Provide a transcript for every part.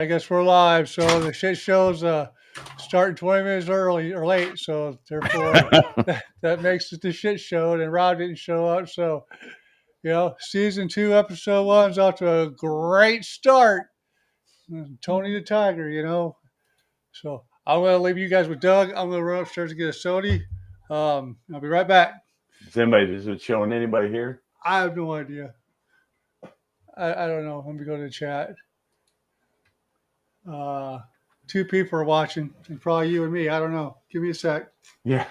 I guess we're live. So the shit show's starting 20 minutes early or late. So therefore, that makes it the shit show. And Rob didn't show up. So, season 2, episode 1's off to a great start. Tony the Tiger. So I'm going to leave you guys with Doug. I'm going to run upstairs to get a soda. I'll be right back. Is it showing anybody here? I have no idea. I don't know. Let me go to the chat. 2 people are watching, and probably you and me. I don't know. Give me a sec. Yeah.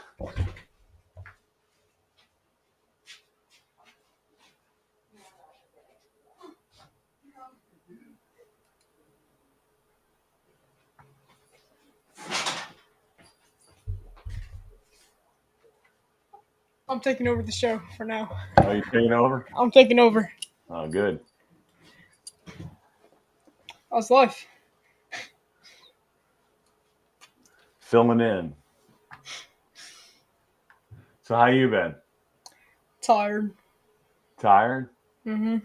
I'm taking over the show for now. Are you taking over? I'm taking over. Oh, good. How's life? Filling in. So how you been? Tired. Tired? Mm-hmm.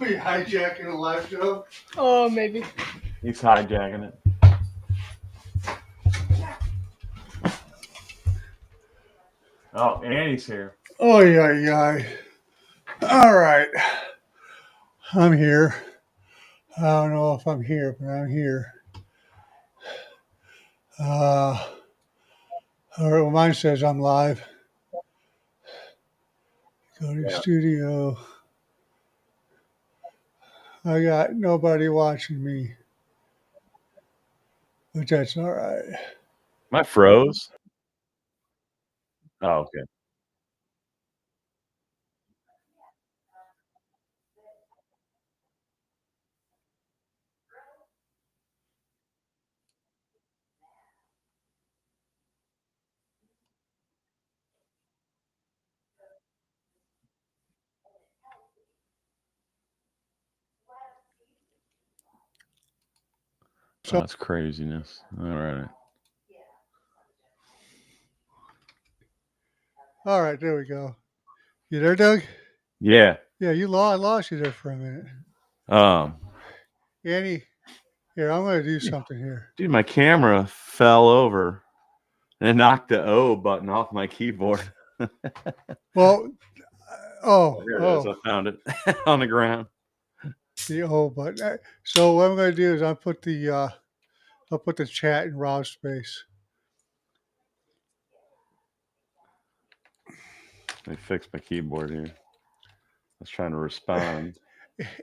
Are you hijacking a live show? Oh, maybe. He's hijacking it. Oh, Annie's here. Oh, yeah. All right. I'm here. I don't know if I'm here, but I'm here. All right, well, mine says I'm live. Go to the studio. I got nobody watching me, but that's all right. Am I froze? Oh, okay. So, that's craziness. All right. all right, there we go. You there, Doug? Yeah. Yeah, I lost you there for a minute. Annie, here, I'm going to do something here. Dude, my camera fell over and knocked the O button off my keyboard. Well, Here it is. I found it on the ground. the O button. So what I'm going to do is I'll put the chat in Rob's space. Let me fix my keyboard here. I was trying to respond.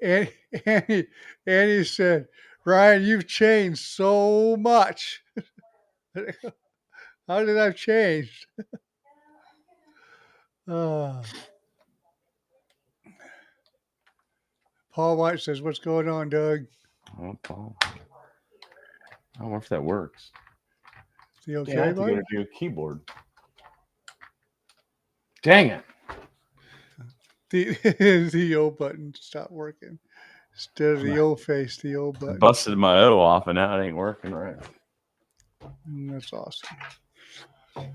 Annie said, Ryan, you've changed so much. How did I change? Paul White says, what's going on, Doug? Oh, Paul. I wonder if that works. The okay I have to button? go to do a keyboard. Dang it. The O button stopped working. Instead of the O face, the O button. Busted my O off and now it ain't working right. That's awesome. All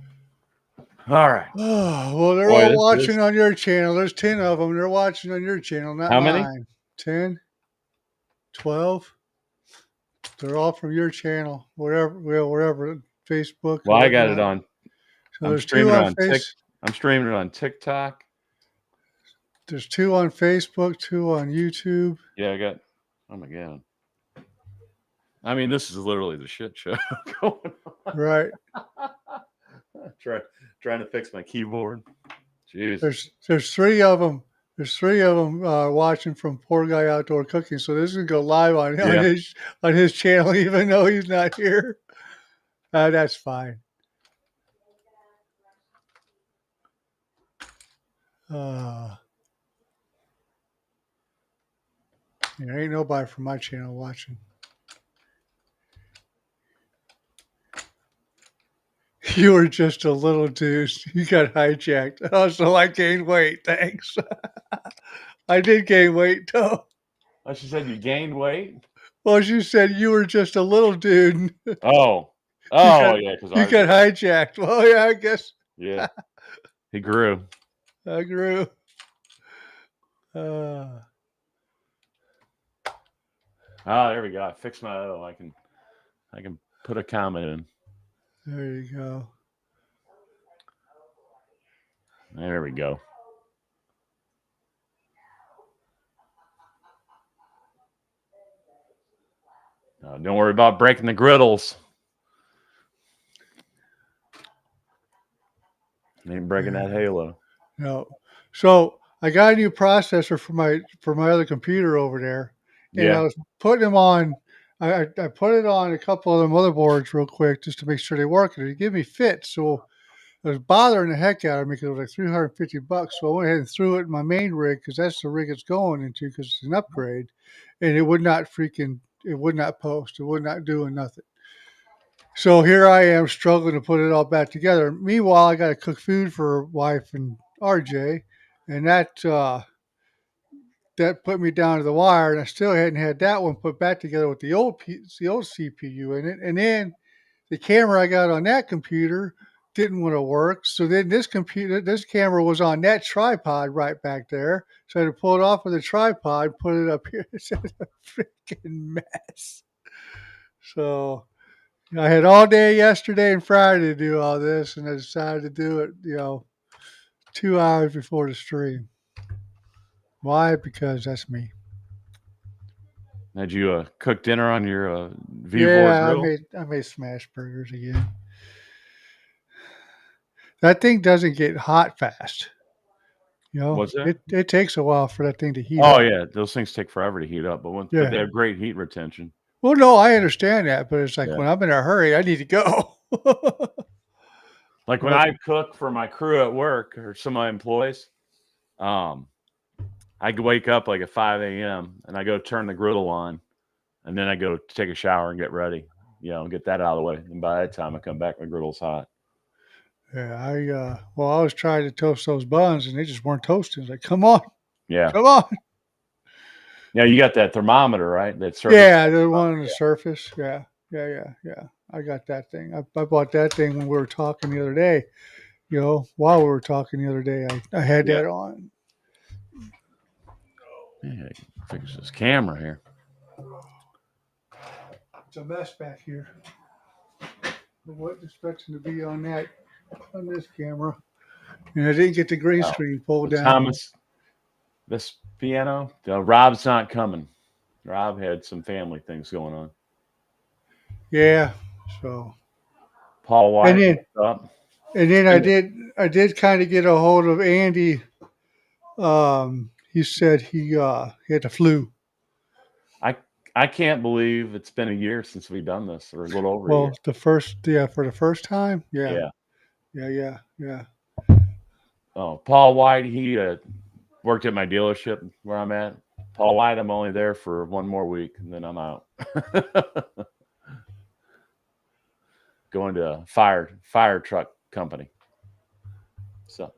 right. Oh, well, they're all watching on your channel. There's 10 of them. They're watching on your channel, not mine. How many? 10, 12. They're all from your channel, wherever, Facebook. Well, I got it on. So there's 2 on Facebook. I'm streaming it on TikTok. There's 2 on Facebook, 2 on YouTube. Yeah, I got. Oh my god. I mean, this is literally the shit show going on. Right. Trying to fix my keyboard. Jeez. There's 3 of them. There's 3 of them watching from Poor Guy Outdoor Cooking. So this is gonna go live on his channel, even though he's not here. That's fine. There ain't nobody from my channel watching. You were just a little deuce. You got hijacked. Oh, so I gained weight. Thanks. I did gain weight, though. Oh, she said you gained weight? Well, you said you were just a little dude. Oh, You got yeah, because you got hijacked. Well, yeah, I guess yeah, he grew. I grew. Uh, Oh, there we go. I fixed my O. I can put a comment in. there you go. There we go. Don't worry about breaking the griddles. Ain't breaking that Halo. No. So I got a new processor for my other computer over there, and I Yeah. was putting them on. I put it on a couple of the motherboards real quick just to make sure they work, and it gave me fits. So it was bothering the heck out of me because it was like $350. So I went ahead and threw it in my main rig because that's the rig it's going into because it's an upgrade, and it would not post. It would not do nothing. So here I am struggling to put it all back together. Meanwhile, I got to cook food for wife and RJ, and that put me down to the wire. And I still hadn't had that one put back together with the old CPU in it. And then the camera I got on that computer didn't want to work. So then this camera was on that tripod right back there. So I had to pull it off of the tripod, put it up here. It's a freaking mess. So I had all day yesterday and Friday to do all this, and I decided to do it, 2 hours before the stream. Why? Because that's me. Had you cook dinner on your V4 Yeah, grill? I made smash burgers again. That thing doesn't get hot fast. What's that? It takes a while for that thing to heat Oh up. yeah, those things take forever to heat up, but Yeah. they have great heat retention. Well, no, I understand that, but it's like Yeah. when I'm in a hurry, I need to go. Like when I cook for my crew at work or some of my employees, I wake up like at 5 a.m. and I go turn the griddle on, and then I go take a shower and get ready, get that out of the way. And by that time I come back, my griddle's hot. Yeah, I was trying to toast those buns and they just weren't toasting. It's like, come on, Yeah. come on. Yeah, you got that thermometer, right? That Yeah, the one on the surface. Yeah. I got that thing. I bought that thing when we were talking the other day. While we were talking the other day, I had that on. Yeah, fix this camera here. It's a mess back here. I wasn't expecting to be on this camera. And I didn't get the green screen pulled down. Thomas, this piano, Rob's not coming. Rob had some family things going on. Yeah, so Paul White. And then I did kind of get a hold of Andy. He said he had the flu. I can't believe it's been a year since we've done this, or a little over a year. For the first time, yeah. Oh, Paul White, he worked at my dealership where I'm at. Paul White, I'm only there for one more week, and then I'm out. Going to a fire truck company. So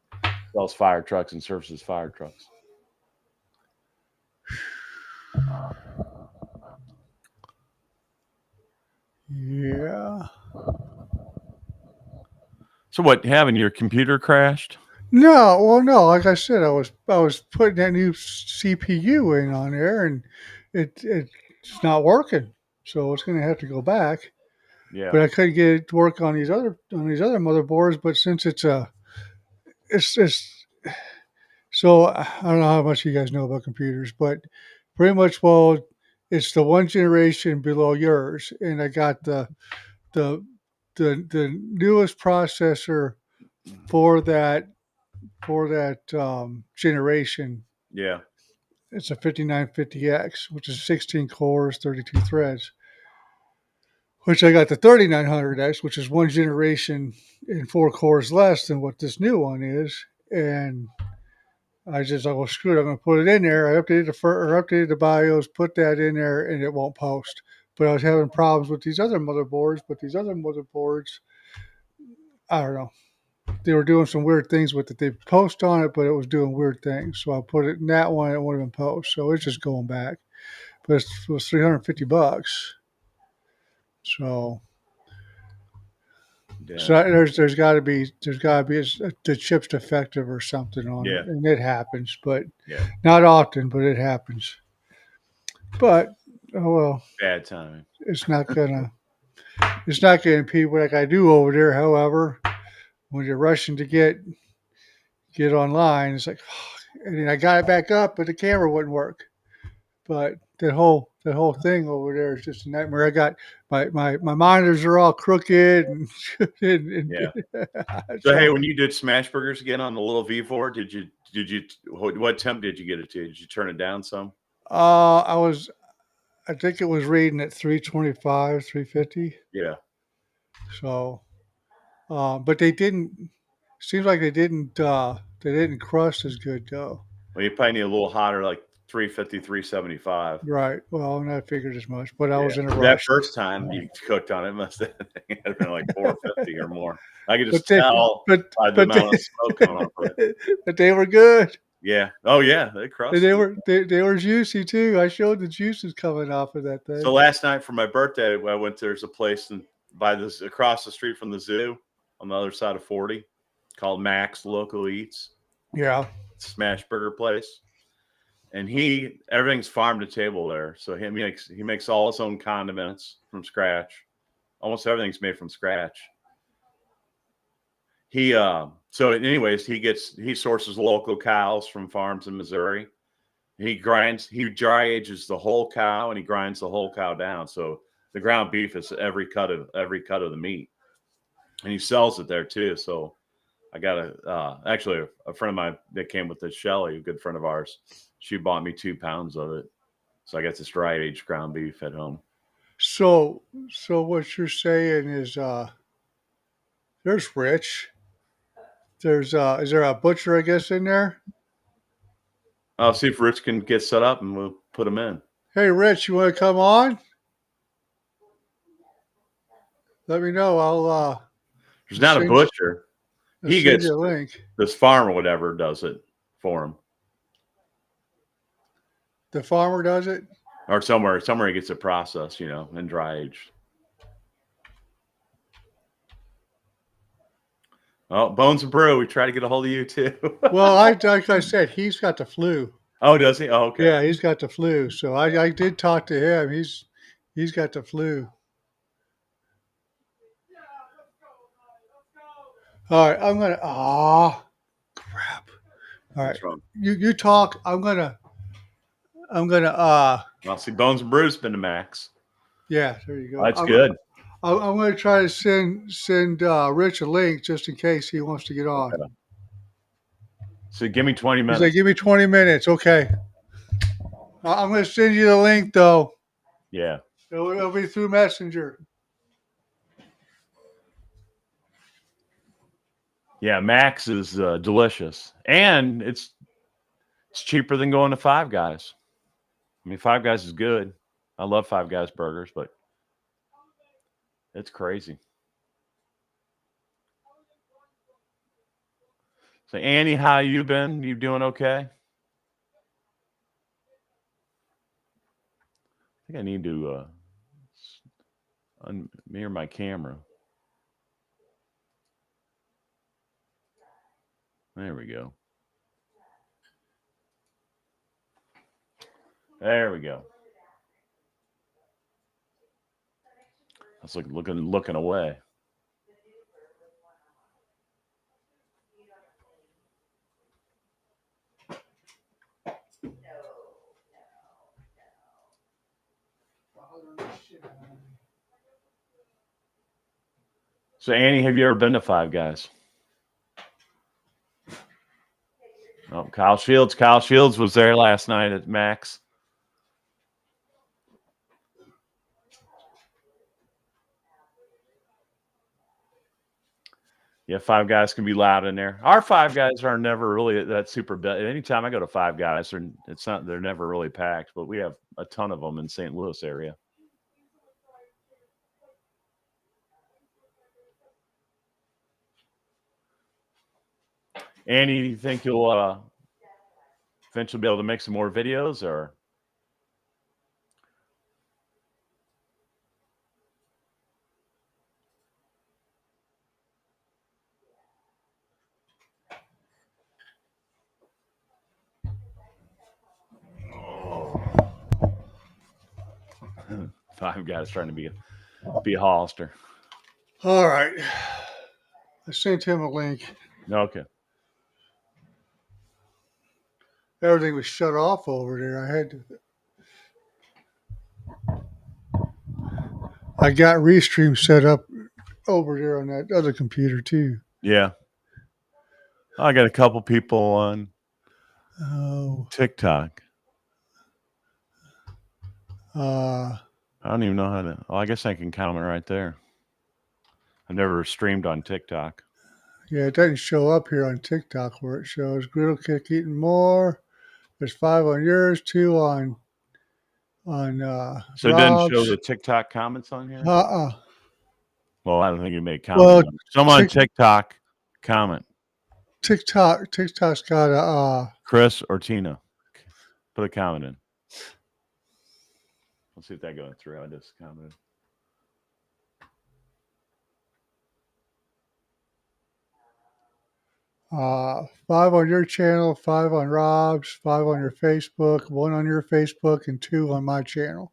sells fire trucks and services fire trucks. Yeah. So what, having your computer crashed? No, well, no. Like I said, I was putting that new CPU in on there, and it's not working. So it's going to have to go back. Yeah. But I couldn't get it to work on these other motherboards. But since it's so I don't know how much you guys know about computers, but pretty much, it's the one generation below yours, and I got the newest processor for that generation. Yeah. It's a 5950X, which is 16 cores, 32 threads. Which I got the 3900X, which is one generation and 4 cores less than what this new one is, and I just well, screw it, I'm going to put it in there. I updated the BIOS, put that in there, and it won't post. But I was having problems with these other motherboards. I don't know. They were doing some weird things with it. They post on it, but it was doing weird things. So I put it in that one, it wouldn't even post. So it's just going back. but it was $350. So, Yeah. so there's got to be the chip's defective or something on Yeah. it, and it happens, but Yeah. not often, but it happens. But oh well, Bad timing. it's not gonna impede what I do over there. However, when you're rushing to get online, it's like, and then I got it back up, but the camera wouldn't work. But the whole thing over there is just a nightmare. I got my monitors are all crooked, and, Yeah. so, So hey, when you did smash burgers again on the little V4, did you what temp did you get it to? Did you turn it down some? I think it was reading at 325, 350. Yeah. So, but they didn't. Seems like they didn't. They didn't crust as good though. Well, you probably need a little hotter, like 350, 375. Right. Well, and I figured as much, but I was Yeah. in a That rush. first time you cooked on it must have been like 450 or more. I could just But they, tell but by the but amount of smoke coming off of it. but they were good. Yeah. Oh yeah, they And crusted. they were juicy too. I showed the juices coming off of that thing. So last night for my birthday, I went. There's a place across the street from the zoo on the other side of 40 called Max Local Eats. Yeah. Smash burger place. And everything's farm to table there. So he makes all his own condiments from scratch. Almost everything's made from scratch. So anyways, he sources local cows from farms in Missouri. He dry ages the whole cow, and he grinds the whole cow down. So the ground beef is every cut of the meat, and he sells it there too. So I got actually a friend of mine that came with this, Shelly, a good friend of ours. She bought me 2 pounds of it. So I got this dry aged ground beef at home. So what you're saying is there's Rich. There's is there a butcher I guess in there? I'll see if Rich can get set up and we'll put him in. Hey Rich, you want to come on? Let me know. There's not a butcher. He send gets you a link. this farm or whatever does it for him. The farmer does it? Or somewhere he gets it processed, and dry aged. Oh, Bones and Brew, we try to get a hold of you too. Well, like I said, he's got the flu. Oh, does he? Oh, okay. Yeah, he's got the flu. So I did talk to him. He's got the flu. All right, I'm gonna. Crap. All right, you talk. I'm gonna. I'll see Bones and Brew's been to Max. Yeah, there you go. That's good. I'm going to try to send Rich a link just in case he wants to get on. Okay. So give me 20 minutes. He's like, give me 20 minutes. Okay. I'm going to send you the link, though. Yeah. It'll be through Messenger. Yeah, Max is delicious. And it's cheaper than going to Five Guys. I mean, Five Guys is good. I love Five Guys burgers, but it's crazy. So, Annie, how you been? You doing okay? I think I need to mirror my camera. There we go. There we go. I was looking away. So, Annie, have you ever been to Five Guys? Oh, Kyle Shields. Kyle Shields was there last night at Max. Yeah, Five Guys can be loud in there. Our Five Guys are never really that super big. Anytime I go to Five Guys, they're never really packed, but we have a ton of them in St. Louis area. Annie, do you think you'll eventually be able to make some more videos, or Five Guys trying to be a Hollister. All right. I sent him a link. Okay. Everything was shut off over there. I got Restream set up over there on that other computer too. Yeah. I got a couple people on Oh, TikTok. uh, I don't even know how to. Oh, I guess I can count it right there. I've never streamed on TikTok. yeah, it doesn't show up here on TikTok where it shows Griddle Cook eating more. There's 5 on yours, 2 on So it doesn't show Rob's. the TikTok comments on here? Well, I don't think you made comments. Someone on TikTok comment. TikTok's got a Chris or Tina. Put a comment in. Let's see if that goes through. I just commented. uh 5 on your channel, 5 on Rob's, 5 on your Facebook, 1 on your Facebook, and 2 on my channel.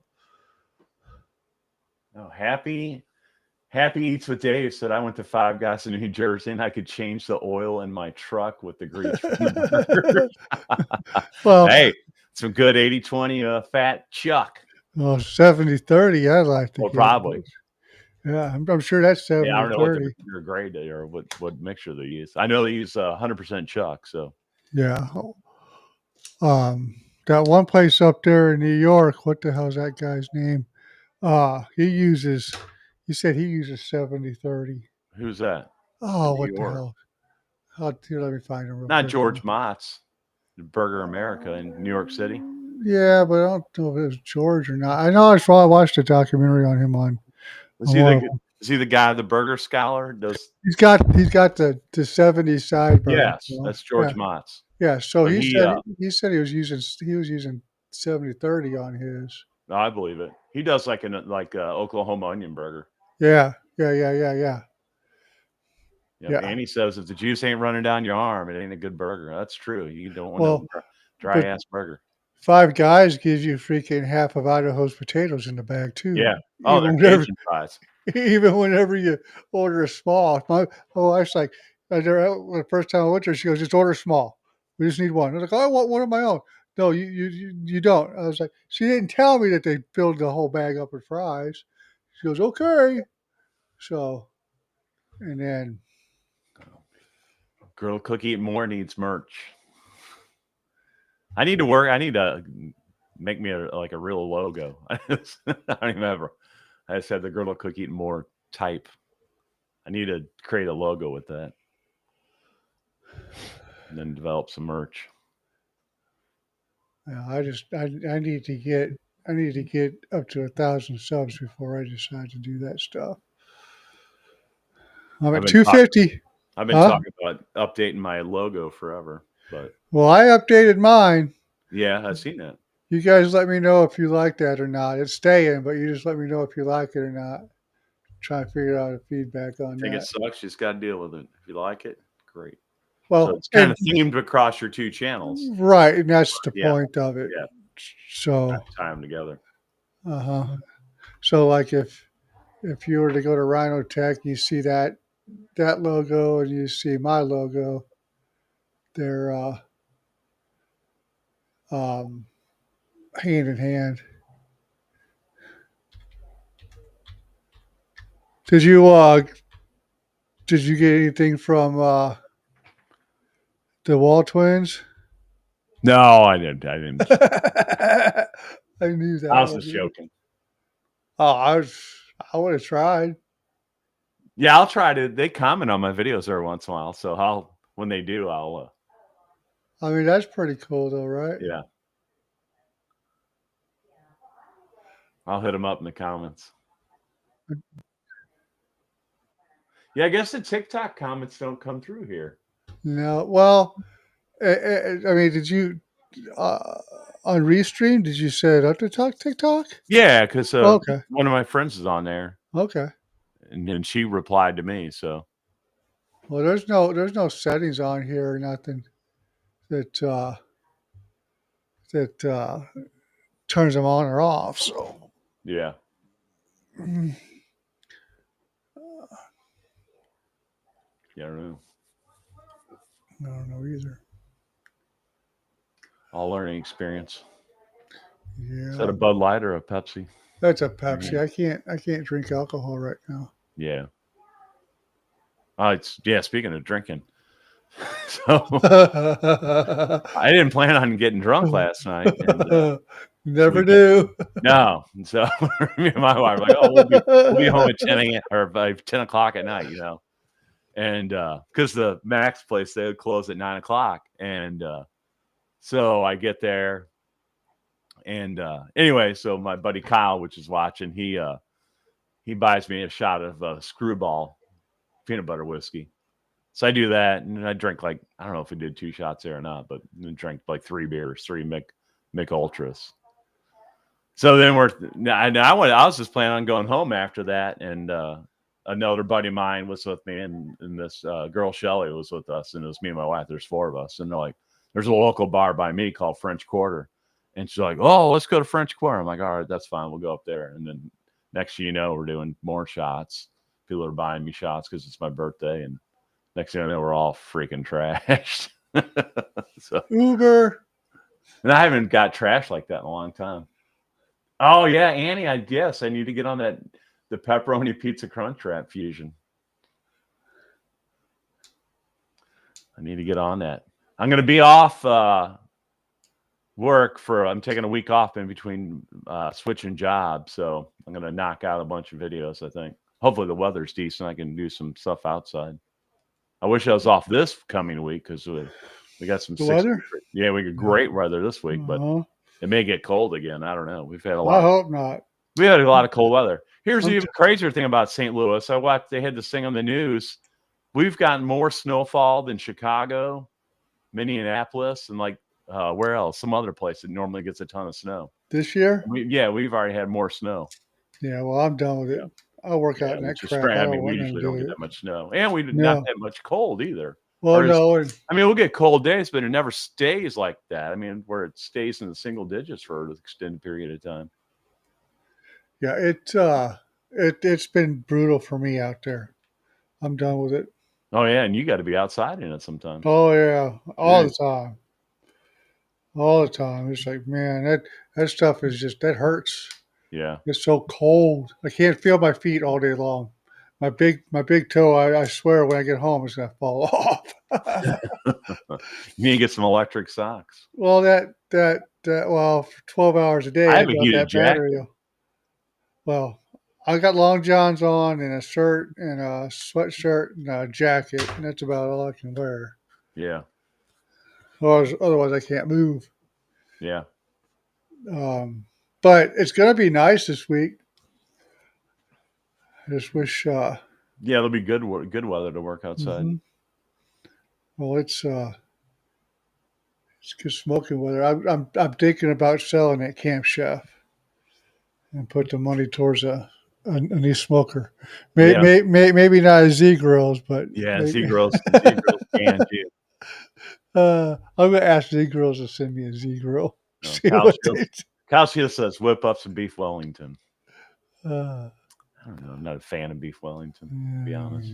Oh, Happy Eats with Dave said I went to Five Guys in New Jersey and I could change the oil in my truck with the grease from the burger. Well, hey, some good 80-20 fat chuck. Well, 70-30, I'd like to Well, get. probably. Yeah, I'm sure that's 70-30. Yeah, I don't know what their grade they or what mixture they use. I know they use 100% chuck. So yeah. That one place up there in New York, what the hell's that guy's name? He said he uses 70-30. Who's that? Oh, what the hell? Here, let me find him. Not George Mott's, Burger America in New York City. Yeah, but I don't know if it was George or not. I know I watched a documentary on him on. Is he the guy, the Burger Scholar? He's got the 70 side burger. Yes, that's George Mott's. Yeah, so he said he was using 70-30 on his. I believe it. He does like Oklahoma onion burger. Yeah. Yeah. And he says if the juice ain't running down your arm, it ain't a good burger. That's true. You don't want a dry ass burger. Five Guys gives you freaking half of Idaho's potatoes in the bag too. Yeah. Oh, they're Cajun fries. Even whenever you order a small, my wife's like, the first time I went there, she goes, "Just order small. We just need one." I was like, "Oh, I want one of my own." No, you don't. I was like, she didn't tell me that they filled the whole bag up with fries. She goes, "Okay." So, and then Griddle Cook Eat More needs merch. I need to work. I need to make me a real logo. I don't even have. I just have the Griddle Cook Eat More type. I need to create a logo with that, and then develop some merch. Yeah, I need to get up to 1,000 subs before I decide to do that stuff. I'm at 250. I've been talking about updating my logo forever, but I updated mine. Yeah, I've seen that. You guys let me know if you like that or not. It's staying, but you just let me know if you like it or not. Try to figure out a feedback on that. I think it sucks. You just got to deal with it. If you like it, great. Well, so it's kind of themed across your two channels, right? And that's the point of it. Yeah. So tie them together. So, like if you were to go to Rhino Tech, you see that logo and you see my logo. They're hand in hand. Did you get anything from the Wall Twins? No, I didn't. I knew that. I was just joking. Oh, I would have tried. Yeah, I'll try to. They comment on my videos every once in a while, so when they do, I'll. I mean, that's pretty cool, though, right? Yeah. I'll hit them up in the comments. Yeah, I guess the TikTok comments don't come through here. No, well, I mean, did you on Restream? Did you set it up to TikTok? Yeah, because okay. One of my friends is on there. Okay. And then she replied to me. So. Well, there's no settings on here or nothing that turns them on or off. So. Yeah. Yeah, I don't know. I don't know either. All learning experience. Is that Yeah, a Bud Light or a Pepsi? that's a Pepsi. I can't drink alcohol right now. Yeah. It's yeah. Speaking of drinking, so I didn't plan on getting drunk last night, and Never we do. no. So me and my wife were like, oh, we'll be home at 10 a.m. or by 10 o'clock at night, and because the Max place they would close at 9 o'clock, and so I get there, and anyway, so my buddy Kyle, which is watching, he buys me a shot of Screwball peanut butter whiskey. So I do that, and I drink like I don't know if we did 2 shots there or not, but I drank like 3 beers, 3 Mick Ultras. So then I was just planning on going home after that, and another buddy of mine was with me, and this girl Shelly was with us, and it was me and my wife. There's 4 of us, and they're like, there's a local bar by me called French Quarter, and she's like, oh, let's go to French Quarter. I'm like, all right, that's fine, we'll go up there. And then next thing you know, we're doing more shots. People are buying me shots because it's my birthday, and next thing I know, we're all freaking trashed. So, Uber. and I haven't got trashed like that in a long time. Oh yeah, Annie, I guess I need to get on the pepperoni pizza crunch wrap fusion. I need to get on that. I'm going to be off work I'm taking a week off in between switching jobs, so I'm going to knock out a bunch of videos. I think hopefully the weather's decent. I can do some stuff outside. I wish I was off this coming week because we got some weather. Yeah, we got great weather this week, but it may get cold again. I don't know. We've had a lot. I hope not. We had a lot of cold weather. Here's the even crazier thing about St. Louis. I watched, they had this thing on the news. We've gotten more snowfall than Chicago, Minneapolis, and like where else? Some other place that normally gets a ton of snow. This year? We've already had more snow. Yeah, well, I'm done with it. Yeah. I'll work out in that crap. I mean, we usually don't get that much snow. And we did not that much cold either. Well, no. I mean, we'll get cold days, but it never stays like that. I mean, where it stays in the single digits for an extended period of time. Yeah, it's been brutal for me out there. I'm done with it. Oh yeah, and you got to be outside in it sometimes. Oh yeah, all the time. All the time. It's like, man, that stuff is just that hurts. Yeah. It's so cold. I can't feel my feet all day long. My big toe, I swear when I get home it's gonna fall off. You need to get some electric socks. Well, well, for 12 hours a day, I have a heated jacket. Well, I got long johns on and a shirt and a sweatshirt and a jacket, and that's about all I can wear. Yeah. Otherwise I can't move. Yeah. But it's gonna be nice this week. I just wish. Yeah, it'll be good weather to work outside. Mm-hmm. Well, it's good smoking weather. I'm thinking about selling at Camp Chef and put the money towards a new smoker. Maybe not a Z Grills, but Z Grills can too. I'm gonna ask Z Grills to send me a Z Grill. Kyle says whip up some beef Wellington. I don't know. I'm not a fan of beef Wellington, to be honest.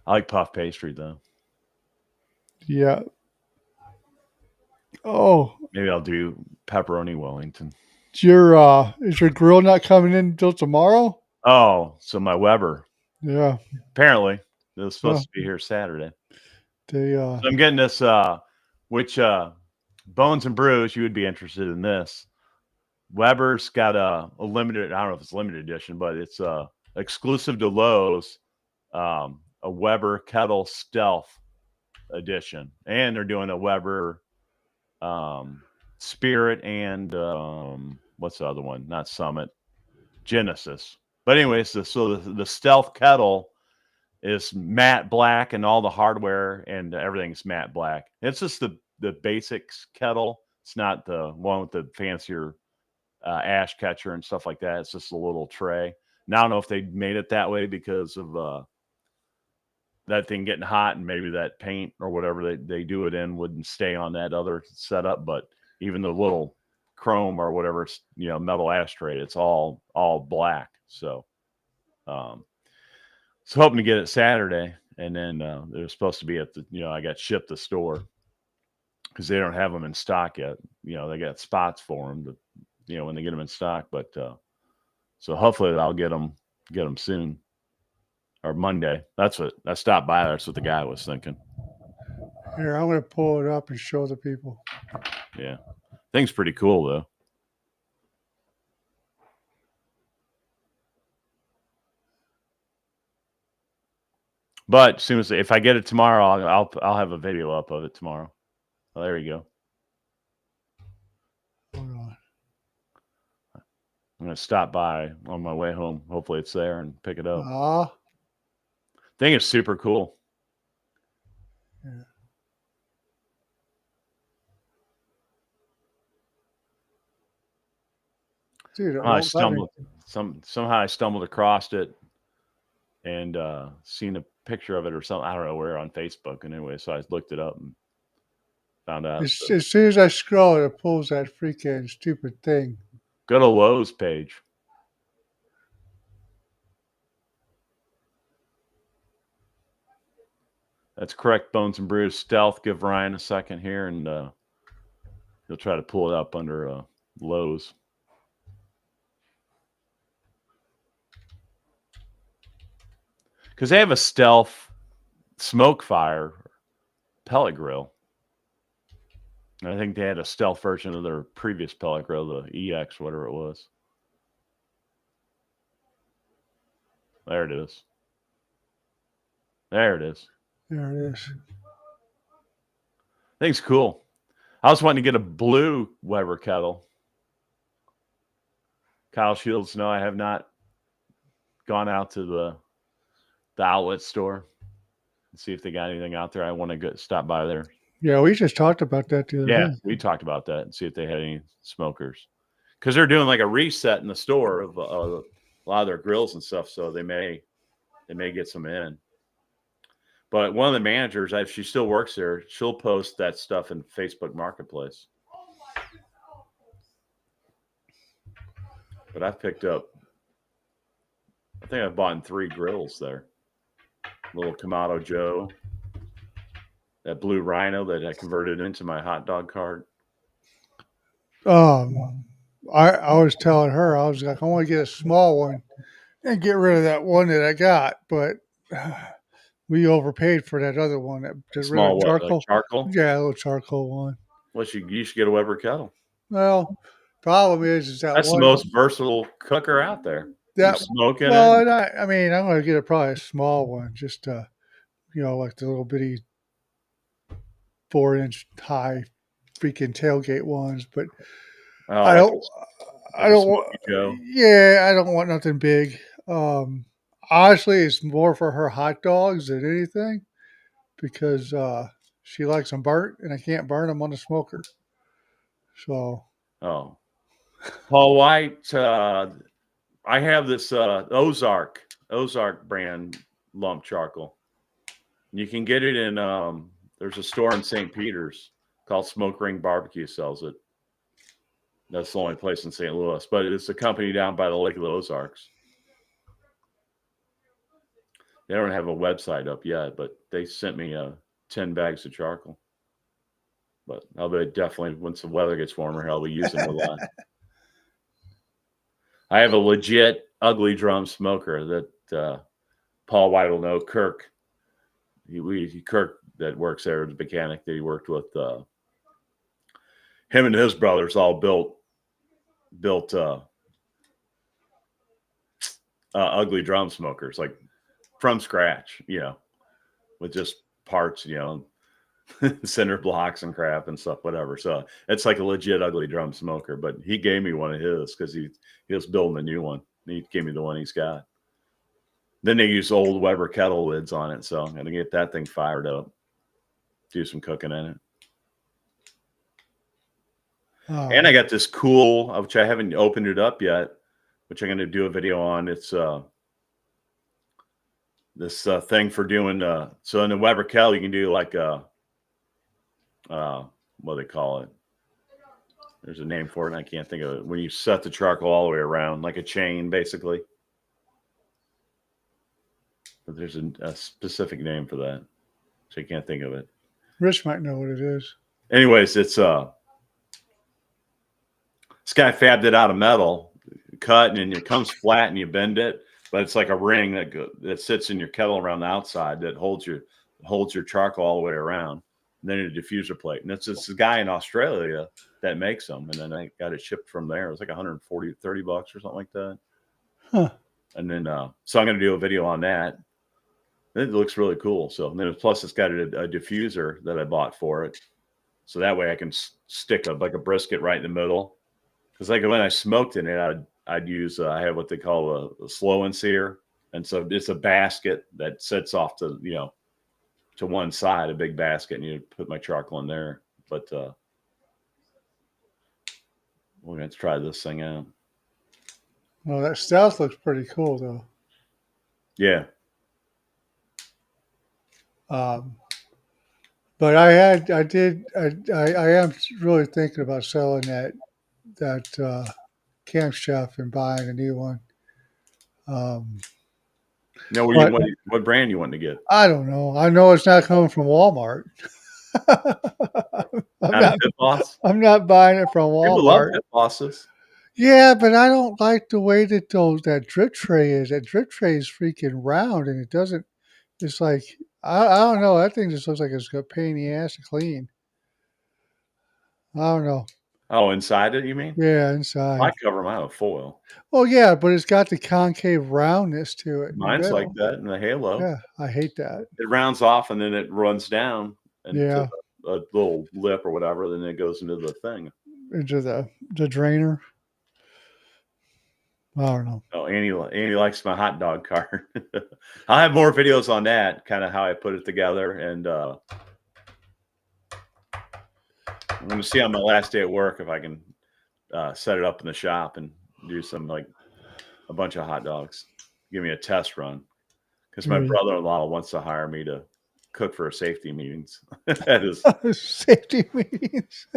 I like puff pastry though. Yeah. Oh. Maybe I'll do pepperoni Wellington. Is your grill not coming in until tomorrow? Oh, so my Weber. Yeah. Apparently, it was supposed to be here Saturday. So I'm getting this, which Bones and Brews, you would be interested in this. Weber's got a limited, I don't know if it's limited edition, but it's exclusive to Lowe's, a Weber Kettle Stealth edition. And they're doing a Weber Spirit and what's the other one? Not Summit, Genesis. But anyways, so the Stealth Kettle is matte black, and all the hardware and everything's matte black. It's just the basics kettle. It's not the one with the fancier ash catcher and stuff like that. It's just a little tray. Now I don't know if they made it that way because of that thing getting hot, and maybe that paint or whatever they do it in wouldn't stay on that other setup. But even the little chrome or whatever, metal ashtray. It's all black. So, so hoping to get it Saturday, and then it was supposed to be at the, I got shipped to the store because they don't have them in stock yet. They got spots for them, when they get them in stock. But so hopefully I'll get them soon or Monday. That's what I stopped by. That's what the guy was thinking. Here, I'm going to pull it up and show the people. Yeah. Thing's pretty cool, though. But as soon as if I get it tomorrow, I'll have a video up of it tomorrow. Oh, there you go. Hold on. I'm going to stop by on my way home. Hopefully it's there and pick it up. Ah. Thing is super cool. Yeah. Dude, somehow I stumbled across it and seen a picture of it or something. I don't know where, on Facebook. And anyway, so I looked it up and found out. As soon as I scroll, it pulls that freaking stupid thing. Go to Lowe's page. That's correct, Bones and Brews. Stealth. Give Ryan a second here, and he'll try to pull it up under Lowe's. Because they have a Stealth smoke fire pellet grill. And I think they had a Stealth version of their previous pellet grill, the EX, whatever it was. There it is. There it is. There it is. Thing's cool. I was wanting to get a blue Weber kettle. Kyle Shields, no, I have not gone out to the outlet store and see if they got anything out there. I want to stop by there. Yeah, we just talked about that the other day. We talked about that and see if they had any smokers. Because they're doing like a reset in the store of a lot of their grills and stuff, so they may get some in. But one of the managers, if she still works there, she'll post that stuff in Facebook Marketplace. But I've picked up, I think I've bought 3 grills there. Little Kamado Joe. That blue Rhino that I converted into my hot dog cart. I was telling her, I was like, I want to get a small one and get rid of that one that I got. But we overpaid for that other one. That Small charcoal. Like charcoal? Yeah, a little charcoal one. Well, you should get a Weber kettle. Well, problem is that's the most versatile cooker out there. That smoking. Well, and I'm going to get probably a small one, just like the little bitty 4-inch high freaking tailgate ones. But I don't want. Yeah, I don't want nothing big. Honestly, it's more for her hot dogs than anything because she likes them burnt, and I can't burn them on the smoker. So. Oh, Paul White. I have this Ozark brand lump charcoal. You can get it in. There's a store in St. Peter's called Smoke Ring Barbecue sells it. That's the only place in St. Louis, but it's a company down by the Lake of the Ozarks. They don't have a website up yet, but they sent me 10 bags of charcoal. But I'll be definitely, once the weather gets warmer, I'll be using it a lot. I have a legit ugly drum smoker that Paul White will know. Kirk, Kirk that works there, the mechanic that he worked with, him and his brothers all built ugly drum smokers, like from scratch, with just parts, cinder blocks and crap and stuff, whatever. So it's like a legit ugly drum smoker, but he gave me one of his because he was building a new one. He gave me the one he's got. Then they use old Weber kettle lids on it. So I'm going to get that thing fired up, do some cooking in it. Oh. And I got this cool, which I haven't opened it up yet, which I'm going to do a video on. It's this thing for doing, so in the Weber kettle, you can do like what do they call it? There's a name for it, and I can't think of it. When you set the charcoal all the way around, like a chain, basically. But there's a specific name for that, so I can't think of it. Rich might know what it is. Anyways, it's this guy fabbed it out of metal, cut, and it comes flat, and you bend it, but it's like a ring that sits in your kettle around the outside that holds your charcoal all the way around. And then a diffuser plate, and it's this guy in Australia that makes them, and then I got it shipped from there. It was like 140, $30 or something like that. Huh. And then so I'm going to do a video on that. It looks really cool. So and then plus it's got a diffuser that I bought for it, so that way I can stick like a brisket right in the middle. Because like when I smoked in it, I'd use I have what they call a slow and sear, and so it's a basket that sits off to to one side, a big basket, and you put my charcoal in there. But we're going to try this thing out. Well, that stealth looks pretty cool, though. Yeah. But I am really thinking about selling that Camp Chef and buying a new one. No, what brand you want to get? I don't know. I know it's not coming from Walmart. I'm not buying it from Walmart. People love Pit Bosses. Yeah, but I don't like the way that drip tray is. That drip tray is freaking round, and it doesn't. It's like I don't know. That thing just looks like it's got a pain in the ass to clean. I don't know. Oh, inside it, you mean? Yeah, inside. I cover mine with foil. Oh yeah, but it's got the concave roundness to it. Mine's like that in the Halo. Yeah, I hate that. It rounds off and then it runs down and yeah, a little lip or whatever. Then it goes into the thing. Into the drainer. I don't know. Oh, Annie likes my hot dog cart. I'll have more videos on that, kind of how I put it together, and I'm going to see on my last day at work if I can set it up in the shop and do some like a bunch of hot dogs. Give me a test run because my brother-in-law wants to hire me to cook for safety meetings. That is safety meetings.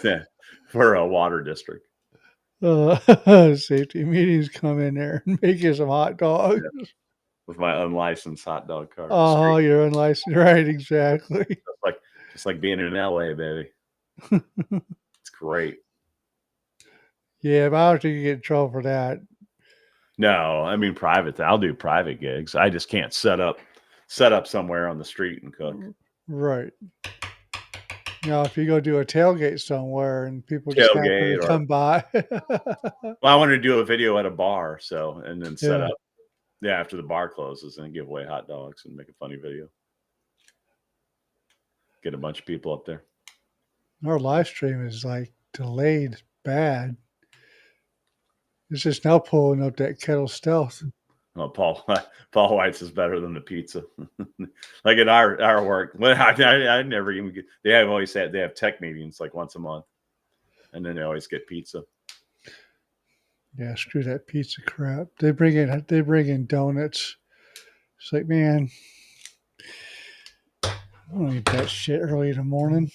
Yeah, for a water district. Safety meetings, come in there and make you some hot dogs. Yeah. With my unlicensed hot dog cart. Oh, you're unlicensed, right? Exactly. Just like being in LA, baby. It's great. Yeah, but I don't think you get in trouble for that. No, I mean private. I'll do private gigs. I just can't set up somewhere on the street and cook. Right. Now, if you go do a tailgate somewhere and people just come by. Well, I wanted to do a video at a bar, and then set up. Yeah, after the bar closes and give away hot dogs and make a funny video. Get a bunch of people up there. Our live stream is like delayed bad. It's just now pulling up that Kettle Stealth. Oh, Paul White's is better than the pizza. Like at our work, well, I never even get. They have tech meetings like once a month, and then they always get pizza. Yeah, screw that pizza crap. They bring in donuts. It's like, man, I don't eat that shit early in the morning.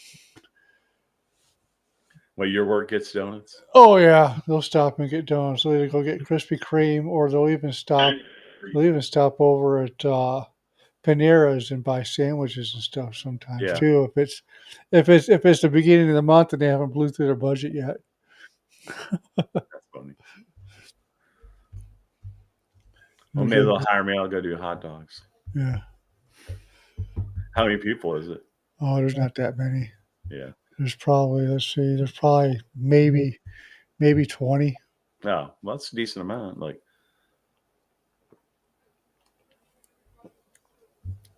Well, your work gets donuts? Oh yeah, they'll stop and get donuts. They'll either go get Krispy Kreme, or they'll even stop over at Panera's and buy sandwiches and stuff sometimes too. If it's the beginning of the month and they haven't blew through their budget yet. That's funny. Well, maybe they'll hire me. I'll go do hot dogs. Yeah. How many people is it? Oh, there's not that many. Yeah. There's probably maybe 20. Oh, well, that's a decent amount.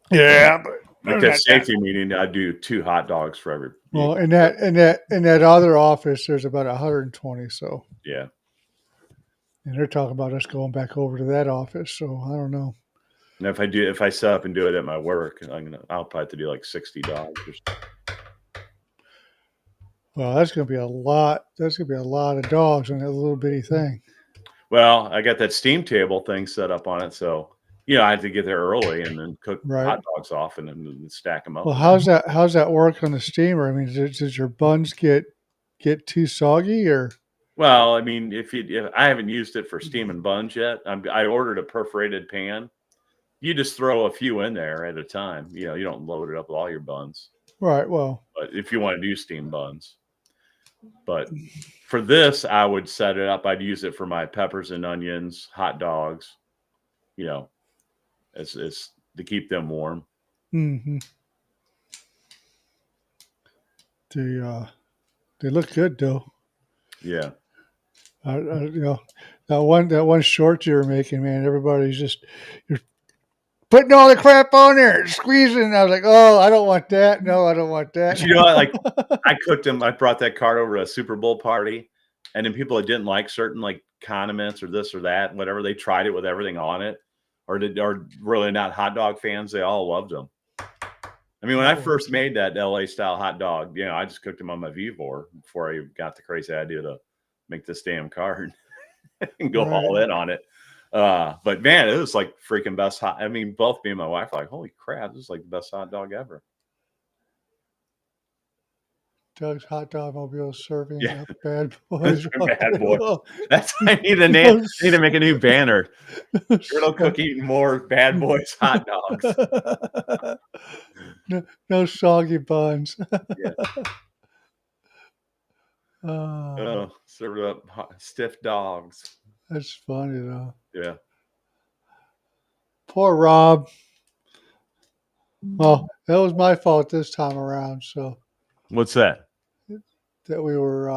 Yeah, but like that safety meeting, I do 2 hot dogs for every. Well, in that other office, there's about 120. So yeah, and they're talking about us going back over to that office. So I don't know. And if I set up and do it at my work, I'll probably have to do like 60 dogs. Well, that's going to be a lot. That's going to be a lot of dogs on that little bitty thing. Well, I got that steam table thing set up on it, so I have to get there early and then cook hot dogs off and then stack them up. Well, how's that work on the steamer? I mean, does your buns get get too soggy or? Well, I mean, if I haven't used it for steaming buns yet, I ordered a perforated pan. You just throw a few in there at a time. You don't load it up with all your buns. Right. Well, But if you want to do steam buns, but for this, I would set it up. I'd use it for my peppers and onions, hot dogs. It's to keep them warm. mm-hmm. They look good though. Yeah. That one short you were making, man. Everybody's you're putting all the crap on there, squeezing. I was like, oh, I don't want that. No, I don't want that. But I cooked them. I brought that cart over to a Super Bowl party, and then people that didn't like certain condiments or this or that, whatever, they tried it with everything on it, or really not hot dog fans. They all loved them. I mean, when I first made that LA style hot dog, I just cooked them on my Vevor before I got the crazy idea to make this damn cart and go all in on it. But man, it was like freaking best hot. I mean, both me and my wife were like, holy crap, this is like the best hot dog ever. Doug's Hot Dog Mobile serving up bad boys. Bad boy. I need to name. I need to make a new banner. Griddle cooking more bad boys hot dogs. No soggy buns. Serve up stiff dogs. That's funny though. Yeah. Poor Rob. Well, that was my fault this time around. So. What's that? That we were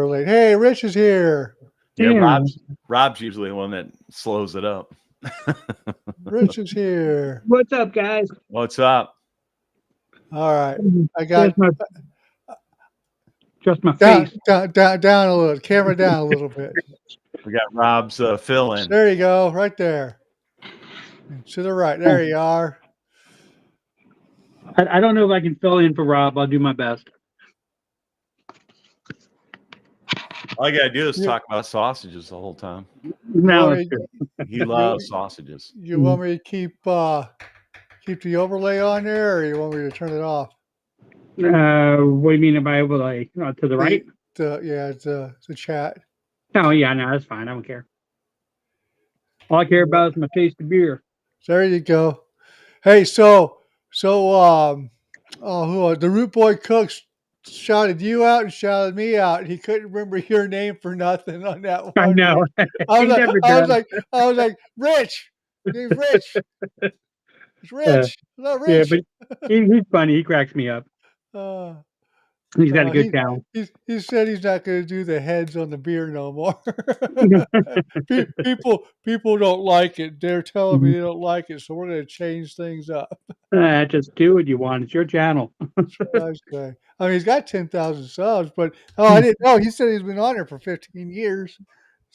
late. Hey, Rich is here. Yeah, Rob's usually the one that slows it up. Rich is here. What's up, guys? What's up? All right, I got just my face down a little. Camera down a little bit. We got Rob's fill in. There you go, right there. To the right. There you are. I don't know if I can fill in for Rob. I'll do my best. All you gotta do is talk about sausages the whole time. No, it's good. He loves sausages. You want me to keep the overlay on there, or you want me to turn it off? What do you mean by overlay? To the right? The chat. Oh yeah, no, that's fine. I don't care. All I care about is my taste of beer. There you go. Hey, the Root Boy Cooks shouted you out and shouted me out. He couldn't remember your name for nothing on that one. I know. I was like, Rich. His name's Rich. It's Rich. Not Rich. Yeah, but he's funny. He cracks me up. He's got a good talent. He said he's not going to do the heads on the beer no more. people don't like it. They're telling me they don't like it, so we're going to change things up. Just do what you want. It's your channel. Okay. I mean, he's got 10,000 subs, but I didn't know. He said he's been on there for 15 years.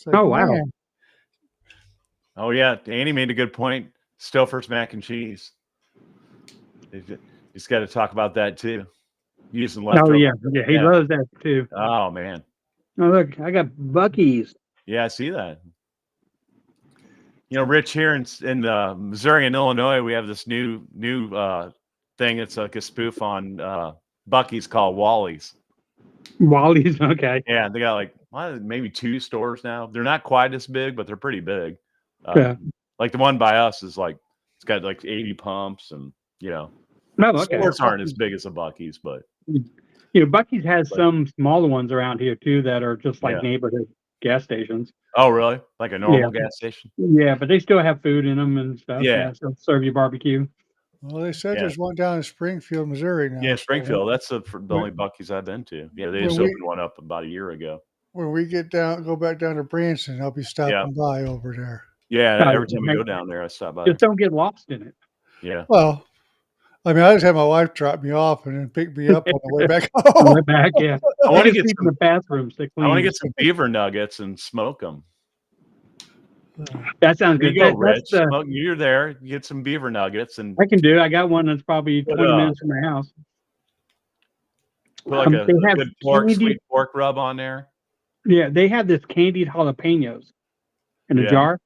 Like, oh wow. Man. Oh yeah, Annie made a good point. Stouffer's mac and cheese. He's got to talk about that too. Using leftover. Oh yeah, he loves that too. Oh man. Oh look, I got Buc-ee's. Yeah, I see that. Rich, here in Missouri and Illinois, we have this new thing. It's like a spoof on Buc-ee's called Wally's. Wally's, okay. Yeah, they got maybe 2 stores now. They're not quite as big, but they're pretty big. Yeah. Like the one by us is it's got 80 pumps and Oh, okay. Stores aren't as big as a Buc-ee's, but Buc-ee's has some smaller ones around here too that are just like neighborhood gas stations. Oh, really? Like a normal gas station? Yeah, but they still have food in them and stuff. Yeah. So serve you barbecue. Well, they said there's one down in Springfield, Missouri now. Yeah, Springfield. That's the only Buc-ee's I've been to. Yeah, they just opened one up about a year ago. When we go back down to Branson, I'll be stopping by over there. Yeah, every time we go down there, I stop by. Just don't get lost in it. Yeah. Well, I mean, I just had my wife drop me off and then pick me up on the way back home. On the way back, yeah. I want to get some the bathrooms. I want to get some beaver nuggets and smoke them. That sounds good. You go, Rich. You're there. You get some beaver nuggets, and I can do it. I got one that's probably 20 minutes from my house. Put like a good sweet pork rub on there. Yeah, they have this candied jalapenos in a jar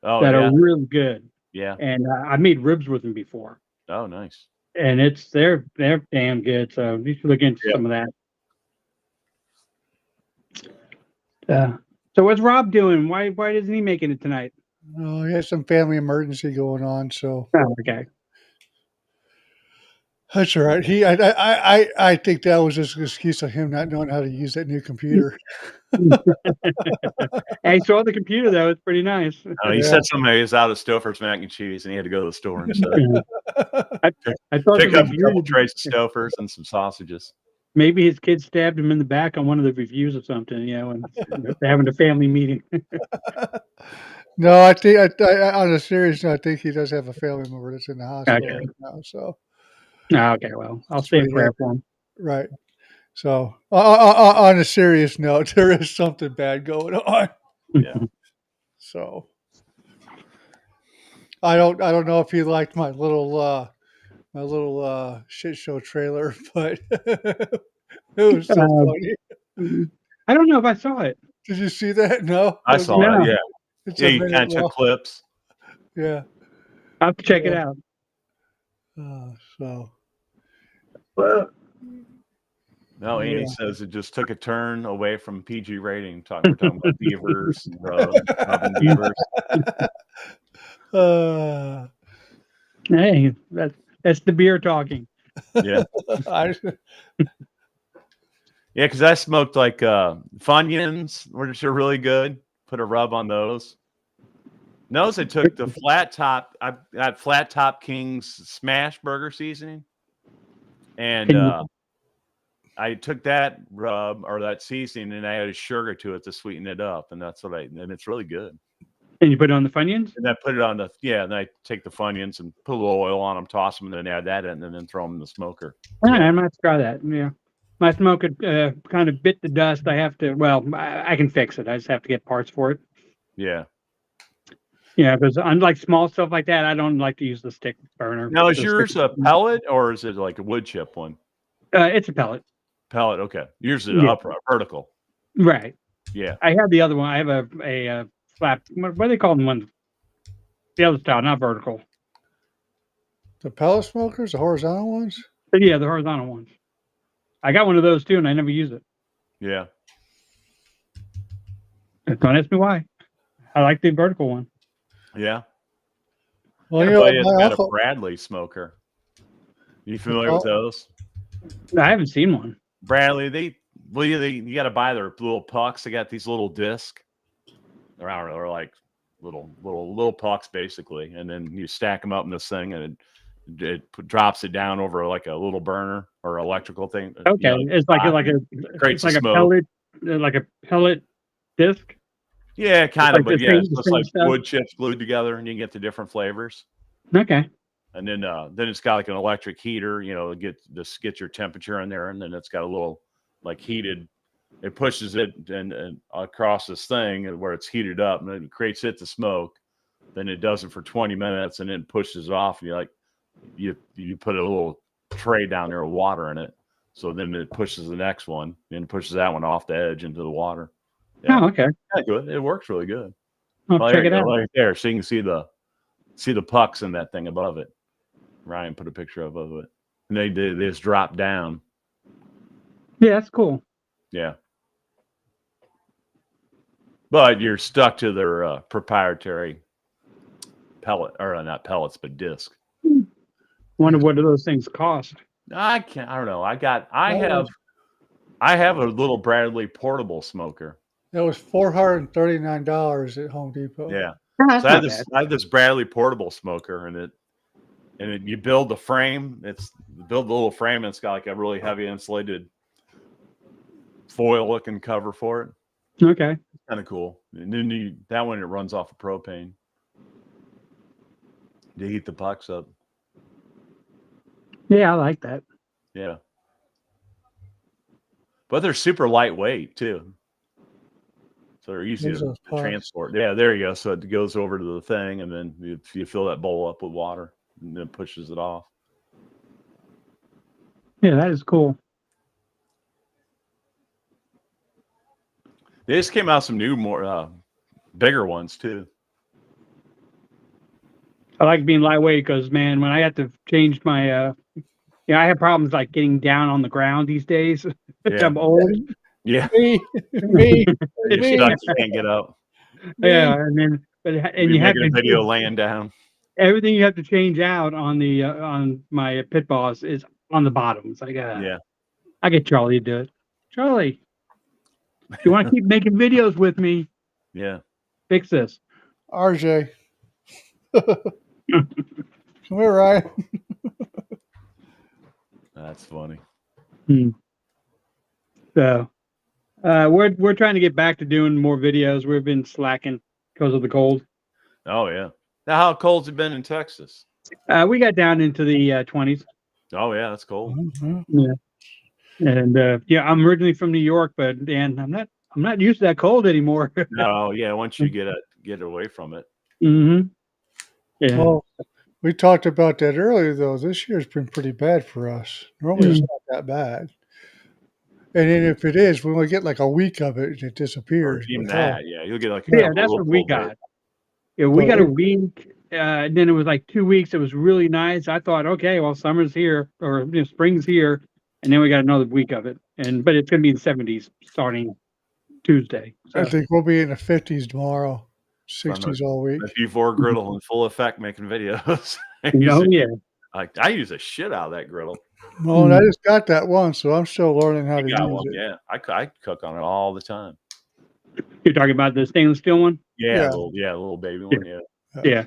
that are really good. Yeah, and I made ribs with them before. Oh, nice. And they're damn good. So you should look into some of that. So what's Rob doing? Why isn't he making it tonight? Oh, he has some family emergency going on, so Oh, okay. that's all right. I think that was just an excuse of him not knowing how to use that new computer. I saw the computer though; it's pretty nice. He Yeah. said somebody was out of Stouffer's mac and cheese, and he had to go to the store and stuff. I thought Pick the up a couple review, trays of Stouffer's and some sausages. maybe his kid stabbed him in the back on one of the reviews or something. And they're having a family meeting. No, I think on a serious note, I think he does have a family member that's in the hospital Okay. right now. So Okay, well, I'll That's say a pretty prayer good. for him. right. So on a serious note, there is something bad going on. Yeah. So I don't know if you liked my little shit show trailer, but it was so funny. I don't know if I saw it. Did you see that? No, I saw No. it. Yeah. It's Yeah, a you minute kind of long. took clips. Yeah. I'll have to check it Yeah. out. So No, Andy Yeah. says it just took a turn away from PG rating. We're talking about beavers and rubbing beavers. uh, Hey, that's the beer talking. Yeah. I, Yeah, because I smoked like Funyuns, which are really good. Put a rub on those. Those I took the flat top. I got Flat Top King's smash burger seasoning, and I took that rub or that seasoning and I added sugar to it to sweeten it up, and that's what and it's really good. And you put it on the Funyuns? And I put it on and I take the Funyuns and put a little oil on them, toss them, and then add that in, and then throw them in the smoker. All right, I might try that. Yeah. My smoker kind of bit the dust. I have to, well, I can fix it. I just have to get parts for it. Yeah. Yeah, because unlike small stuff like that, I don't like to use the stick burner. Now, is The yours stick- a pellet or is it like a wood chip one? It's a pellet. Pellet, okay. Yours is Yeah. upright, vertical. Right. Yeah. I have the other one. I have a flat, what do they call them? One, the other style, not vertical. the pellet smokers, the horizontal ones. But yeah, the horizontal ones. I got one of those too, and I never use it. Yeah. Don't ask me why. I like the vertical one. Yeah. Well, Got a buddy my that's got uncle- a Bradley smoker. You familiar with those? I haven't seen one. Bradley, you got to buy their little pucks. They got these little discs. They're like little pucks basically, and then you stack them up in this thing, and it drops it down over like a little burner or electrical thing. Okay, You know, it's like creates it's like a a smoke. pellet, like a pellet disc. Yeah, kind of, like but the yeah, same- it's the just same like stuff? wood chips glued together, and you can get the different flavors. Okay. And then it's got like an electric heater, get your temperature in there, and then it's got a little like heated. It pushes it and across this thing where it's heated up, and it creates it to smoke. Then it does it for 20 minutes, and then pushes it off. And you put a little tray down there with water in it, so then it pushes the next one, and pushes that one off the edge into the water. Yeah, Oh, okay. good. It works really good. I'll Well, check there it you go, out. right there, so you can see the pucks in that thing above it. Ryan put a picture of it, and they just drop down. Yeah, that's cool. Yeah, but you're stuck to their proprietary pellet, or not pellets, but disc. Wonder what do those things cost? I don't know. I have a little Bradley portable smoker. That was $439 at Home Depot. Yeah. That's So I not have this Bradley portable smoker, and you build the frame. Build the little frame, and it's got like a really heavy insulated foil looking cover for it. bad. Okay. It's kind of cool. And then that one, it runs off of propane to heat the pucks up. Yeah, I like that. Yeah. But they're super lightweight too. So they're easy There's to those pucks. transport. Yeah, there you go. So it goes over to the thing, and then you fill that bowl up with water, and then pushes it off. Yeah, that is cool. They just came out some new, more bigger ones too. I like being lightweight because, man, when I have to change my, I have problems like getting down on the ground these days. Yeah. I'm old. Yeah. Me, me, You're me. stuck. You can't get up. Yeah, and then and You're you have making to a video laying down. everything you have to change out on the on my pit boss is on the bottom. It's like Yeah. I get Charlie to do it. Charlie, if you want to keep making videos with me, Yeah. fix this. RJ. Come here, Ryan. That's funny. So we're trying to get back to doing more videos. We've been slacking because of the cold. Oh yeah. Now, how cold's it been in Texas? We got down into the 20s. Oh yeah, that's cold. Mhm. And I'm originally from New York, but Dan, I'm not used to that cold anymore. No, yeah. Once you get away from it. Mm-hmm. Yeah. Well, we talked about that earlier, though. This year's been pretty bad for us. Normally, it's Mm. not that bad. And then if it is, we only get like a week of it, and it Or disappears. even But, that, yeah. You'll get like Yeah, a that's little what we bit. got. Yeah, we But got a we- week. Then it was like 2 weeks. It was really nice. I thought, okay, well, summer's here or spring's here, and then we got another week of it. But it's going to be in the 70s starting Tuesday. I So, think we'll be in the 50s tomorrow, From 60s all week. The P4 griddle in full effect making videos. I use the shit out of that griddle. Well, and I just got that one, so I'm still learning how to I use got one, it. yeah. I cook on it all the time. you're talking about the stainless steel one? Yeah. Little baby one, yeah. Yeah.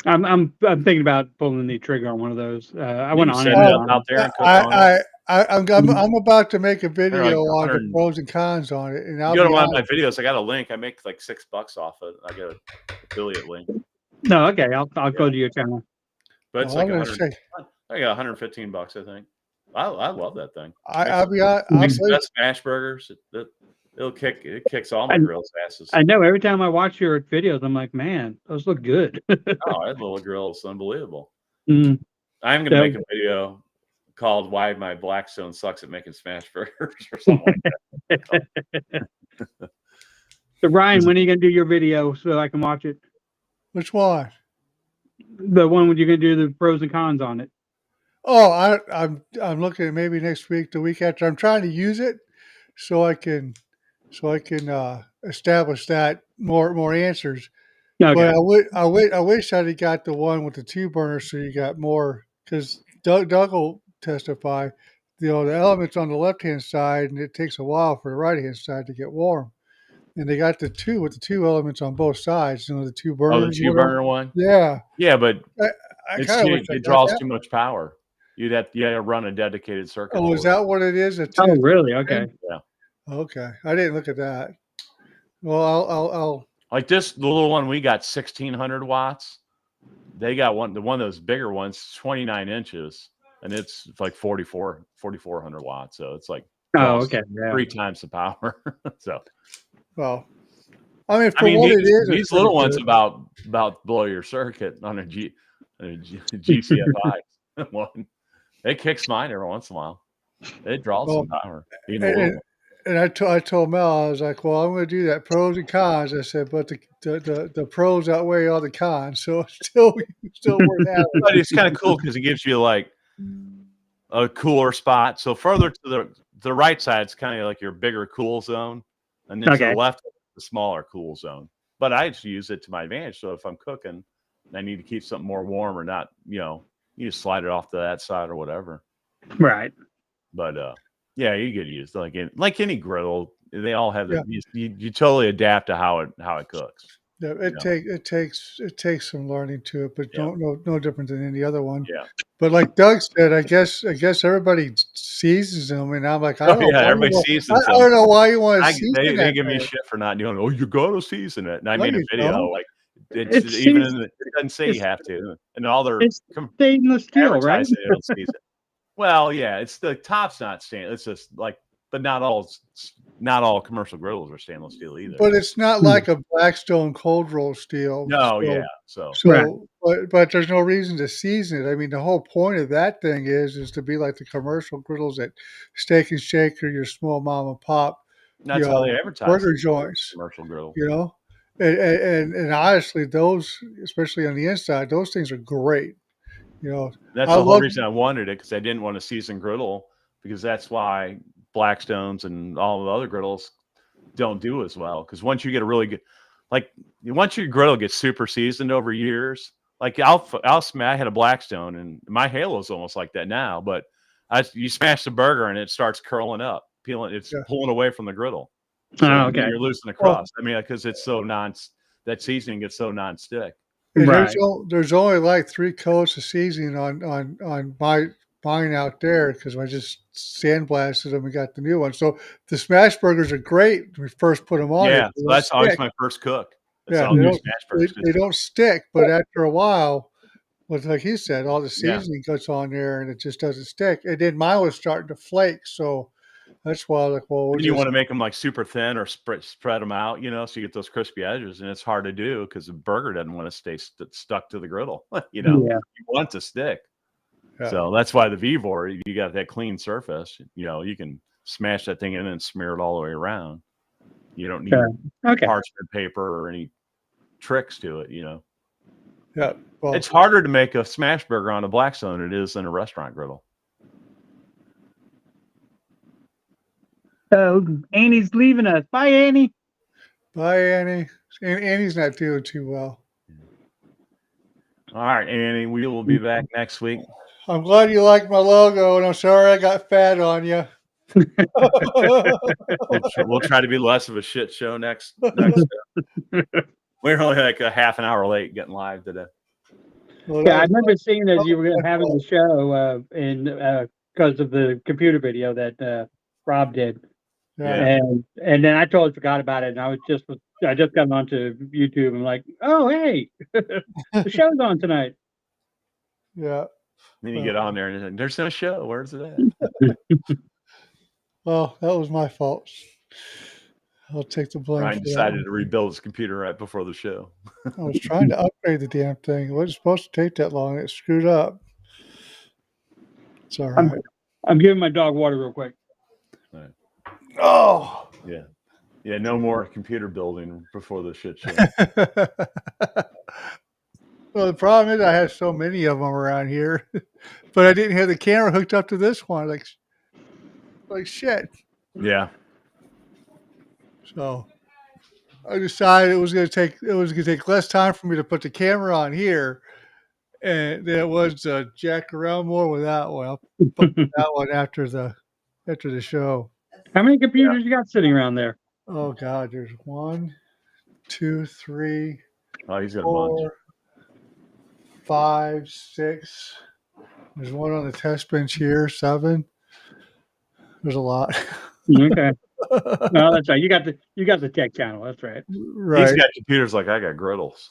I'm thinking about pulling the trigger on one of those. I You went can on set it. it up out there and cook on it. I'm about to make a video like on the 100 pros and cons on it, and I'll You go be to one of honest, my videos, I got a link. I make like $6 off it. I got an affiliate link. No, okay. I'll go to your channel. But it's well, like I'm gonna 100. say, I got $115, I think. I love that thing. I'll be honest. Makes the best smash burgers. It kicks all my grills asses. I know every time I watch your videos, I'm like, man, those look good. Oh, that little grill is unbelievable. Mm. I'm gonna make a video called "Why My Blackstone Sucks at Making Smash Burgers" or something like that. So Ryan, when are you gonna do your video so I can watch it? Which one? The one when you're gonna do the pros and cons on it. Oh, I'm looking at maybe next week, the week after. I'm trying to use it so I can establish that more answers. Okay. But I wish I'd have got the one with the 2 burners so you got more, because Doug will testify. The elements on the left hand side, and it takes a while for the right hand side to get warm. And they got the 2 with the 2 elements on both sides. The 2 burners. Oh, the 2-burner one. Yeah. Yeah, but I kind of wish it draws too much power. You have to run a dedicated circuit. Oh, is that what it is? Oh, really? Okay. Yeah. Okay, I didn't look at that. Well, I'll like this the little one we got 1600 watts. They got one of those bigger ones, 29 inches, and it's like 4400 watts. So it's like Oh, okay. Yeah. 3 times the power. So well, I mean, for what it is, these little ones about blow your circuit on a GCFI one. It kicks mine every once in a while. It draws some power. And I told Mel, I was like, well, I'm going to do that pros and cons. I said, but the pros outweigh all the cons, so it's still worth having. But it's kind of cool because it gives you like a cooler spot. So further to the right side, it's kind of like your bigger cool zone, and then to the left, the smaller cool zone. But I just use it to my advantage. So if I'm cooking, and I need to keep something more warm or not, you just slide it off to that side or whatever. Right. But yeah, you could use like any griddle. They all have you totally adapt to how it cooks. Yeah, it takes some learning to it, but no different than any other one. Yeah. But like Doug said, I guess everybody seasons them, and I'm like, everybody seasons them. I don't know why you want to season They give me shit for not doing. Oh, you gotta season it. And I made a video like it doesn't say you have to, and all their stainless steel, right? They don't season. Well, yeah, it's the top's not stainless. It's just like, but not all commercial griddles are stainless steel either. But it's not like a Blackstone cold roll steel. No, but there's no reason to season it. I mean, the whole point of that thing is to be like the commercial griddles at Steak and Shake or your small mom and pop. That's how they advertise burger joints. Commercial griddle. And honestly, those, especially on the inside, those things are great. That's the whole reason I wanted it, because I didn't want a seasoned griddle, because that's why Blackstones and all the other griddles don't do as well. Because once you get a really good, like once your griddle gets super seasoned over years, like I had a Blackstone and my Halo's almost like that now, but you smash the burger and it starts curling up, it's pulling away from the griddle. So okay. you're losing the crust. I mean, because it's so that seasoning gets so non-stick. Right. There's only like 3 coats of seasoning on mine out there because I just sandblasted them and got the new one. So the smash burgers are great when we first put them on. Yeah, so that's always my first cook. Yeah, they don't stick, but after a while, like he said, all the seasoning gets on there and it just doesn't stick. And then mine was starting to flake, so that's why I was like, well, you want to make them like super thin or spread them out, so you get those crispy edges, and it's hard to do because the burger doesn't want to stay stuck to the griddle. You want to stick. Yeah. So that's why the Vevor, you got that clean surface. You can smash that thing in and smear it all the way around. You don't need parchment paper or any tricks to it. Yeah, well, it's harder to make a smash burger on a Blackstone than it is in a restaurant griddle. So Annie's leaving us. Bye, Annie. Bye, Annie. Annie's not doing too well. All right, Annie. We will be back next week. I'm glad you like my logo, and I'm sorry I got fat on you. We'll try to be less of a shit show next. We're only like a half an hour late getting live today. Well, I remember seeing that you were having the show because of the computer video that Rob did. Yeah. And then I totally forgot about it, and I just got onto YouTube and like, oh hey, the show's on tonight. Yeah. Then you get on there and like, there's no show. Where's it at? Well, that was my fault. I'll take the blame. Ryan decided to rebuild his computer right before the show. I was trying to upgrade the damn thing. It wasn't supposed to take that long. It screwed up. It's all right. I'm giving my dog water real quick. Right. Oh. Yeah. No more computer building before the shit show. Well, the problem is I have so many of them around here, but I didn't have the camera hooked up to this one. Like shit. Yeah. So I decided it was going to take less time for me to put the camera on here, and then it was to jack around more with that one. I'll put that one after the show. How many computers you got sitting around there? Oh God, there's 1, 2, 3. Oh, he's got 4, a bunch. 5, 6. There's one on the test bench here. 7. There's a lot. Okay. No, that's right. You got the tech channel. That's right. Right. He's got computers like I got griddles.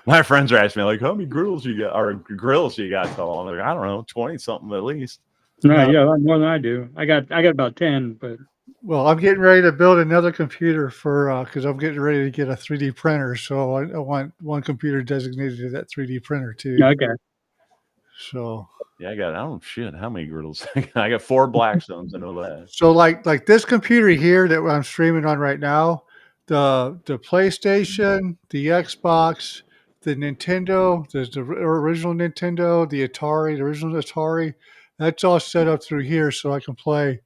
My friends are asking me like, how many grills you got? So I'm like, I don't know, 20 something at least. No, yeah, more than I do. I got about 10, but. Well, I'm getting ready to build another computer for because I'm getting ready to get a 3D printer. So I want one computer designated to that 3D printer too. Okay. So. Yeah, how many griddles? I got 4 Blackstones. I know that. So like this computer here that I'm streaming on right now, the PlayStation, the Xbox, the Nintendo, the original Nintendo, the original Atari, that's all set up through here, so I can play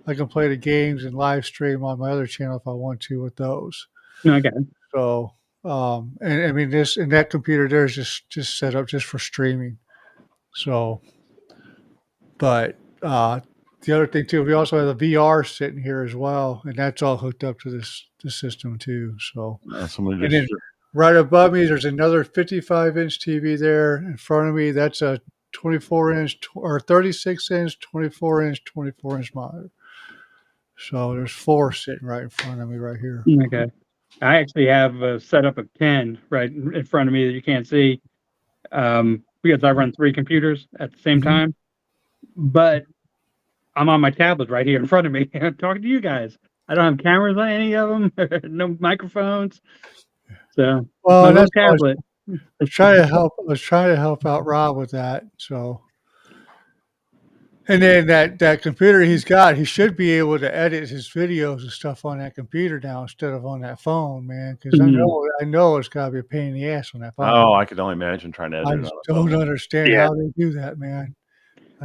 the games and live stream on my other channel if I want to with those. Okay. So and I mean that computer there is just set up just for streaming. So. But the other thing too, we also have the VR sitting here as well, and that's all hooked up to this system too. So, and then right above me, there's another 55-inch TV there in front of me. That's a 24-inch or 36-inch, 24-inch, 24-inch monitor. So there's 4 sitting right in front of me right here. Okay, I actually have a setup of 10 right in front of me that you can't see because I run 3 computers at the same time. But I'm on my tablet right here in front of me. I'm talking to you guys. I don't have cameras on any of them, no microphones. So, well, that's tablet. I was trying to help out Rob with that. So, and then that computer he's got, he should be able to edit his videos and stuff on that computer now instead of on that phone, man. Because I know it's got to be a pain in the ass on that phone. Oh, I could only imagine trying to edit. I just don't understand how they do that, man.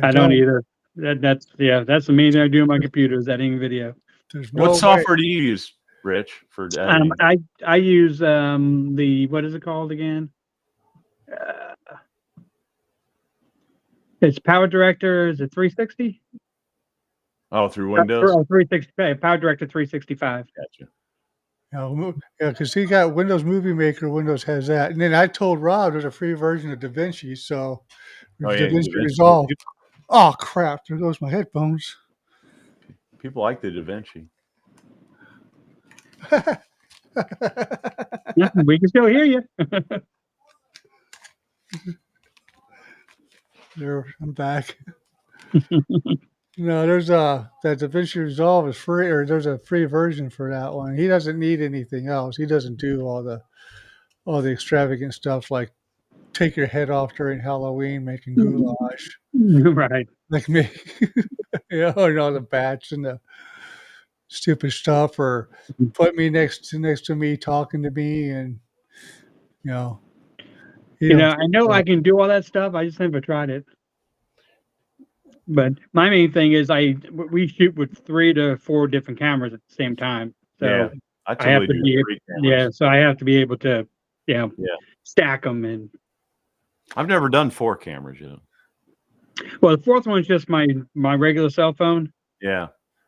I don't either. That's the main thing I do on my computer is editing video. There's no What way. software do you use, Rich, for editing? I use the what is it called again? It's Power Director. Is it 360? Oh, through Windows. 365. Power Director 365. Gotcha. Yeah, because he got Windows Movie Maker. Windows has that, and then I told Rob there's a free version of DaVinci. So DaVinci Resolve. Oh crap! There goes my headphones. People like the DaVinci. Yeah, we can still hear you. There, I'm back. No, there's that DaVinci Resolve is free, or there's a free version for that one. He doesn't need anything else. He doesn't do all the extravagant stuff like take your head off during Halloween making goulash, Right. like me. And all the bats and the stupid stuff, or put me next to me talking to me, and he don't I know I can do all that stuff. I just never tried it. But my main thing is we shoot with 3 to 4 different cameras at the same time. So Yeah, I I have totally to do. be 3 cameras. yeah, so I have to be able to stack them. And I've never done 4 cameras yet. well, the 4th one's just my regular cell phone, Yeah.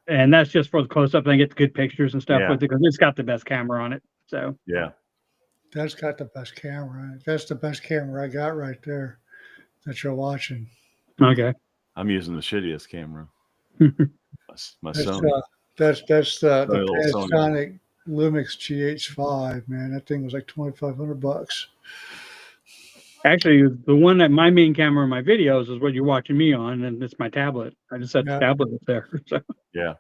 and that's just for the close up and I get the good pictures and stuff Yeah. with it because it's got the best camera on it. So Yeah. That's got the best camera. That's the best camera I got right there that you're watching. okay. I'm using the shittiest camera. my That's Sony. that's the Little Sony. Panasonic Lumix GH5, man. That thing was like $2,500. Actually, the one that my main camera in my videos is what you're watching me on, and it's my tablet. I just set the tablet up there. So. Yeah.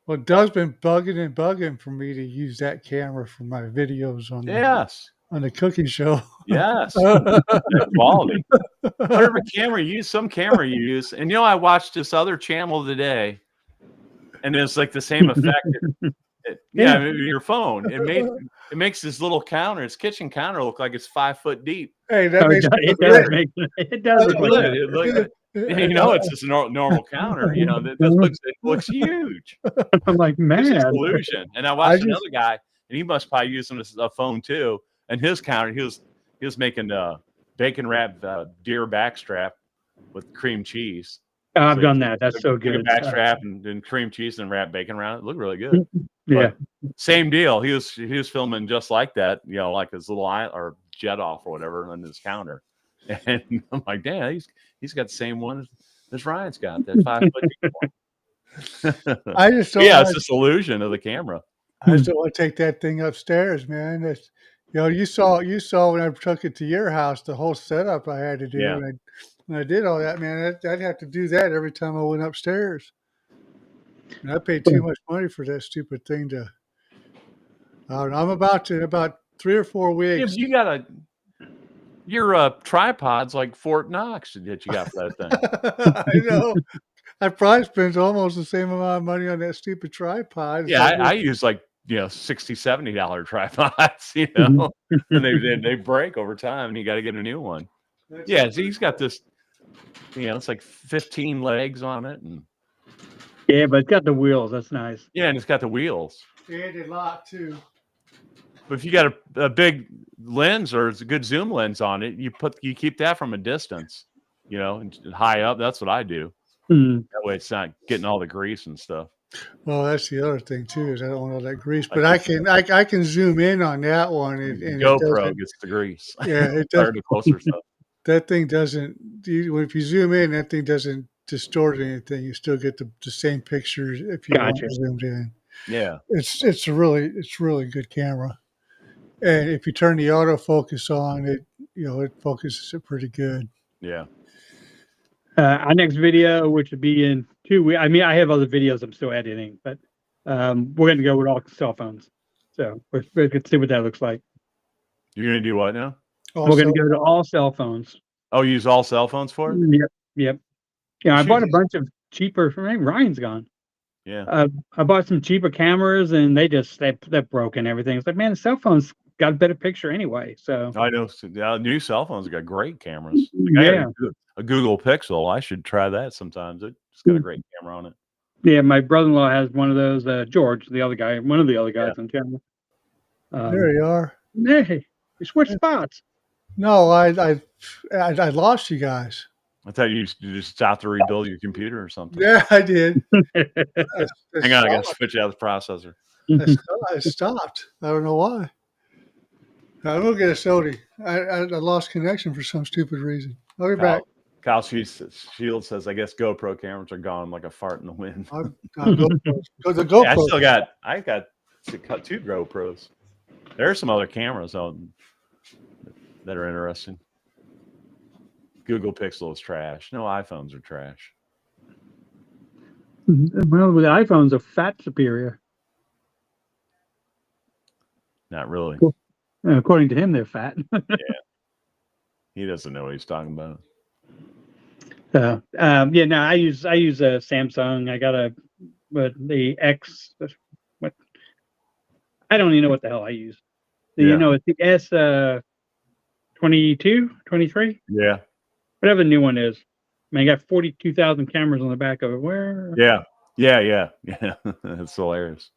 Well, Doug's been bugging for me to use that camera for my videos on Yes. on the cooking show. Yes. Quality. Whatever camera you use, some camera you use. And I watched this other channel today, and it's like the same effect. Your phone. It makes this little counter, its kitchen counter, look like it's 5 foot deep. Hey, that makes it does look like that. It's just a normal counter. It looks huge. I'm like, man, It's an illusion. And I watched another guy, and he must probably use a phone too. And his counter, he was making bacon wrapped deer backstrap with cream cheese. I've done that. That's so good. Backstrap and cream cheese and wrap bacon around it. It looked really good. Yeah. But same deal. He was filming just like that. Like his little eye or jet off or whatever on his counter. And I'm like, damn, he's got the same one as Ryan's got. That 5 foot deep one. I just don't it's this illusion of the camera. I just don't want to take that thing upstairs, man. That's, you saw when I took it to your house, the whole setup I had to do. Yeah. And when I did all that, man, I'd have to do that every time I went upstairs. And I paid too much money for that stupid thing to. I'm about 3 or 4 weeks. You got your tripod's like Fort Knox that you got for that thing. I know. I probably spent almost the same amount of money on that stupid tripod. Yeah, I use like $60, $70 tripods, and they break over time, and you got to get a new one. Yeah, so he's got this, it's like 15 legs on it, and yeah, but it's got the wheels. That's nice. yeah, and it's got the wheels. And a lot too. But if you got a big lens or it's a good zoom lens on it, you keep that from a distance, and high up. That's what I do. Mm. That way, it's not getting all the grease and stuff. Well, that's the other thing too, is I don't want all that grease. But I can zoom in on that one. And GoPro gets the grease. Yeah, it does. The closer stuff. That thing doesn't. If you zoom in, that thing doesn't distort anything. You still get the same pictures if you want zoomed in. Yeah, it's a really good camera. And if you turn the autofocus on, it focuses it pretty good. Yeah. Our next video, which would be in 2 weeks. I mean, I have other videos I'm still editing, but we're going to go with all cell phones. So we can see what that looks like. You're going to do what now? Also, We're going to go to all cell phones. Oh, use all cell phones for it? Yep. Yeah, I bought a bunch of cheaper. Maybe Ryan's gone. Yeah. I bought some cheaper cameras, and they're broken. Everything. It's like, man, the cell phones got a better picture anyway. So I know new cell phones got great cameras. Like I got a Google Pixel. I should try that sometimes. It It's got a great camera on it. Yeah, my brother-in-law has one of those. George, the other guy, one of the other guys on channel. There you are. Hey, we switched spots. No, I lost you guys. I thought you just stopped to rebuild your computer or something. Yeah, I did. Hang on, I got to switch out the processor. I stopped. I don't know why. I will get a Sony. I lost connection for some stupid reason. I'll be back. Kyle Shield says, I guess GoPro cameras are gone like a fart in the wind. I'll go the GoPro. Yeah, I got to cut 2 GoPros. There are some other cameras on that are interesting. Google Pixel is trash. No, iPhones are trash. Well, the iPhones are fat superior. Not really. According to him, they're fat. Yeah. He doesn't know what he's talking about. Yeah, no, I use a Samsung. I got the X. What? I don't even know what the hell I use. You know, it's the S 22, 23. Yeah. Whatever the new one is. I mean, I got 42,000 cameras on the back of it. Where? Yeah. It's hilarious.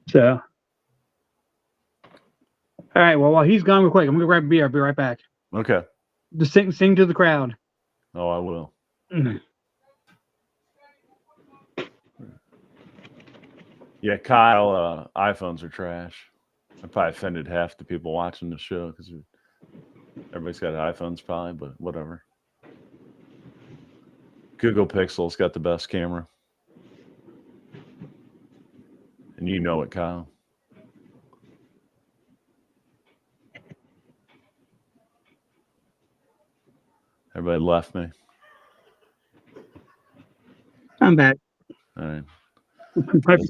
So, all right. Well, while he's gone real quick, I'm gonna grab a beer. I'll be right back. Okay. Just sing to the crowd. Oh, I will. Yeah, Kyle, iPhones are trash. I probably offended half the people watching the show because everybody's got iPhones probably, but whatever. Google Pixel's got the best camera. And you know it, Kyle. Everybody left me. I'm back. All right.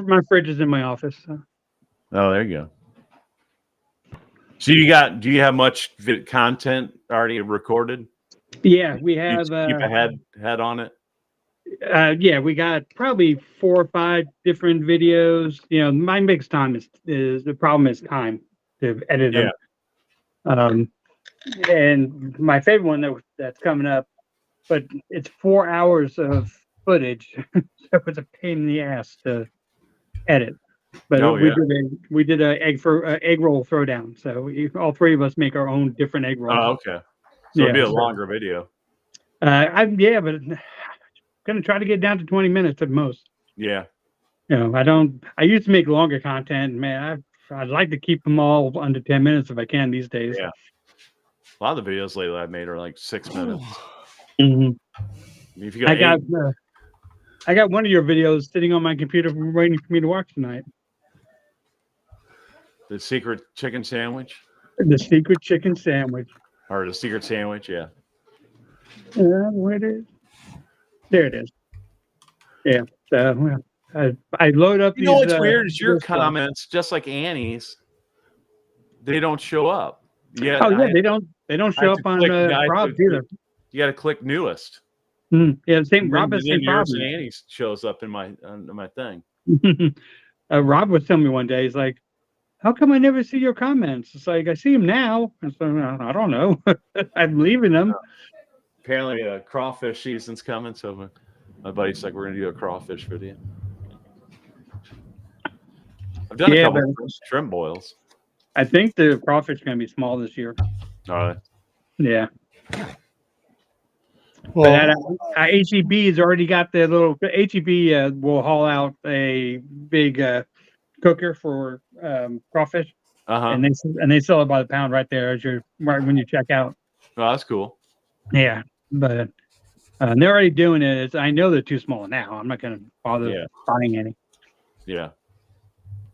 My fridge is in my office. So. Oh, there you go. So do you have much content already recorded? Yeah, we have. Keep a head on it. Yeah, we got probably 4 or 5 different videos. You know, my biggest time is the problem is time to edit them. And my favorite one that's coming up, but it's 4 hours of footage, so it's a pain in the ass to edit. But we did a egg roll throwdown. So all 3 of us make our own different egg rolls. Oh, okay. So it'll be a longer video. But I'm gonna try to get down to 20 minutes at most. Yeah. You know, I used to make longer content. Man, I'd like to keep them all under 10 minutes if I can these days. Yeah. A lot of the videos lately I've made are like 6 minutes. Mm-hmm. If you got I got one of your videos sitting on my computer waiting for me to watch tonight. The secret chicken sandwich? The secret chicken sandwich. Or the secret sandwich, yeah. Where it is? There it is. Yeah. So I load up. You know what's weird is your comments, just like Annie's, they don't show up. Yeah. Oh yeah, they don't show up on Rob's either. You got to click newest. Yeah, the same. Rob has the same yours problem. and Annie's shows up in my thing. Rob was telling me one day, he's like, "How come I never see your comments?" It's like I see them now. And so I don't know. I'm leaving them. Apparently, crawfish season's coming, so my buddy's like, "We're gonna do a crawfish video." I've done a couple of shrimp boils. I think the crawfish is gonna be small this year. All right. Yeah. Well, but HEB has already got the little HEB will haul out a big cooker for crawfish, and they sell it by the pound right there right when you check out. Oh, that's cool. Yeah, but they're already doing it. I know they're too small now. I'm not going to bother buying any. Yeah.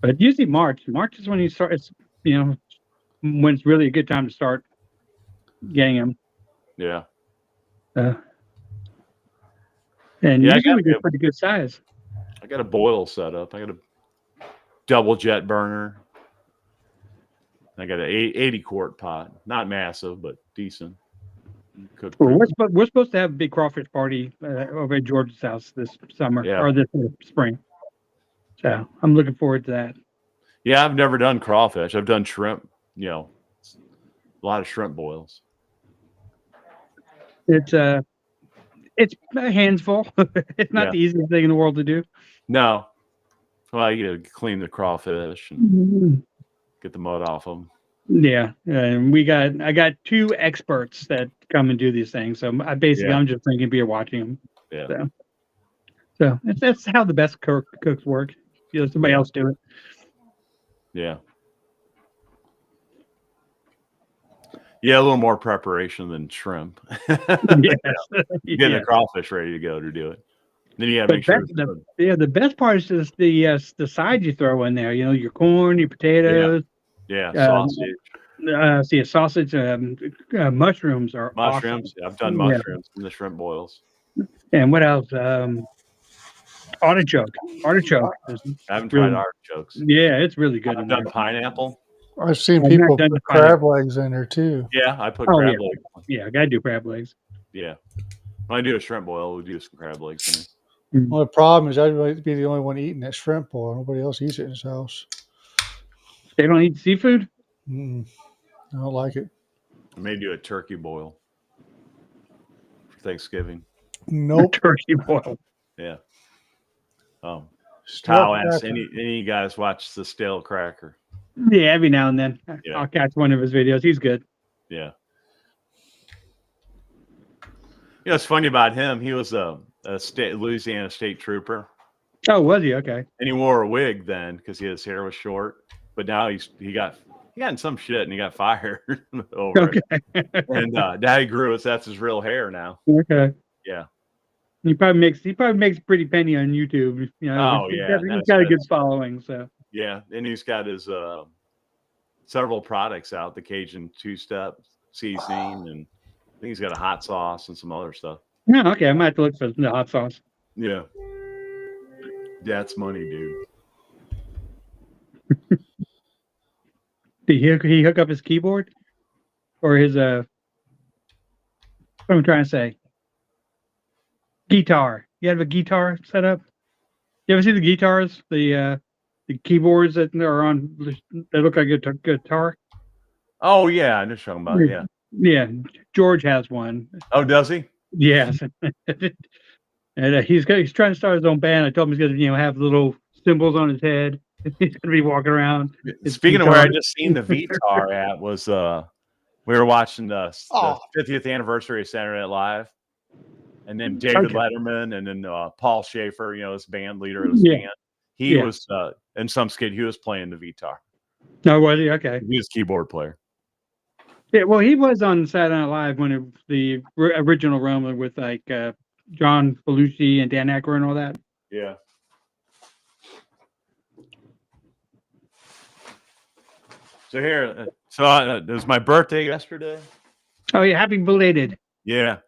But usually March is when you start. It's when it's really a good time to start getting them. Yeah. And usually they're pretty good size. I got a boil set up. I got a double jet burner. I got an 80 quart pot. Not massive, but decent. Well, we're supposed to have a big crawfish party over at George's house this summer or this spring. So I'm looking forward to that. Yeah, I've never done crawfish. I've done shrimp. A lot of shrimp boils. It's a handful. It's not Yeah. the easiest thing in the world to do. No. Well, you gotta clean the crawfish and get the mud off them. Yeah, and I got two experts that come and do these things. So Yeah. I'm just thinking, be watching them. Yeah. So that's how the best cooks work. You let somebody Yeah. else do it. Yeah. Yeah, a little more preparation than shrimp. Yes. Getting Yeah. the crawfish ready to go to do it. Then you gotta But make sure. the best part is just the side you throw in there. You know, your corn, your potatoes. Yeah, Um, sausage, See, a sausage, mushrooms are mushrooms. awesome. I've done Yeah. mushrooms in the shrimp boils. And what else? Artichoke. Artichoke. Is I haven't really, tried artichokes. yeah, it's really good. I've in done there. pineapple. I've seen I've people not done put the pineapple. crab legs in there too. Yeah, I put Oh, crab yeah. legs. Yeah, I gotta do crab legs. Yeah. When I do a shrimp boil, we do some crab legs in it. Well, the problem is I'd like to be the only one eating that shrimp boil. Nobody else eats it in his house. They don't eat seafood? I don't like it. I may do a turkey boil for Thanksgiving. Nope. Turkey boil. Yeah. Kyle Stuffed asks, cracker. any of you guys watch the Stale Cracker? Yeah, every now and then. Yeah. I'll catch one of his videos. He's good. Yeah. You know, it's funny about him. He was a Louisiana state trooper, Oh, was he? Okay. and he wore a wig then because his hair was short. But now he got in some shit and he got fired over it. Okay. And now he grew it. So that's his real hair now. Okay. Yeah. He probably makes a pretty penny on YouTube. You know, Oh, he's yeah, got, he's that's got a good. good following. So Yeah, and he's got his several products out, the Cajun two-step seasoning, and I think he's got a hot sauce and some other stuff. yeah, okay. I might have to look for the hot sauce. Yeah. That's money, dude. Did he hook up his keyboard or his what am I trying to say? Guitar. You have a guitar set up? You ever see the guitars? The keyboards that are on, they look like a guitar. Oh, yeah, I know what you're talking about. Yeah. Yeah, George has one. Oh, does he? Yes, and he's trying to start his own band. I told him he's going to have little symbols on his head. He's going to be walking around. Speaking of where I just seen the VTAR at was we were watching the 50th anniversary of Saturday Night Live, and then David Letterman, and then Paul Schaefer, you know, his band leader of his band. He was in some skit. He was playing the VTAR. No, was he? Okay. He was a keyboard player. Yeah, well, he was on Saturday Night Live when the original run with like John Belushi and Dan Aykroyd and all that. Yeah. So here, it was my birthday yesterday. Oh yeah, happy belated. Yeah.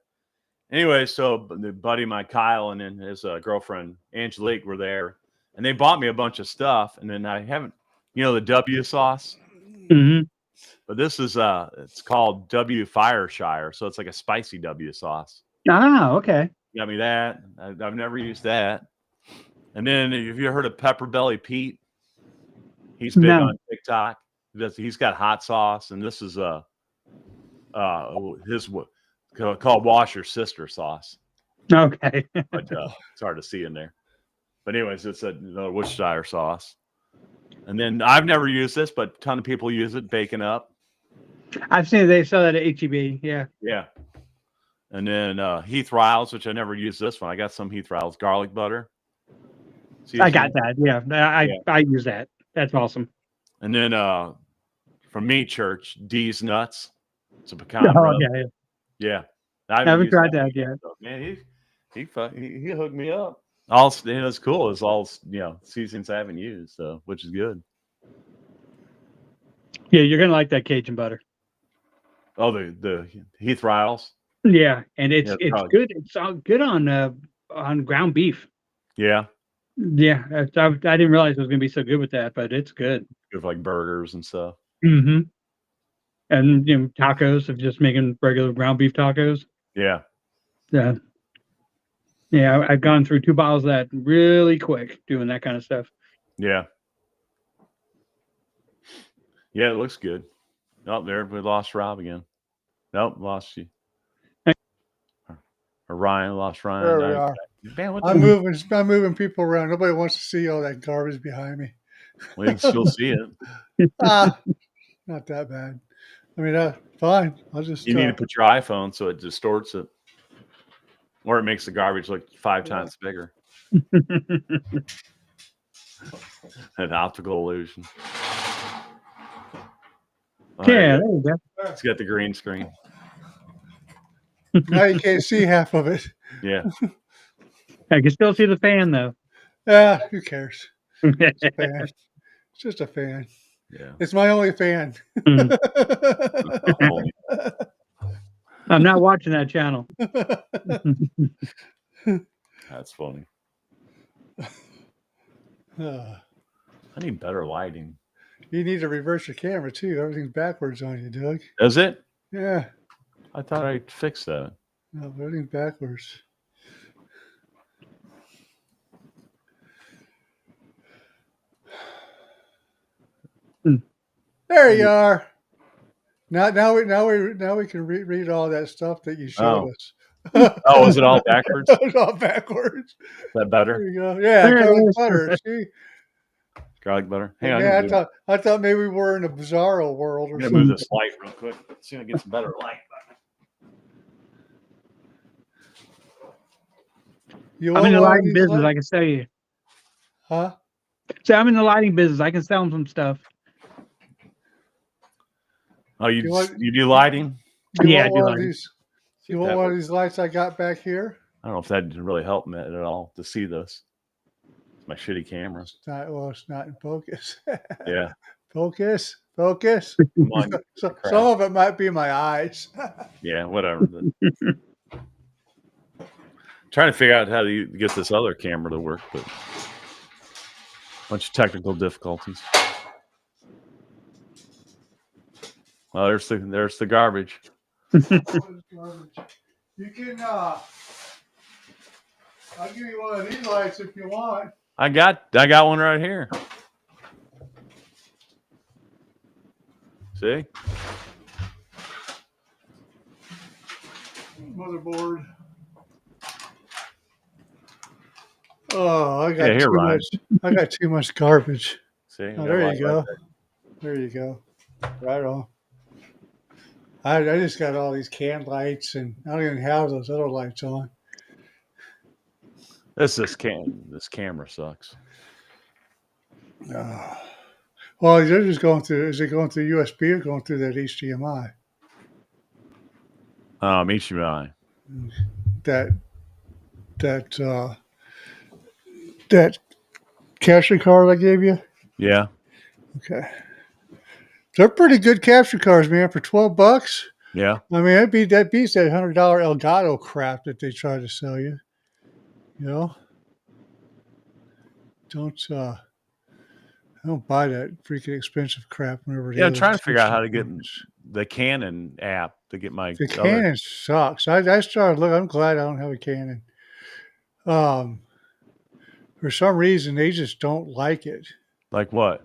Anyway, so the buddy of mine, Kyle, and then his girlfriend Angelique were there, and they bought me a bunch of stuff. And then I haven't, you know, the W sauce. Mm-hmm. But this is it's called W Fireshire, so it's like a spicy W sauce. Ah, okay. Got me that. I've never used that. And then have you heard of Pepper Belly Pete? He's big on TikTok. He's got hot sauce, and this is his called Wash Your Sister sauce. Okay. But it's hard to see in there. But anyways, it's another Worcestershire sauce. And then I've never used this, but a ton of people use it, baking up. I've seen they sell that at HEB. Yeah. Yeah. And then Heath Riles, which I never used this one. I got some Heath Riles garlic butter. I got that. Yeah. I use that. That's awesome. And then from Meat Church, D's Nuts. It's a pecan. Yeah. I haven't tried that yet. Man, he hooked me up. It's cool. It's all, you know, seasonings I haven't used, so which is good. Yeah, you're gonna like that Cajun butter. Oh, the Heath Riles. Yeah, and it's good. It's all good on ground beef. Yeah. Yeah, I didn't realize it was gonna be so good with that, but it's good. Good for like burgers and stuff. Mm-hmm. And you know, tacos of just making regular ground beef tacos. Yeah. Yeah. Yeah, I've gone through 2 bottles of that really quick doing that kind of stuff. Yeah. Yeah, it looks good. Oh, there we lost Rob again. Nope, lost you. Ryan, lost Ryan. There we are. Man, what I'm the? I'm moving people around. Nobody wants to see all that garbage behind me. Well, you can still see it. Ah, not that bad. I mean, fine. I'll just. You need to put your iPhone so it distorts it, or it makes the garbage look 5 times bigger. An optical illusion. Oh, Yeah, there you go. It's got the green screen. Now you can't see half of it. Yeah. I can still see the fan though. Yeah, who cares? It's a fan. It's just a fan. Yeah. It's my only fan. Oh, I'm not watching that channel. that's funny. Uh, I need better lighting. you need to reverse your camera too. Everything's backwards on you, Doug. Does it? Yeah. I thought I fixed that. No, everything's backwards. There you are. Now we can read all that stuff that you showed us. Oh, is it all backwards? Is It's all backwards. that There better? you go. Yeah, There it garlic is. butter. See? Garlic butter. Hang on. Yeah, I thought maybe we were in a bizarro world or I'm gonna move something. this light real quick. See if I get some better light. You I'm in the want one of lighting these business. lights? I can sell you. Huh? So I'm in the lighting business. I can sell them some stuff. Oh, You want- you do lighting? You Yeah, I want do one of lighting. these? You want one of these lights I got back here? I don't know if that really helped me at all to see this. It's my shitty camera. It's not in focus. Yeah. Focus. Come on. So, some of it might be my eyes. Yeah, whatever. Trying to figure out how to get this other camera to work, but bunch of technical difficulties. Well, there's the garbage. You can. I'll give you one of these lights if you want. I got one right here. See? Motherboard. Oh, I got Yeah, here, too Ryan. much. I got too much garbage. See? Oh, there you go. There you go. Right on. I just got all these can lights, and I don't even have those other lights on. This camera sucks. Well, they're just going through. Is it going through USB or going through that HDMI? HDMI. That capture card I gave you. Yeah. Okay. They're pretty good capture cards, man. For $12. Yeah. I mean, that beats that $100 Elgato crap that they try to sell you. You know, don't buy that freaking expensive crap. Whenever it Yeah, I'm is. trying to figure out how to get the Canon app to get my The Canon sucks. I started looking. I'm glad I don't have a Canon. For some reason, they just don't like it. Like what?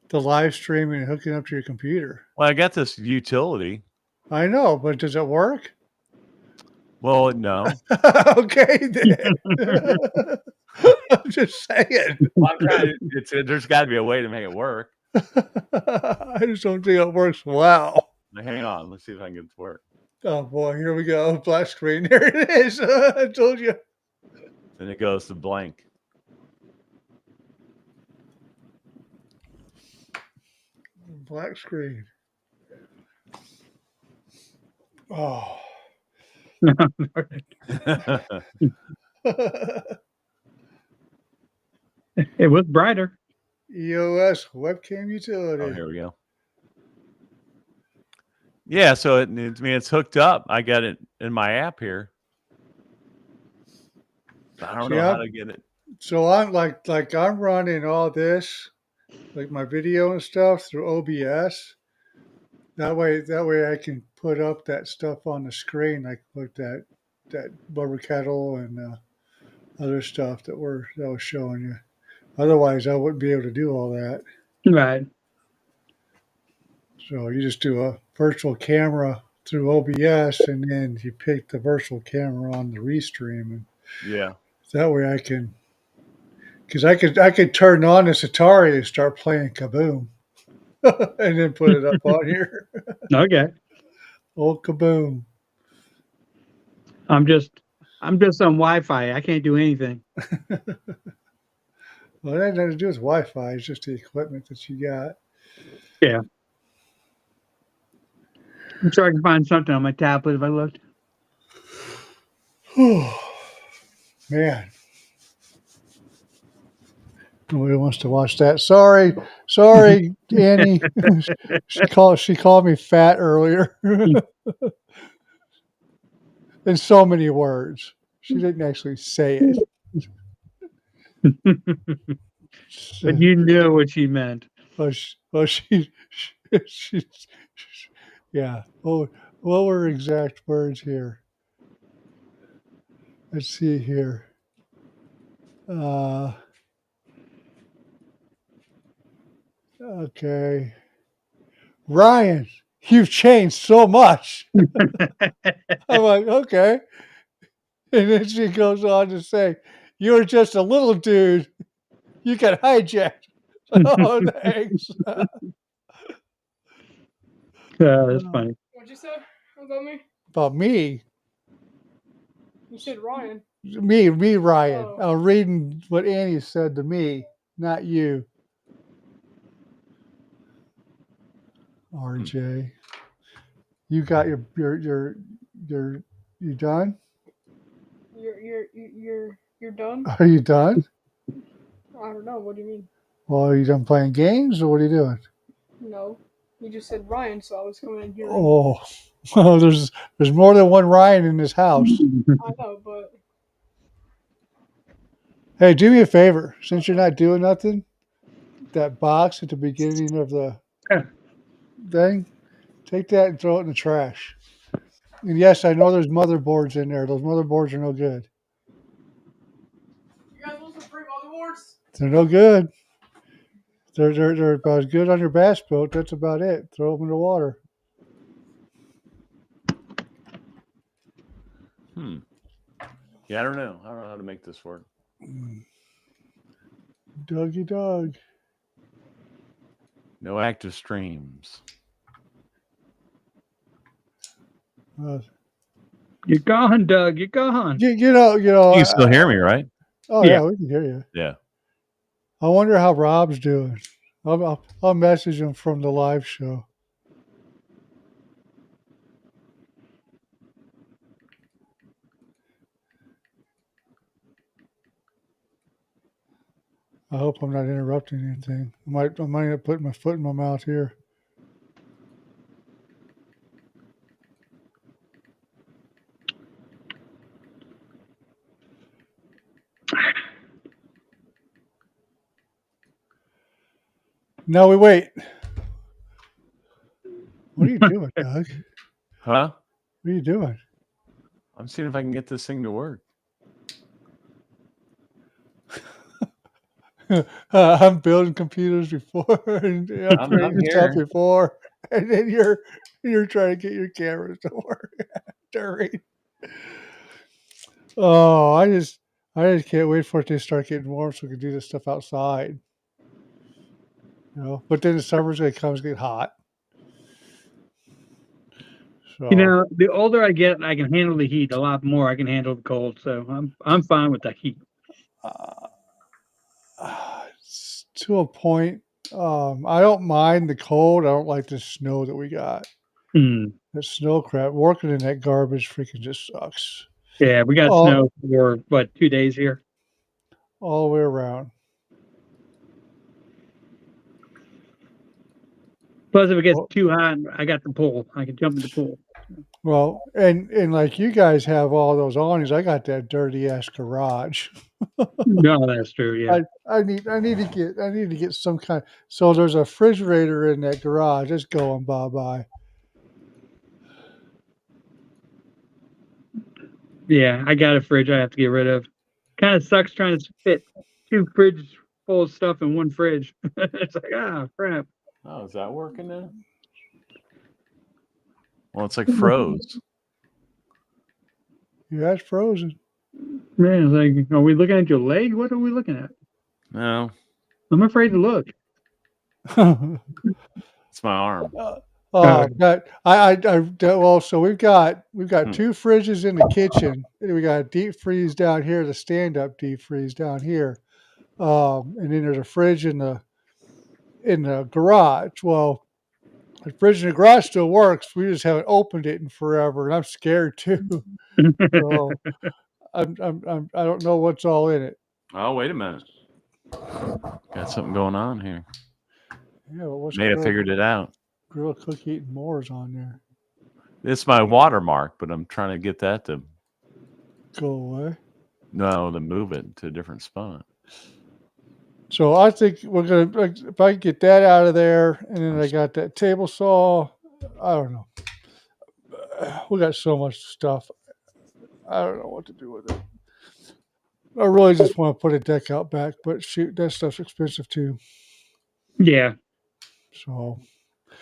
The live streaming and hooking up to your computer. Well, I got this utility. I know, but does it work? Well, no. Okay, then. I'm just saying. Well, there's got to be a way to make it work. I just don't think it works well. Hang on, let's see if I can get it to work. Oh boy, here we go. Black screen. There it is. I told you. Then it goes to blank. Black screen. Oh. It was brighter. EOS webcam utility. Oh, here we go. Yeah, so it's hooked up. I got it in my app here. I don't know how to get it. So I'm like I'm running all this, like my video and stuff through OBS. That way I can put up that stuff on the screen, like that rubber kettle and other stuff that was showing you. Otherwise, I wouldn't be able to do all that. Right. So you just do a virtual camera through OBS, and then you pick the virtual camera on the restream, and Yeah. that way I can, because I could turn on this Atari and start playing Kaboom, and then put it up on here. Okay. Old Kaboom. I'm just on Wi-Fi. I can't do anything. Well, it has nothing to do with Wi-Fi. It's just the equipment that you got. I'm sure I can find something on my tablet if I looked. Man, nobody wants to watch that. Sorry, Annie. she called me fat earlier. In so many words. She didn't actually say it. But you knew what she meant. She yeah. Oh, what were her exact words here? Let's see here. Okay. Ryan, you've changed so much. I'm like, okay. And then she goes on to say, you're just a little dude. You got hijacked. Oh, thanks. That's funny. What'd you say about me? About me. You said Ryan. Me, Ryan. Oh. I'm reading what Annie said to me, not you. RJ. You got you done? You're done? Are you done? I don't know. What do you mean? Well, are you done playing games or what are you doing? No. You just said Ryan, so I was coming in here. Oh, well, there's more than one Ryan in this house. I know, but Hey, do me a favor. Since you're not doing nothing, that box at the beginning of the thing, take that and throw it in the trash. And yes, I know there's motherboards in there. Those motherboards are no good. you guys want some free motherboards? They're no good. They're about as good on your bass boat. That's about it. Throw them in the water. Yeah, I don't know. I don't know how to make this work. Dougie Doug. No active streams. You're gone, Doug. You're gone. You know. You can still hear me, right? Oh Yeah. yeah, we can hear you. Yeah. I wonder how Rob's doing. I'll message him from the live show. I hope I'm not interrupting anything. I might end up putting my foot in my mouth here. Now we wait. What are you doing, Doug? Huh? What are you doing? I'm seeing if I can get this thing to work. I'm building computers before and I'm creating stuff here. before, and then you're trying to get your cameras to work during. Oh, I just can't wait for it to start getting warm so we can do this stuff outside. You know, but then the summer's gonna come, it's gonna get hot. So You know, the older I get, I can handle the heat a lot more. I can handle the cold, so I'm fine with the heat. to a point. I don't mind the cold. I don't like the snow that we got. Mm. That snow crap. Working in that garbage freaking just sucks. Yeah, we got Oh. snow for what, 2 days here. All the way around. Plus, if it gets too hot, I got the pool. I can jump in the pool. Well, and like you guys have all those awnings, I got that dirty ass garage. No, that's true. Yeah. I need to get some kind. So there's a refrigerator in that garage. It's going bye. Yeah, I got a fridge I have to get rid of. Kind of sucks trying to fit 2 fridges full of stuff in one fridge. It's like, crap. Oh, is that working now? Well, it's like froze. Yeah, it's frozen. Man, it's like, are we looking at your leg? What are we looking at? No, I'm afraid to look. it's my arm. That well, so we've got Hmm. 2 fridges in the kitchen. And we got a deep freeze down here, the stand-up deep freeze down here. And then there's a fridge in the garage. Well, the fridge in the garage still works. We just haven't opened it in forever, and I'm scared too. So I don't know what's all in it. Oh, wait a minute. Got something going on here. Yeah, well, what's May have figured it out. grill cook eating more's on there? It's my watermark, but I'm trying to get that to Go away. to move it to a different spot. So I think we're gonna, if I can get that out of there, and then I got that table saw. I don't know. We got so much stuff. I don't know what to do with it. I really just want to put a deck out back, but shoot, that stuff's expensive too. Yeah. So All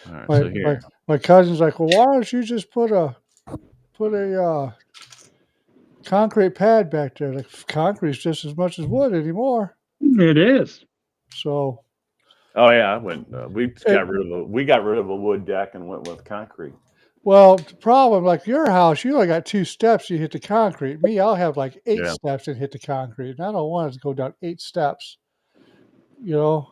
right, my so here. my cousin's like, well, why don't you just put a concrete pad back there? Like, concrete's just as much as wood anymore. It is. So Oh yeah, I went. We got rid of a wood deck and went with concrete. well, the problem, like your house, you only got 2 steps, you hit the concrete. Me, I'll have like 8 Yeah. steps and hit the concrete. And I don't want it to go down 8 steps. You know?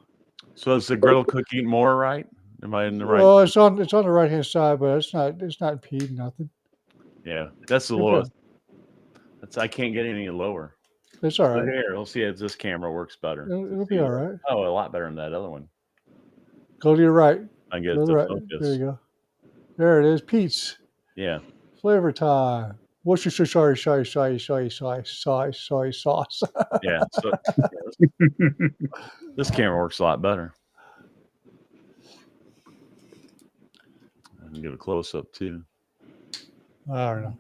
So is the griddle cook eating more right? Am I in the right? Well, it's on the right hand side, but it's not impeding nothing. Yeah, that's the Okay. lowest. I can't get any lower. It's all So right. here, we'll see if this camera works better. It'll be all right. Oh, a lot better than that other one. Go to your right. I get Go it to to the right. There focus. you go. There it is. Pete's Yeah. flavor time. What's your sorry sauce? Yeah. So this camera works a lot better. I can get a close up too. I don't know.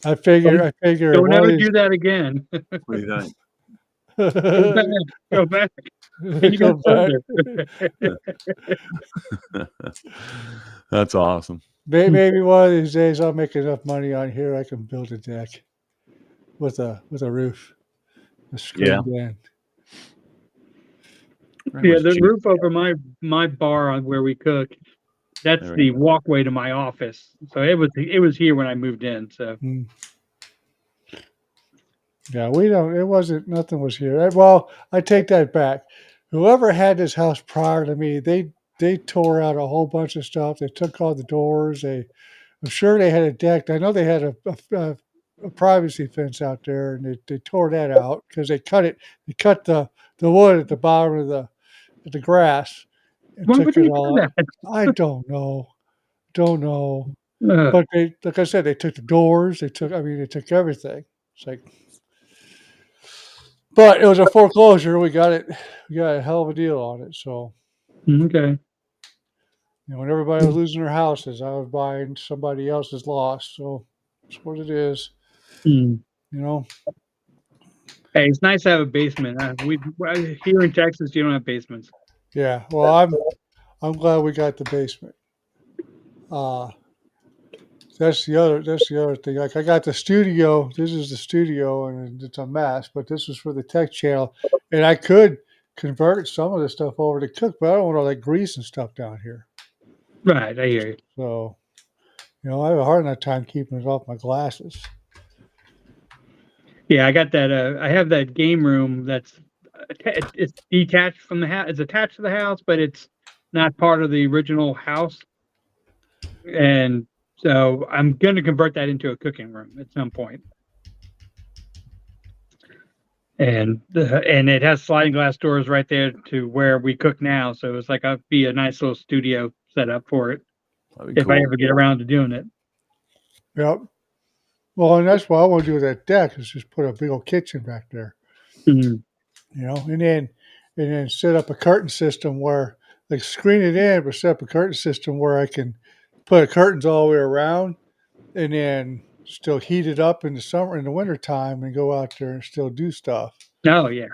I figure. Don't ever do that again. What do you think? Go back. You Go got back. That's awesome. Maybe one of these days I'll make enough money on here I can build a deck with a roof, a screened in. Yeah, the roof over my bar on where we cook. That's the walkway to my office. So it was here when I moved in. So yeah, we don't. It wasn't. Nothing was here. Well, I take that back. Whoever had this house prior to me, they tore out a whole bunch of stuff. They took all the doors. I'm sure they had a deck. I know they had a privacy fence out there, and they tore that out because they cut it. They cut the wood at the bottom of the grass and why took would it they all do out. that? I don't know. But they, like I said, they took the doors. They took everything. It's like, but it was a foreclosure. We got it. We got a hell of a deal on it. So, Okay. when everybody was losing their houses, I was buying somebody else's loss. So that's what it is. Hmm. Hey, it's nice to have a basement. Here in Texas, you don't have basements. Yeah. Well, I'm glad we got the basement. That's the other thing. Like, I got the studio. This is the studio, and it's a mess. But this was for the tech channel, and I could convert some of the stuff over to cook, but I don't want all that grease and stuff down here. Right, I hear you. So, I have a hard enough time keeping it off my glasses. Yeah, I got that. I have that game room that's it's detached from the house. It's attached to the house, but it's not part of the original house. And so I'm going to convert that into a cooking room at some point. And it has sliding glass doors right there to where we cook now. So it's like I'd be a nice little studio set up for it if I ever get around to doing it. Yep. Well, and that's what I want to do with that deck is just put a big old kitchen back there. Mm-hmm. And then set up a curtain system where, like, screen it in, but set up a curtain system where I can put curtains all the way around, and then still heat it up in the winter time, and go out there and still do stuff. Oh yeah.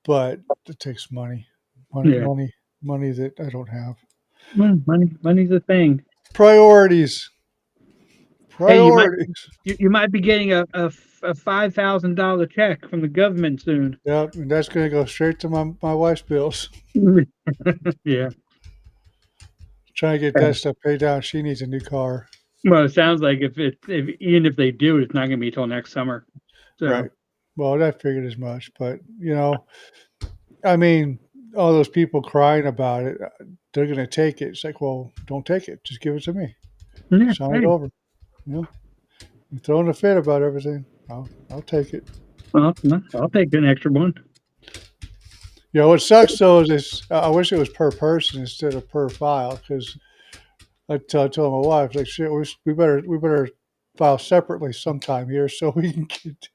But it takes money that I don't have. Money's a thing. Priorities. Priorities. You might be getting a $5,000 check from the government soon. Yep, and that's going to go straight to my wife's bills. Yeah. Trying to get that stuff paid down. She needs a new car. Well, it sounds like if even if they do, it's not going to be till next summer. So, Right. Well, I figured as much, but I mean, all those people crying about it, they're going to take it. It's like, well, don't take it. Just give it to me. yeah, Sign hey, it over. You're throwing a fit about everything. I'll take it. well, I'll take an extra one. What sucks though is I wish it was per person instead of per file, because I told my wife, like, shit, we better file separately sometime here so we can get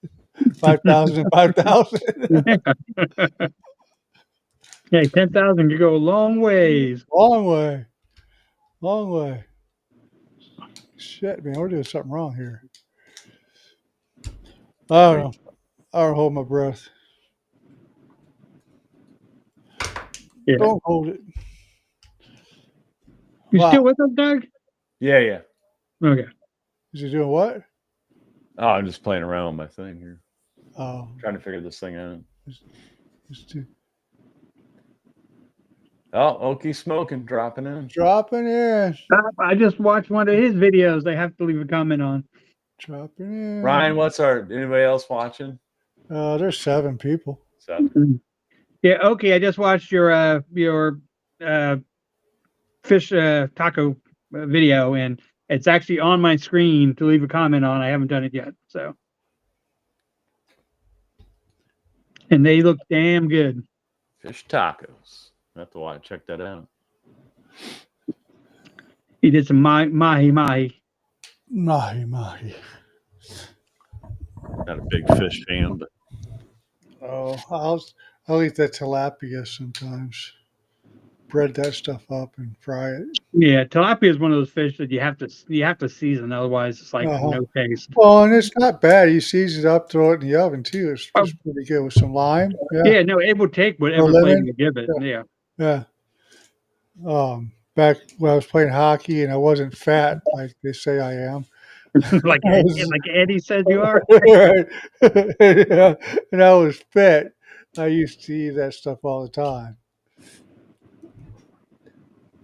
5,000 and 5,000. Hey, 10,000 could go a long ways. Long way. Shit, man, we're doing something wrong here. I don't know. I don't hold my breath. Yeah. Don't hold it. You Wow. still with us, Doug? Yeah. Okay. Is he doing what? Oh, I'm just playing around with my thing here, Oh, trying to figure this thing out. just to- Oh, Okie smoking, dropping in. dropping in. I just watched one of his videos. I have to leave a comment on. Dropping in. Ryan, anybody else watching? There's 7 people. So, Yeah. Okay. I just watched your fish taco video, and it's actually on my screen to leave a comment on. I haven't done it yet, so. And they look damn good. fish tacos. I have to check that out. He did some mahi. Mahi. Not a big fish fan, but Oh, I'll eat that tilapia sometimes. Bread that stuff up and fry it. Yeah, tilapia is one of those fish that you have to season, otherwise it's like Uh-huh. no taste. Well, and it's not bad. You season it up, throw it in the oven too. It's pretty good with some lime. Yeah, no, it will take whatever lemon? flavor you give it. Yeah. Yeah. Back when I was playing hockey and I wasn't fat like they say I am. like Eddie says you are. Right. Yeah. And I was fit. I used to eat that stuff all the time.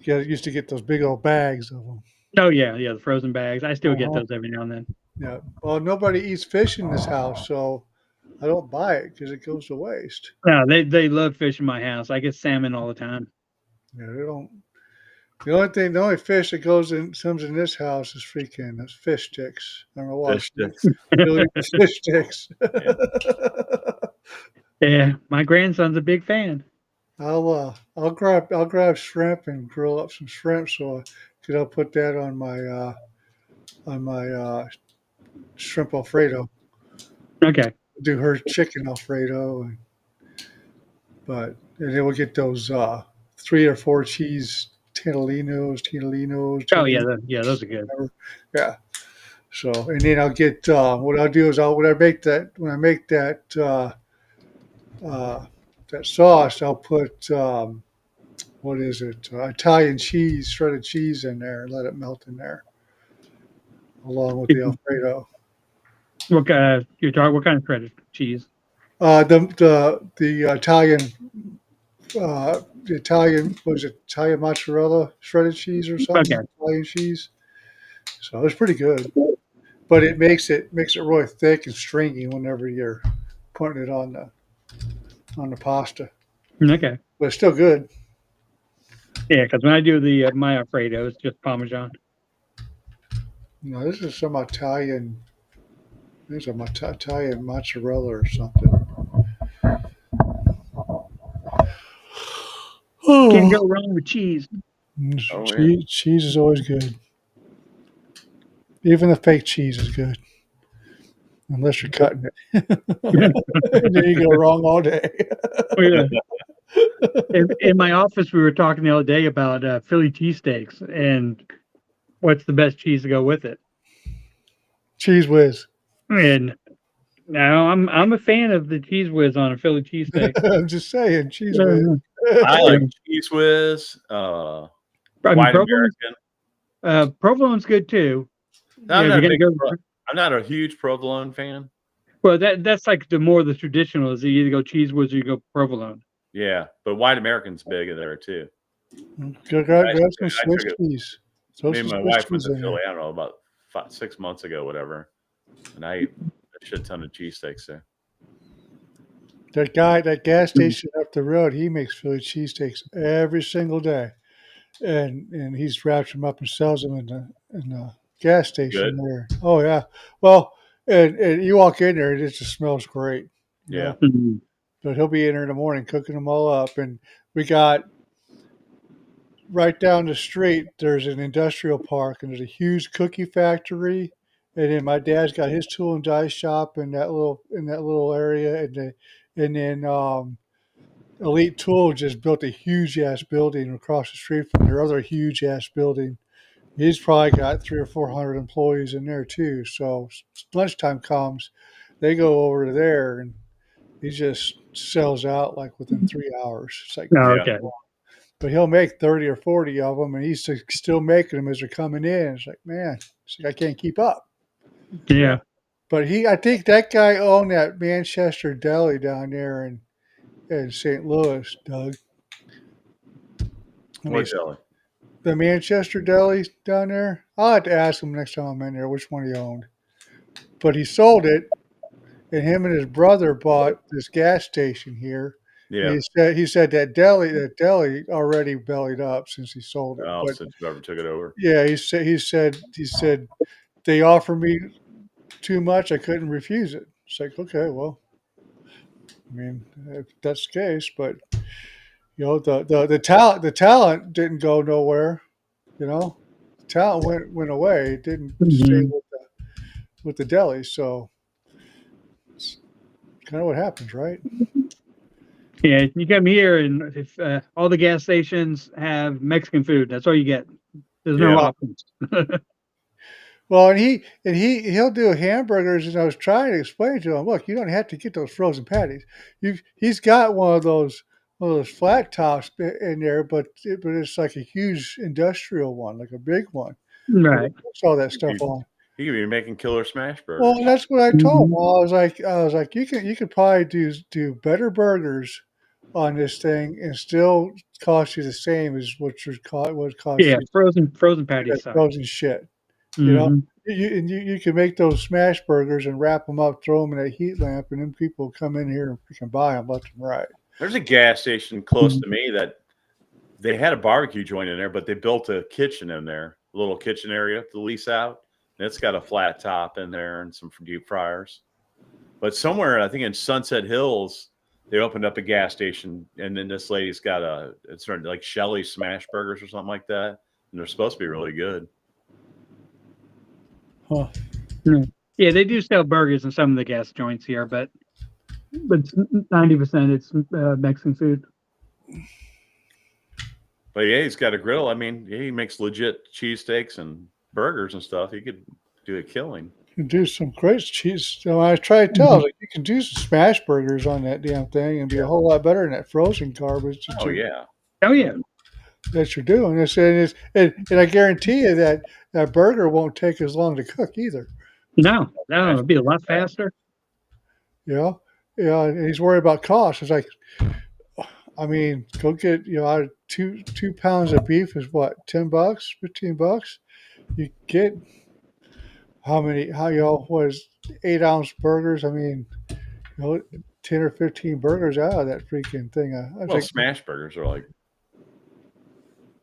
Yeah, I used to get those big old bags of them. Oh yeah, the frozen bags. I still get Uh-huh. those every now and then. Yeah. Well, nobody eats fish in this house, so I don't buy it because it goes to waste. No, they love fish in my house. I get salmon all the time. Yeah, they don't. The only fish that comes in this house is freaking those fish sticks. I don't know why. fish sticks. Really, fish sticks. Yeah, my grandson's a big fan. I'll grab shrimp and grill up some shrimp, because I'll put that on my shrimp Alfredo. Okay. Do her chicken Alfredo, and then we'll get those 3 or 4 cheese Tantalinos. Oh yeah, those are good. Yeah. So, and then I'll get what I'll do is when I make that sauce, I'll put Italian cheese, shredded cheese in there, and let it melt in there, along with the Alfredo. What kind of shredded cheese? The Italian Italian mozzarella shredded cheese or something? Okay. Italian cheese. So it's pretty good, but it makes it really thick and stringy whenever you're putting it on the pasta. Okay. But it's still good. Yeah, because when I do the my Alfredo, it's just Parmesan. This is some Italian. There's a Italian mozzarella or something. Can't go wrong with cheese. Oh, yeah. Cheese is always good. Even the fake cheese is good. Unless you're cutting it. Then you go wrong all day. Oh, yeah. In my office, we were talking the other day about Philly cheesesteaks and what's the best cheese to go with it. Cheese whiz. And now I'm a fan of the cheese whiz on a Philly cheesesteak. I'm just saying, cheese whiz. I like cheese whiz, I mean, white provolone, American. provolone's good too, I'm, Yeah, not a you're big gonna go. I'm not a huge provolone fan. Well, that's like the traditional is you either go cheese whiz or you go provolone. Yeah, but white American's big there too. Grab I some Swiss took it. cheese. Throw Me and some my Swiss wife went cheese to in Philly. there. I don't know about 6 months ago, whatever, and I ate a shit ton of cheesesteaks there. That guy, that gas station up the road, he makes Philly cheesesteaks every single day, and he's wraps them up and sells them in the gas station Good. there. Oh yeah, well, and you walk in there, and it just smells great. You Yeah. know? Mhm. But he'll be in there in the morning cooking them all up, and we got right down the street. There's an industrial park, and there's a huge cookie factory. And then my dad's got his tool and die shop in that little area, and then Elite Tool just built a huge ass building across the street from their other huge ass building. He's probably got 300 or 400 employees in there too. So lunchtime comes, they go over to there, and he just sells out like within 3 hours. It's like, Oh, Yeah. okay. but he'll make 30 or 40 of them, and he's still making them as they're coming in. It's like, man, it's like I can't keep up. Yeah. But I think that guy owned that Manchester Deli down there in St. Louis, Doug. I mean, What jelly? the Manchester Deli down there. I'll have to ask him next time I'm in there which one he owned. But he sold it, and him and his brother bought this gas station here. Yeah. He said that deli already bellied up since he sold it. Oh, But since whoever took it over. yeah, he said they offered me too much, I couldn't refuse it. It's like, okay, well, I mean, if that's the case, but you know, the talent didn't go nowhere. You know, the talent went away. It didn't stay Mhm. with the deli. So it's kind of what happens, right? Yeah, you come here, and if all the gas stations have Mexican food, that's all you get. There's no Yeah. options. Well, and he'll do hamburgers, and I was trying to explain to him, look, you don't have to get those frozen patties. He's got one of those flat tops in there, but it's like a huge industrial one, like a big one. Right. Puts all that stuff on. You could be making killer smash burgers. Well, that's what I told him. Mhm. I was like, you could probably do better burgers on this thing and still cost you the same as what would cost Yeah, you frozen that patties suck. frozen shit. You know, Mhm. you can make those smash burgers and wrap them up, throw them in a heat lamp, and then people come in here and can buy them left and right. There's a gas station close to me that they had a barbecue joint in there, but they built a kitchen in there, a little kitchen area to lease out. And it's got a flat top in there and some deep fryers. But somewhere, I think in Sunset Hills, they opened up a gas station, and then this lady's got it's sort of like Shelley smash burgers or something like that, and they're supposed to be really good. Huh. Yeah, they do sell burgers in some of the gas joints here, but 90% it's Mexican food. But yeah, he's got a grill. I mean, yeah, he makes legit cheesesteaks and burgers and stuff. He could do a killing. You can do some great cheese. So I try to tell, like, you can do some smash burgers on that damn thing and be a whole lot better than that frozen garbage that, Oh yeah, Oh yeah. that you're doing. And I guarantee you that burger won't take as long to cook either. No, it'd be a lot faster. You know, and he's worried about cost. It's like, I mean, go get two pounds of beef is what, $10, $15. You get what is 8-ounce burgers? I mean, 10 or 15 burgers out of that freaking thing. I well, think smash burgers are like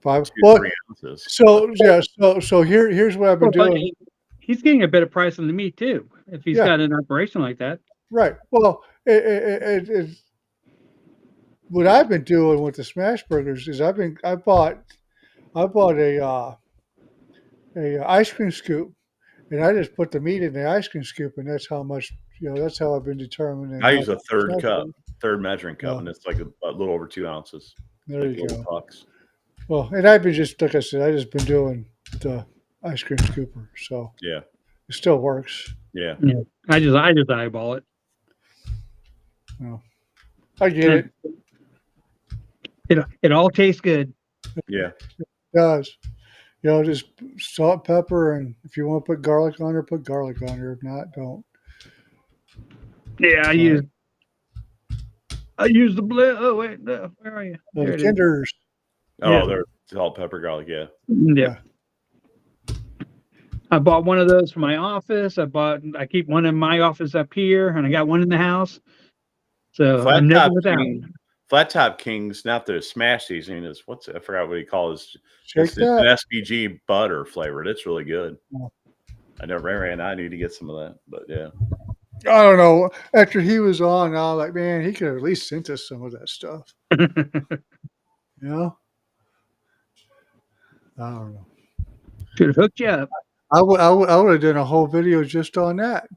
5. 2, Well, 3 ounces. so yeah, so here's what I've been Well, but doing. he's getting a better price on the meat too, if he's Yeah. got an operation like that. Right. Well, what I've been doing with the smash burgers is I bought a ice cream scoop, and I just put the meat in the ice cream scoop, and that's how much. That's how I've been determining. I how use a much third smash cup, burger. third measuring cup, Yeah. and it's like a little over 2 ounces. There Like you little go. pucks. Well, and I've been just like I said, I just been doing the ice cream scooper, so Yeah, it still works. yeah. I just eyeball it. I get it. It all tastes good. Yeah. Does. just salt, pepper, and if you want to put garlic on there, put garlic on there. If not, don't. Yeah, I use the blue. Oh wait, no, where are you? The There it is. Kinders. Oh, Yeah. they're salt, pepper, garlic. Yeah. Yeah. I bought one of those for my office. I keep one in my office up here, and I got one in the house. So Flat I'm never top without. king, Flat Top King's not the smash seasoning. Is I forgot what he calls it. Shake It's an that. SPG butter flavored. It's really good. Oh. I never ran. I need to get some of that, but yeah. I don't know. After he was on, I was like, man, he could have at least sent us some of that stuff. You know? I don't know. Should have hooked you up. I would have done a whole video just on that.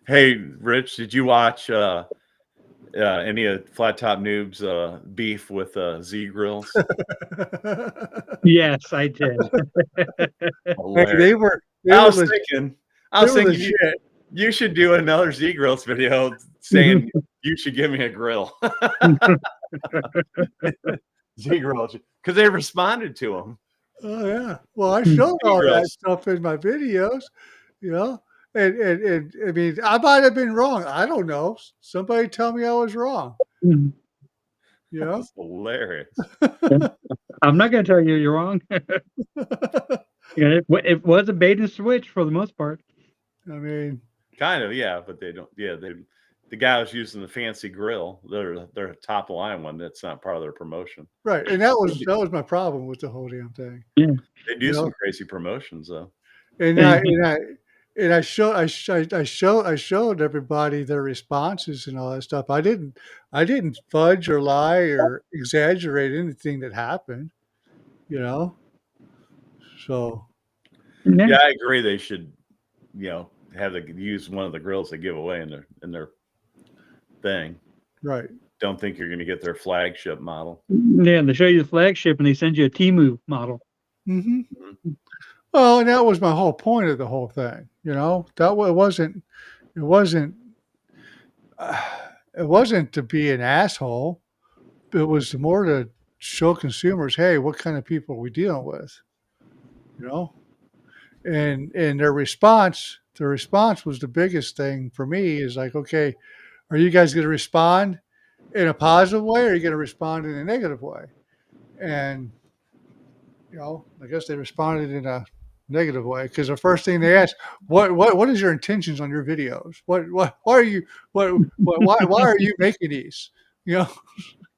Hey, Rich, did you watch any of Flat Top Noob's beef with Z Grills? Yes, I did. Hey, they were I was legit. thinking, Legit. you should do another Z Grills video saying you should give me a grill. Z Grills, because they responded to them. Oh yeah. Well, I showed all that Grills. stuff in my videos, you know. And I mean, I might have been wrong. I don't know. Somebody tell me I was wrong. You know. That's hilarious. I'm not going to tell you you're wrong. It was a bait and switch for the most part. I mean, Kind of, yeah, but they don't. Yeah, the guy was using the fancy grill. They're top line one. That's not part of their promotion. right. And that was my problem with the whole damn thing. They do You some know? crazy promotions though. And I showed everybody their responses and all that stuff. I didn't fudge or lie or exaggerate anything that happened, you know. So Yeah, I agree. They should, use one of the grills they give away in their thing. right. Don't think you're going to get their flagship model. Yeah, they show you the flagship and they send you a Temu model. Mm-hmm. Well, and that was my whole point of the whole thing. You know, it wasn't to be an asshole. It was more to show consumers, hey, what kind of people are we dealing with? You know, and their response was the biggest thing for me. Is like, okay, are you guys going to respond in a positive way, or are you going to respond in a negative way? And I guess they responded in a negative way, because the first thing they asked, what is your intentions on your videos? Why are you making these? You know,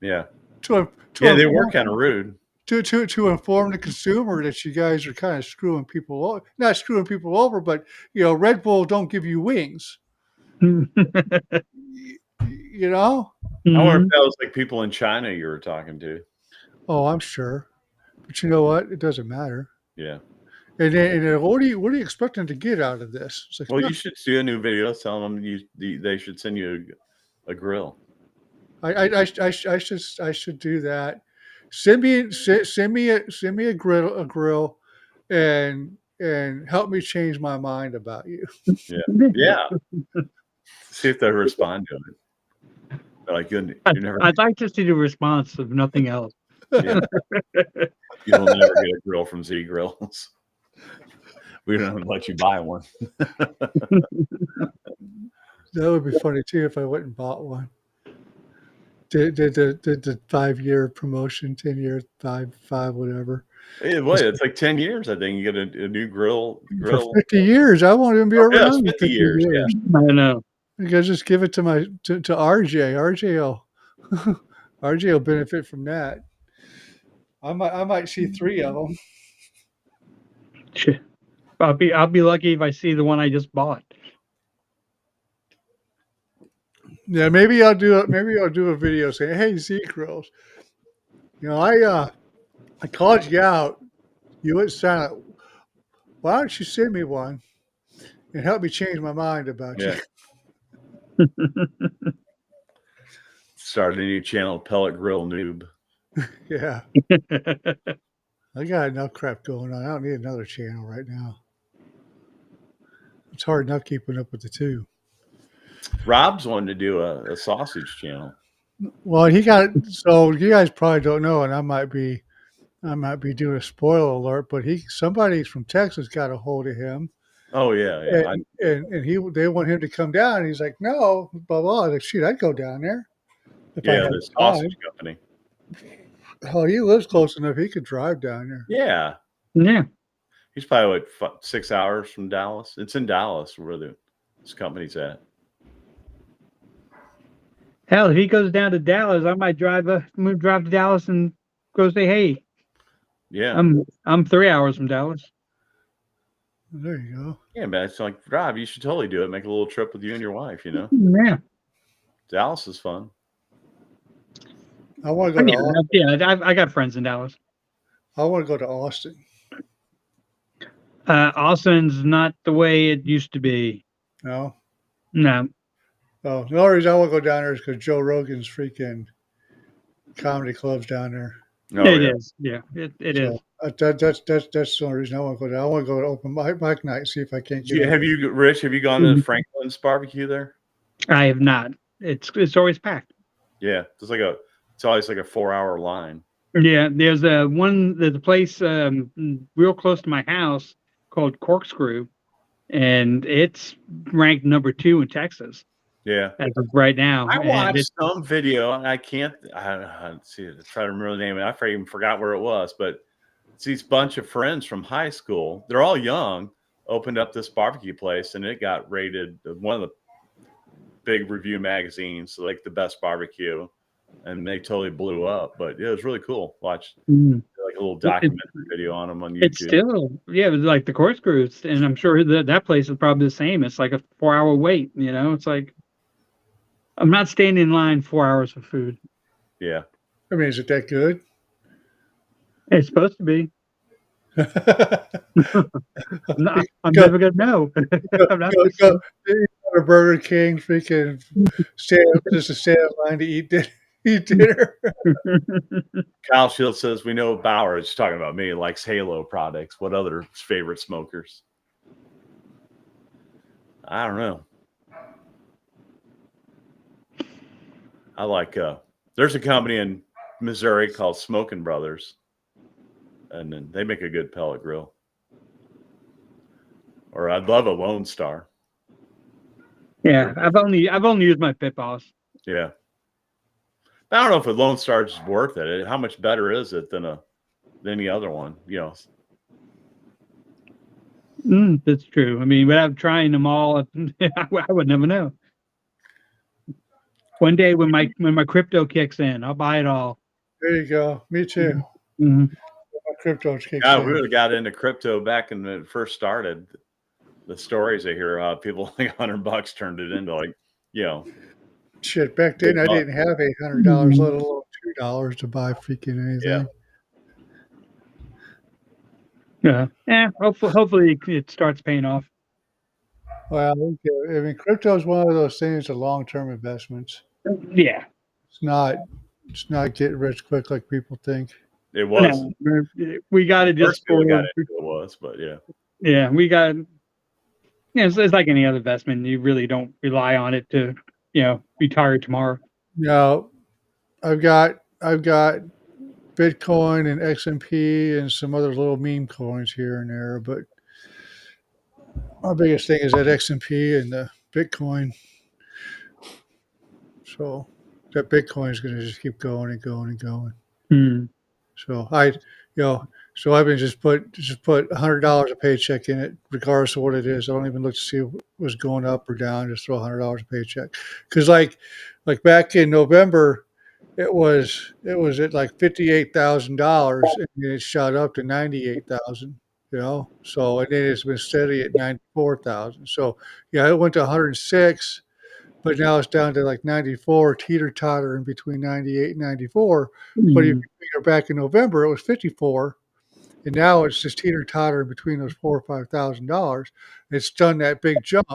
Yeah. to They were kind of rude. To inform the consumer that you guys are kind of screwing people over. Not screwing people over, but Red Bull don't give you wings. You know? I wonder if that was like people in China you were talking to. Oh, I'm sure. But you know what? It doesn't matter. Yeah. And then what are you expecting to get out of this? It's like, Well, you should do a new video telling them they should send you a grill. I should do that. Send me a grill, and help me change my mind about you. Yeah. See if they respond to it. They're like, you never. I'd like to see the response of nothing else. Yeah. You'll never get a grill from Z Grills. We don't let you buy one. That would be funny too if I went and bought one. Did the 5-year promotion, 10-year, five, whatever. It's like 10 years. I think you get a new grill. For 50 years, I won't even be around. Yeah, in 50 years. Yeah. I know. You guys just give it to RJ. RJ will benefit from that. I might see 3 of them. I'll be lucky if I see the one I just bought. Yeah, maybe I'll do a video saying, "Hey, Z Grills, I called you out. You went silent. Why don't you send me one and help me change my mind about you?" Start a new channel, Pellet Grill Noob. Yeah. I got enough crap going on. I don't need another channel right now. It's hard enough keeping up with the two. Rob's wanted to do a sausage channel. Well, so you guys probably don't know, and I might be I might be doing a spoiler alert, but somebody from Texas got a hold of him, Oh yeah, yeah. and they want him to come down. And he's like, no, blah blah. I'm like, shoot, I'd go down there if I Yeah, had the time. sausage company. Oh, he lives close enough; he could drive down there. Yeah, Yeah. he's probably what 6 hours from Dallas. It's in Dallas where this company's at. Hell, if he goes down to Dallas, I might drive to Dallas and go say, hey, Yeah, I'm 3 hours from Dallas. There you go. yeah, man. It's like drive. You should totally do it. Make a little trip with you and your wife. Yeah. Dallas is fun. I want to go to Austin. Yeah, I got friends in Dallas. I want to go to Austin. Austin's not the way it used to be. No. No. Oh, the only reason I want to go down there is because Joe Rogan's freaking comedy club's down there. Oh, It yeah. is. Yeah, it is. That's the only reason I want to go down. I want to go to open mic night, see if I can't get. Rich? Have you gone to Franklin's barbecue there? I have not. It's always packed. Yeah, it's always like a 4-hour line. Yeah, there's the place real close to my house called Corkscrew, and it's ranked number 2 in Texas. Yeah, as of right now. I And watched some video, and I can't. Let's see. Try to remember the name. I even forgot where it was, but it's these bunch of friends from high school. They're all young. Opened up this barbecue place, and it got rated one of the big review magazines, like the best barbecue, and they totally blew up. But yeah, it was really cool. Watch like a little documentary video on them on YouTube. It's still, yeah, it was like the Corkscrews, and I'm sure that place is probably the same. It's like a 4-hour wait. It's like I'm not staying in line 4 hours for food. Yeah. I mean, is it that good? It's supposed to be. I'm never gonna know. I'm not go to Burger King, freaking stand in line to eat dinner. Kyle Shields says, we know Bauer is talking about me, likes Halo products. What other favorite smokers? I don't know. I like there's a company in Missouri called Smoking Brothers, and then they make a good pellet grill. Or I'd love a Lone Star. Yeah, I've only used my Pit Boss. Yeah. I don't know if a Lone Star is worth it. How much better is it than any other one? That's true. I mean, without trying them all, I would never know. One day when my crypto kicks in, I'll buy it all. There you go. Me too. Mm-hmm. My crypto kicks Yeah, in. we would have got into crypto back when it first started. The stories I hear, people like $100 turned it into Shit, back then I didn't have $800, let alone $2 to buy freaking anything. Yeah. Hopefully it starts paying off. Well, I mean, crypto is one of those things, the long-term investments. Yeah. It's not get rich quick like people think. It was. No, we got to just First got it was, but yeah. Yeah, we got. It's like any other investment. You really don't rely on it to, be tired tomorrow. No, I've got Bitcoin and XMP and some other little meme coins here and there, but my biggest thing is that XMP and the Bitcoin. So that Bitcoin is going to just keep going and going and going. So so I've been just put $100 a paycheck in it, regardless of what it is. I don't even look to see if it was going up or down. Just throw $100 a paycheck. Because like back in November, it was at like $58,000, and it shot up to $98,000. So and then it's been steady at $94,000. So yeah, it went to 106. But now it's down to like 94, teeter-totter in between 98 and 94. But if you back in November, it was 54. And now it's just teeter-totter in between those $4,000 or $5,000. It's done that big jump.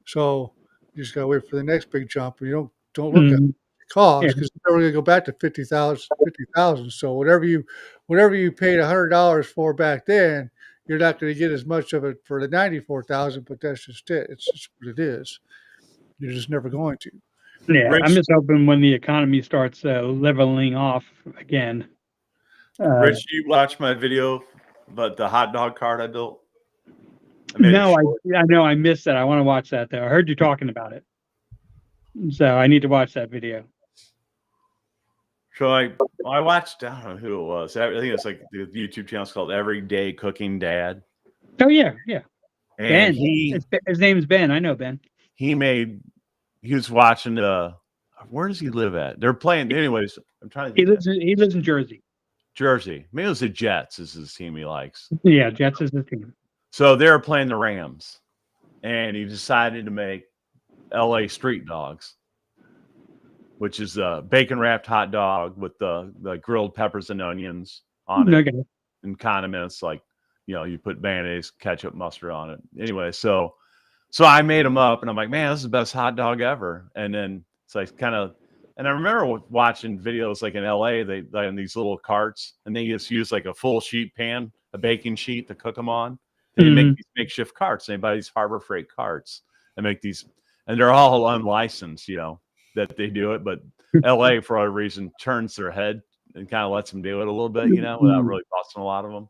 So you just got to wait for the next big jump. And you don't look at the cost, because it's never going to go back to 50,000. So whatever you paid $100 for back then, you're not going to get as much of it for the 94,000, but that's just it. It's just what it is. You're just never going to. Yeah, I'm just hoping when the economy starts leveling off again. Rich, you watch my video about the hot dog cart I built? I made it No, short. I know I missed that. I want to watch that though. I heard you talking about it, so I need to watch that video. So I watched, I don't know who it was. I think it's like the YouTube channel is called Everyday Cooking Dad. Oh yeah. And Ben. he His name's Ben. I know Ben. he was watching where does he live at? They're playing anyways. I'm trying to He think lives in Jersey. Jersey. Maybe it was the Jets is his team he likes. Yeah, Jets is his team. So they were playing the Rams, and he decided to make LA street dogs, which is a bacon wrapped hot dog with the grilled peppers and onions on it, Okay. and condiments like you put mayonnaise, ketchup, mustard on it. Anyway, so I made them up, and I'm like, man, this is the best hot dog ever. And then it's like and I remember watching videos like in LA, they in these little carts, and they just use like a full sheet pan, a baking sheet to cook them on. And you make these makeshift carts. They buy these Harbor Freight carts and make these, and they're all unlicensed, that they do it. But LA, for a reason, turns their head and kind of lets them do it a little bit, without really busting a lot of them.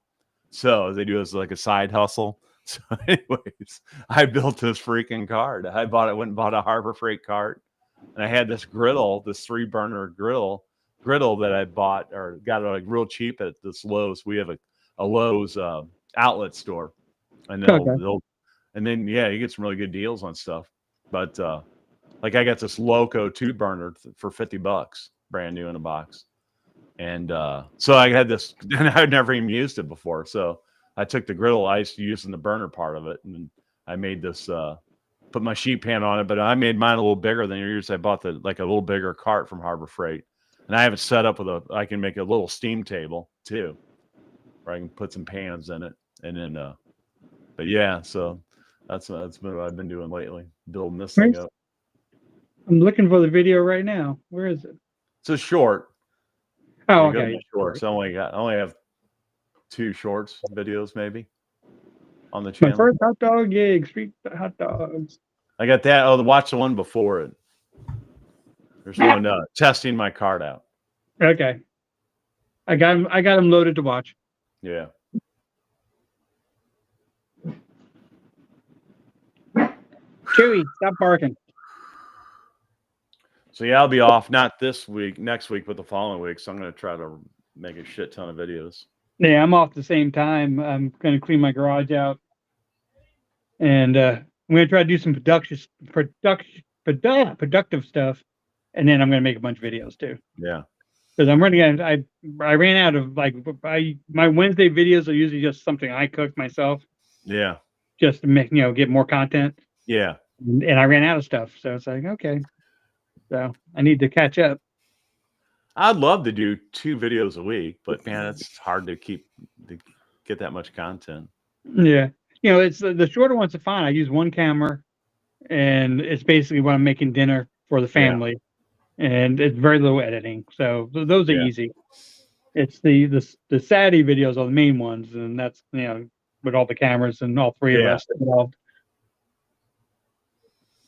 So they do it as like a side hustle. So, anyways, I built this freaking cart. Went and bought a Harbor Freight cart, and I had this griddle, this 3-burner griddle that I bought or got like real cheap at this Lowe's. We have a Lowe's outlet store, and then you get some really good deals on stuff. But like I got this Loco 2-burner for $50, brand new in a box. And so I had this, and I'd never even used it before. So I took the griddle I used to use in the burner part of it, and I made this, put my sheet pan on it, but I made mine a little bigger than yours. I bought a little bigger cart from Harbor Freight, and I have it set up I can make a little steam table too, where I can put some pans in it, and then, but yeah, so that's been what I've been doing lately, building this thing up. I'm looking for the video right now. Where is it? It's a short. Oh, okay. Shorts. I only have 2 shorts videos maybe on the My channel. first hot dog gig, street hot dogs. I got that. Oh, watch the one before it. There's one testing my card out. Okay. I got him loaded to watch. Yeah. Chewy, stop barking. So yeah, I'll be off not this week, next week, but the following week. So I'm going to try to make a shit ton of videos. Yeah, I'm off the same time. I'm going to clean my garage out, and I'm going to try to do some productive stuff, and then I'm going to make a bunch of videos too. Yeah. Because I'm running out. I ran out of my Wednesday videos are usually just something I cook myself. Yeah. Just to make get more content. Yeah. And I ran out of stuff, so it's like okay. So I need to catch up. I'd love to do 2 videos a week, but man, it's hard to get that much content. Yeah. It's the shorter ones are fine. I use one camera, and it's basically when I'm making dinner for the family, and it's very little editing. So those are easy. It's the Saturday videos are the main ones, and that's with all the cameras and all 3 of us involved.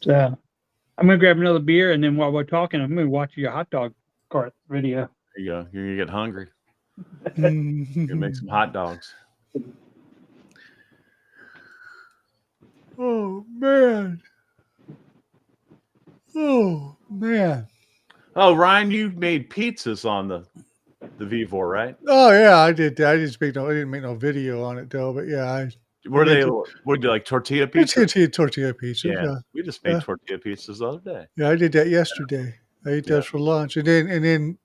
So I'm gonna grab another beer, and then while we're talking, I'm gonna watch your hot dog cart video. There you go. You're gonna get hungry. You're gonna make some hot dogs. Oh man. Oh man. Oh, Ryan, you made pizzas on the Vivor, right? Oh yeah, I did that. I didn't make no video on it though, but yeah, Would you like tortilla pizza? tortilla pizza. Yeah, we just made tortilla pizzas the other day. Yeah, I did that yesterday. I ate those for lunch, and then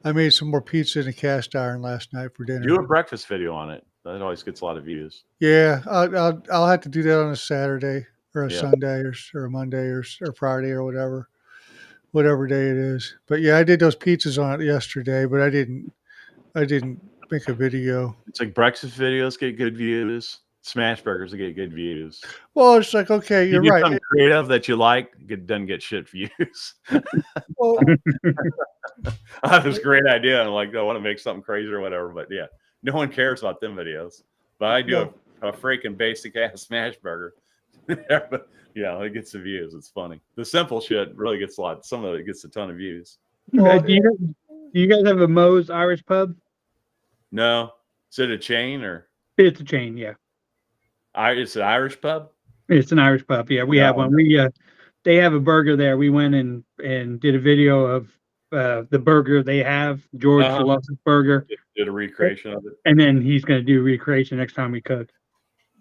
I made some more pizza in a cast iron last night for dinner. Do a breakfast video on it. That always gets a lot of views. Yeah, I'll have to do that on a Saturday or a Sunday or a Monday or Friday or whatever day it is. But yeah, I did those pizzas on it yesterday, but I didn't make a video. It's like breakfast videos get good views. Smash burgers get good views. Well, it's like, okay, you're right. Something creative that you like, doesn't get shit views. Well, I have this great idea. And I'm like, I want to make something crazy or whatever. But yeah, no one cares about them videos. But I do a freaking basic ass smash burger. But yeah, it gets the views. It's funny. The simple shit really gets some of it gets a ton of views. well, Do you guys have a Moe's Irish Pub? No, is it a chain or It's a chain, yeah. It's an Irish pub? It's an Irish pub. Yeah, we have No, one. They have a burger there. We went and did a video of the burger they have. George Uh-huh. loves his burger, Did a recreation of it. and then he's going to do recreation next time we cook.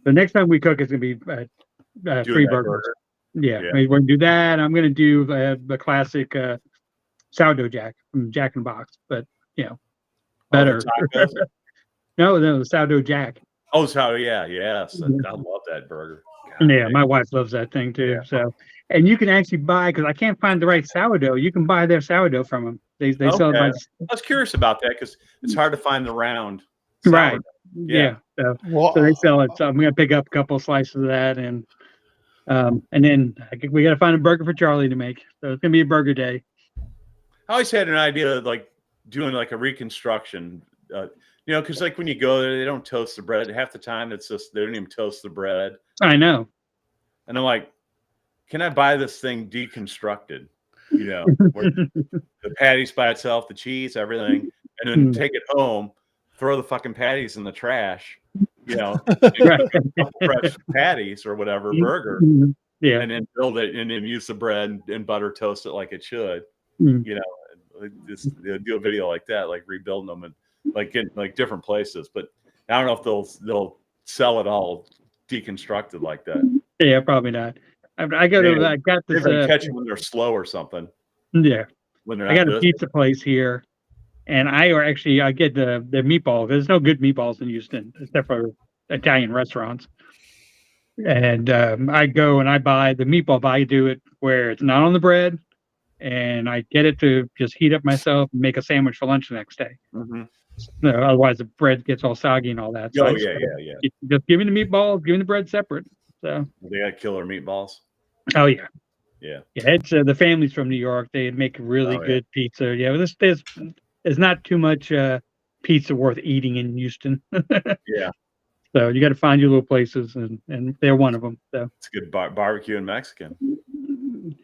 The next time we cook is going to be Doing free that burgers. burger. Yeah, Yeah. we're going to do that. I'm going to do the classic sourdough jack from Jack in the Box, but better. tacos? No, the sourdough jack. Oh, so yes. I love that burger. God, Yeah, man. my wife loves that thing too. So, and you can actually buy, because I can't find the right sourdough. You can buy their sourdough from them. They sell it by I was curious about that because it's hard to find the round. right. sourdough. Yeah. So Well, they sell it. So I'm gonna pick up a couple slices of that, and then we got to find a burger for Charlie to make. So it's gonna be a burger day. I always had an idea of like doing like a reconstruction, because like when you go there, they don't toast the bread. Half the time, it's just they don't even toast the bread. I know. And I'm like, can I buy this thing deconstructed? Where the patties by itself, the cheese, everything, and then take it home, throw the fucking patties in the trash, fresh patties or whatever, burger, Yeah. and then build it and then use the bread and butter toast it like it should. Mm. Just do a video like that, like rebuilding them and like getting like different places. But I don't know if they'll sell it all deconstructed like that. Yeah, probably not. I got They're this. gonna catch them when they're slow or something. Yeah. When they're I not got a busy. pizza place here, and I get the meatballs. There's no good meatballs in Houston except for Italian restaurants. And I go and I buy the meatball, but I do it where it's not on the bread, and I get it to just heat up myself and make a sandwich for lunch the next day. Mm-hmm. Otherwise, the bread gets all soggy and all that. So Oh I yeah. just give me the meatballs, give me the bread separate. So They got killer meatballs. oh yeah. Yeah. Yeah, it's the family's from New York. They make really good pizza. Yeah, there's not too much pizza worth eating in Houston. Yeah. So you got to find your little places, and they're one of them. So It's a good barbecue and Mexican. and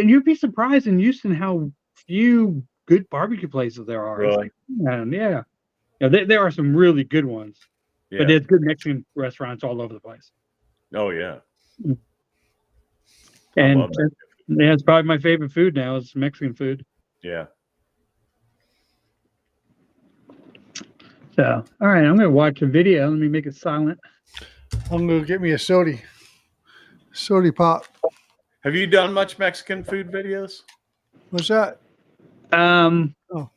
you'd be surprised in Houston how few good barbecue places there are. Really? Yeah. There are some really good ones, Yeah. but there's good Mexican restaurants all over the place. Oh yeah. And love that. yeah, it's probably my favorite food now is Mexican food. Yeah. So, all right, I'm going to watch a video. Let me make it silent. I'm gonna get me a sody pop. Have you done much Mexican food videos? What's that? I know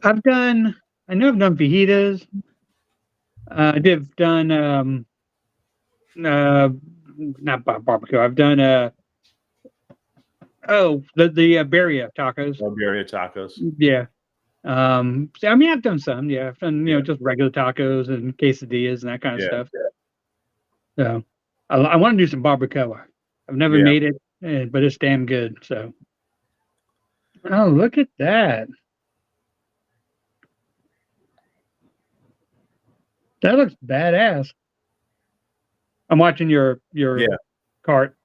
I've done fajitas. I've done not barbecue. I've done the birria tacos. Birria tacos. Yeah. So, I mean, I've done some. Yeah, I've done just regular tacos and quesadillas and that kind of stuff. So I want to do some barbacoa. I've never made it, but it's damn good. So. Oh, look at that. That looks badass. I'm watching your cart.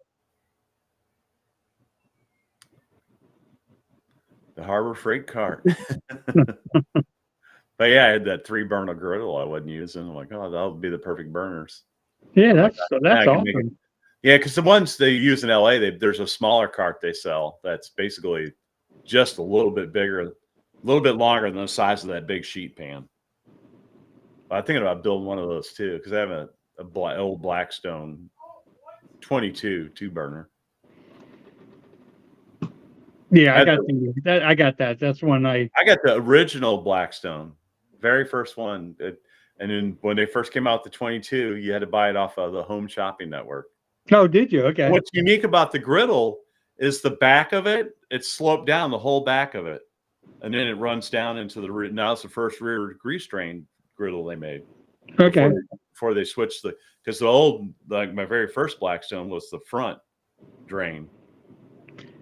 The Harbor Freight cart. But yeah, I had that 3-burner griddle I wasn't using. I'm like, oh, that'll be the perfect burners. Yeah, that's I can make awesome. Yeah, because the ones they use in LA, there's a smaller cart they sell that's basically just a little bit bigger, a little bit longer than the size of that big sheet pan. But I'm thinking about building one of those too, because I have a old Blackstone 22 2-burner. Yeah, I got that. That's one I got the original Blackstone, very first one. And then when they first came out, the 22, you had to buy it off of the Home Shopping Network. Oh, did you? Okay. What's unique about the griddle is the back of it. It's sloped down, the whole back of it, and then it runs down into the rear. Now it's the first rear grease drain griddle they made. Okay. Before they switched because the old, like my very first Blackstone was the front drain.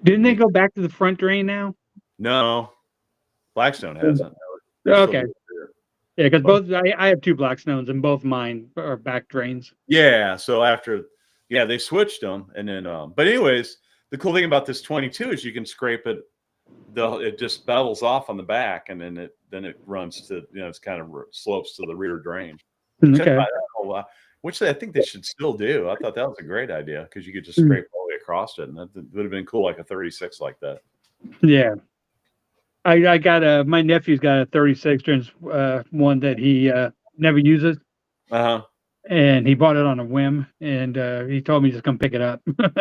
Didn't they go back to the front drain now? No, Blackstone hasn't. Okay. Yeah, because both I have 2 Blackstones and both mine are back drains. Yeah. So after, they switched them, and then. But anyways, the cool thing about this 22 is you can scrape it it just bevels off on the back, and then it runs to, it's kind of slopes to the rear drain. Okay. Which I think they should still do. I thought that was a great idea because you could just scrape all the way across it, and that would have been cool, like a 36 like that. Yeah. I got my nephew's got a 36 inch one that he never uses, and he bought it on a whim, and he told me just come pick it up.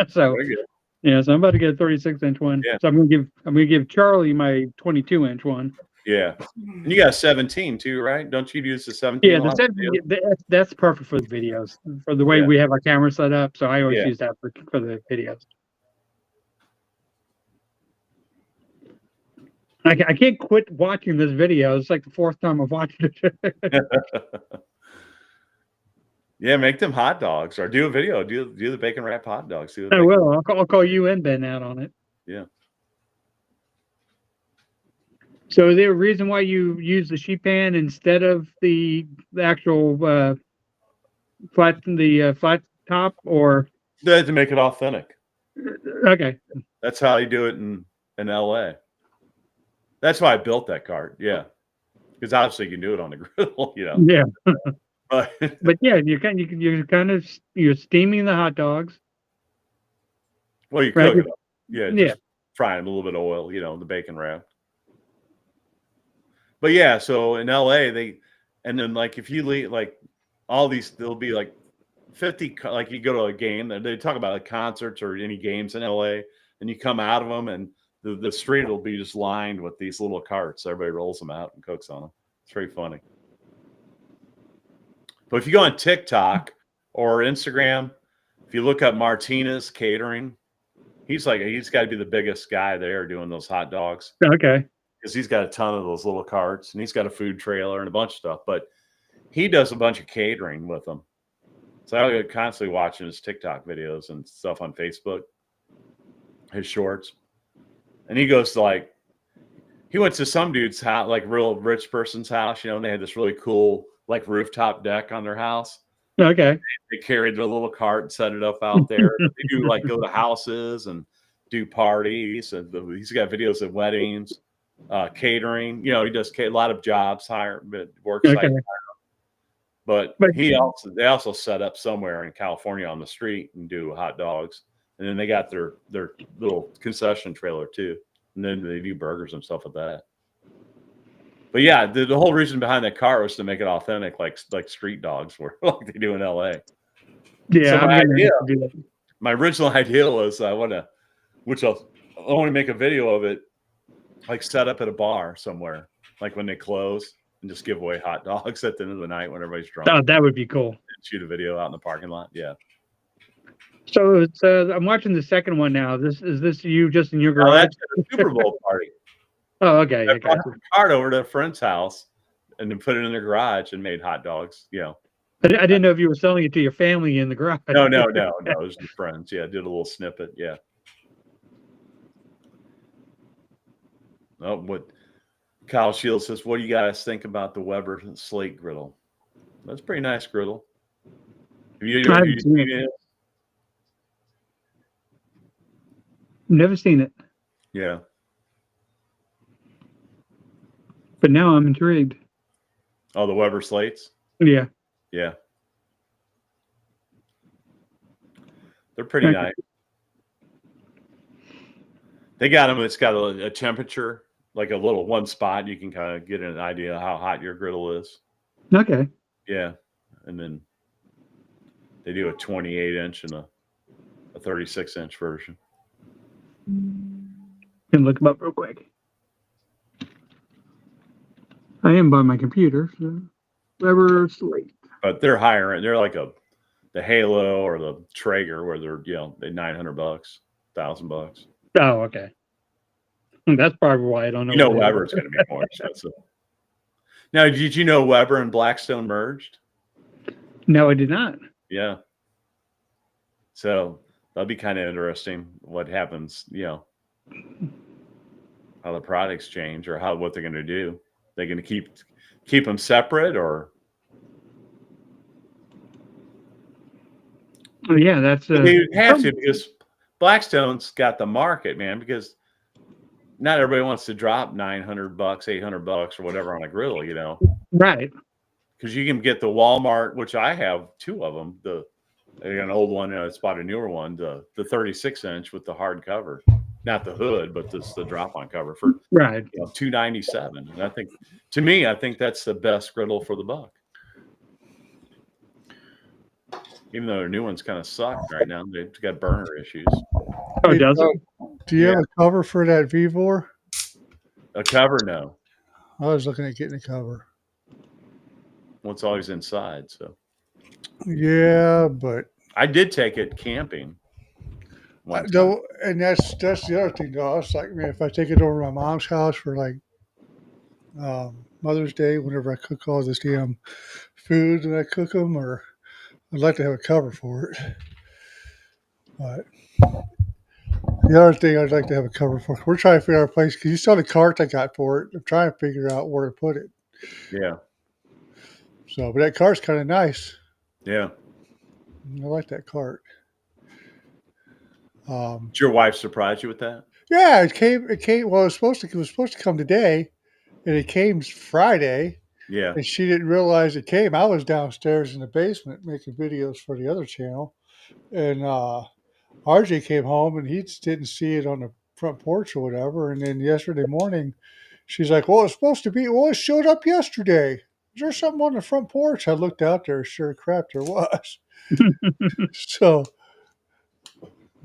So Very good. yeah, so I'm about to get a 36 inch one. Yeah. So I'm gonna give Charlie my 22 inch one. Yeah, and you got a 17 too, right? Don't you use the 17? Yeah, that's perfect for the videos, for the way we have our camera set up. So I always use that for the videos. I can't quit watching this video. It's like the fourth time I've watched it. Yeah, make them hot dogs or do a video. Do the bacon wrap hot dogs. I will. I'll call you and Ben out on it. Yeah. So is there a reason why you use the sheet pan instead of the actual flat top, or? To make it authentic. Okay. That's how you do it in LA. That's why I built that cart. Yeah. Because obviously you can do it on the griddle, Yeah. But yeah, you're steaming the hot dogs. Well, you cook it up. Yeah. Just fry them a little bit of oil, the bacon wrap. But yeah, so in LA, and then like if you leave, like all these, there'll be like 50, like you go to a game, they talk about like concerts or any games in LA, and you come out of them, and the street will be just lined with these little carts. Everybody rolls them out and cooks on them. It's very funny. But if you go on TikTok or Instagram, if you look up Martinez Catering, he's got to be the biggest guy there doing those hot dogs. Okay. Because he's got a ton of those little carts, and he's got a food trailer and a bunch of stuff. But he does a bunch of catering with them. So I'm constantly watching his TikTok videos and stuff on Facebook, his shorts. And he goes to he went to some dude's house, like real rich person's house, and they had this really cool like rooftop deck on their house. Okay. They carried their little cart and set it up out there. They do go to houses and do parties, and he's got videos of weddings, catering. He does a lot of jobs, work site. But they also set up somewhere in California on the street and do hot dogs, and then they got their little concession trailer too, and then they do burgers and stuff with that. But yeah, the whole reason behind that car was to make it authentic, like street dogs were, like they do in LA. Yeah, so my original idea was I want to make a video of it, like set up at a bar somewhere, like when they close, and just give away hot dogs at the end of the night when everybody's drunk. Oh, that would be cool. And shoot a video out in the parking lot. Yeah. So it's I'm watching the second one now. Is this you just in your garage? Oh, that's a Super Bowl party. Oh, okay. I brought the cart over to a friend's house and then put it in their garage and made hot dogs. I didn't know if you were selling it to your family in the garage. No. It was the friends. Yeah, did a little snippet. Yeah. Oh, what Kyle Shields says, what do you guys think about the Weber Slate griddle? That's a pretty nice griddle. Have you seen it? Never seen it. Yeah. But now I'm intrigued. Oh, the Weber Slates? Yeah. Yeah. They're pretty nice. They got them. It's got a temperature, like a little one spot. You can kind of get an idea of how hot your griddle is. Okay. Yeah. And then they do a 28-inch and a 36-inch version. Can look them up real quick. I am by my computer. So Weber Slate. But they're higher end. They're like the Halo or the Traeger, where they're $900, $1,000. Oh, okay. That's probably why I don't know. Weber's going to be more expensive. Now, did you know Weber and Blackstone merged? No, I did not. Yeah. So that'll be kind of interesting. What happens? How the products change, or what they're going to do. They're going to keep them separate, or? Oh, yeah, that's. They have to, because Blackstone's got the market, man. Because not everybody wants to drop $900, $800 or whatever on a griddle, you know, Right. because you can get the Walmart, which I have 2 of them. I got an old one, and I bought a newer one, the 36-inch with the hard cover, not the hood, but the drop-on cover for Right. $297. And I think, to me, I think that's the best griddle for the buck. Even though their new ones kind of suck right now, they've got burner issues. Oh, does it? Do you have a cover for that Vevor? A cover, no. I was looking at getting a cover. Well, it's always inside. So Yeah, but I did take it camping. one time. no, and that's the other thing though. I was like, man, if I take it over to my mom's house for like Mother's Day, whenever I cook all this damn food and I cook them, or I'd like to have a cover for it. But the other thing I'd like to have a cover for, we're trying to figure out a place, because you saw the cart I got for it. I'm trying to figure out where to put it. Yeah. So, but that cart's kind of nice. Yeah. I like that cart. Did your wife surprise you with that? Yeah, it came. Well, it was supposed to come today, and it came Friday. Yeah. And she didn't realize it came. I was downstairs in the basement making videos for the other channel, and RJ came home and he just didn't see it on the front porch or whatever. And then yesterday morning, she's like, "Well, it's supposed to be. Well, it showed up yesterday. Is there something on the front porch?" I looked out there. Sure, crap, there was. So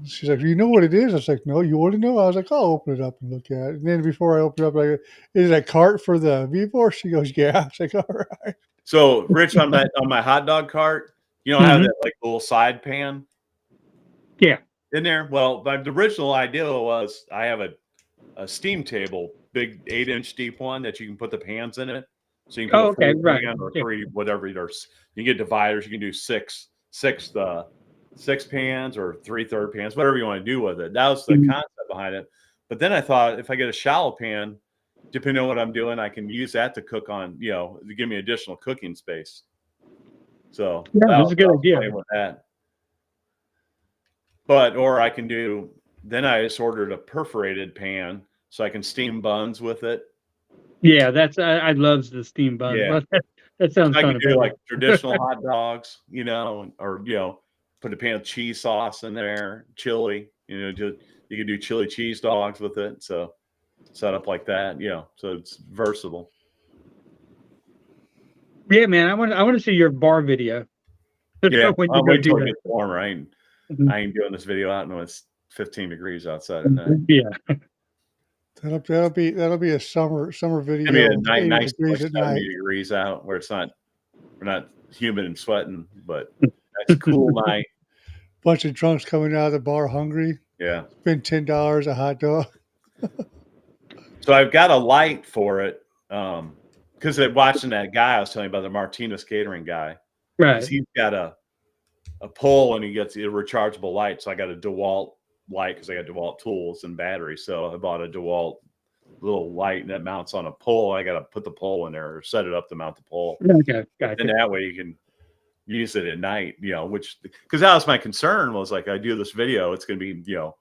she's like, "You know what it is?" I was like, "No, you want to know?" I was like, "I'll open it up and look at it." And then before I open it up, like, "Is it a cart for the Vevor?" She goes, "Yeah." I was like, "All right." So, Rich, on my hot dog cart, you know, I have that like little side pan. Yeah. In there. Well, the original idea was I have a steam table, big 8-inch deep one that you can put the pans in it. So you can put okay, right. pan or 3, whatever. There's you get dividers. You can do six pans or 3 third pans, whatever you want to do with it. That was the concept behind it. But then I thought if I get a shallow pan, depending on what I'm doing, I can use that to cook on, you know, to give me additional cooking space. So yeah, that's a good idea. With that. But, or I can do, then I just ordered a perforated pan so I can steam buns with it. Yeah, I love the steam bun. Yeah. That sounds I kind can of do like traditional hot dogs, you know, or, you know, put a pan of cheese sauce in there, chili, you know, you can do chili cheese dogs with it. So set up like that, you know, so it's versatile. Yeah, man, I want to see your bar video. Yeah, when I'll you go wait till do it that. gets warmer. I ain't doing this video out when it's 15 degrees outside at night. Yeah. That'll be a summer video. It'll be a 80 nice degrees like at night. 70 degrees out where we're not humid and sweating, but that's a cool night. Bunch of drunks coming out of the bar hungry. Yeah. Spend $10 a hot dog. So I've got a light for it because I'm watching that guy I was telling you about, the Martinez catering guy. Right. He's got a pole and he gets a rechargeable light. So I got a DeWalt light because I got DeWalt tools and batteries. So I bought a DeWalt little light and that mounts on a pole. I got to put the pole in there or set it up to mount the pole. Okay, gotcha. And that way you can use it at night, you know, which because that was my concern was like I do this video, it's going to be, you know,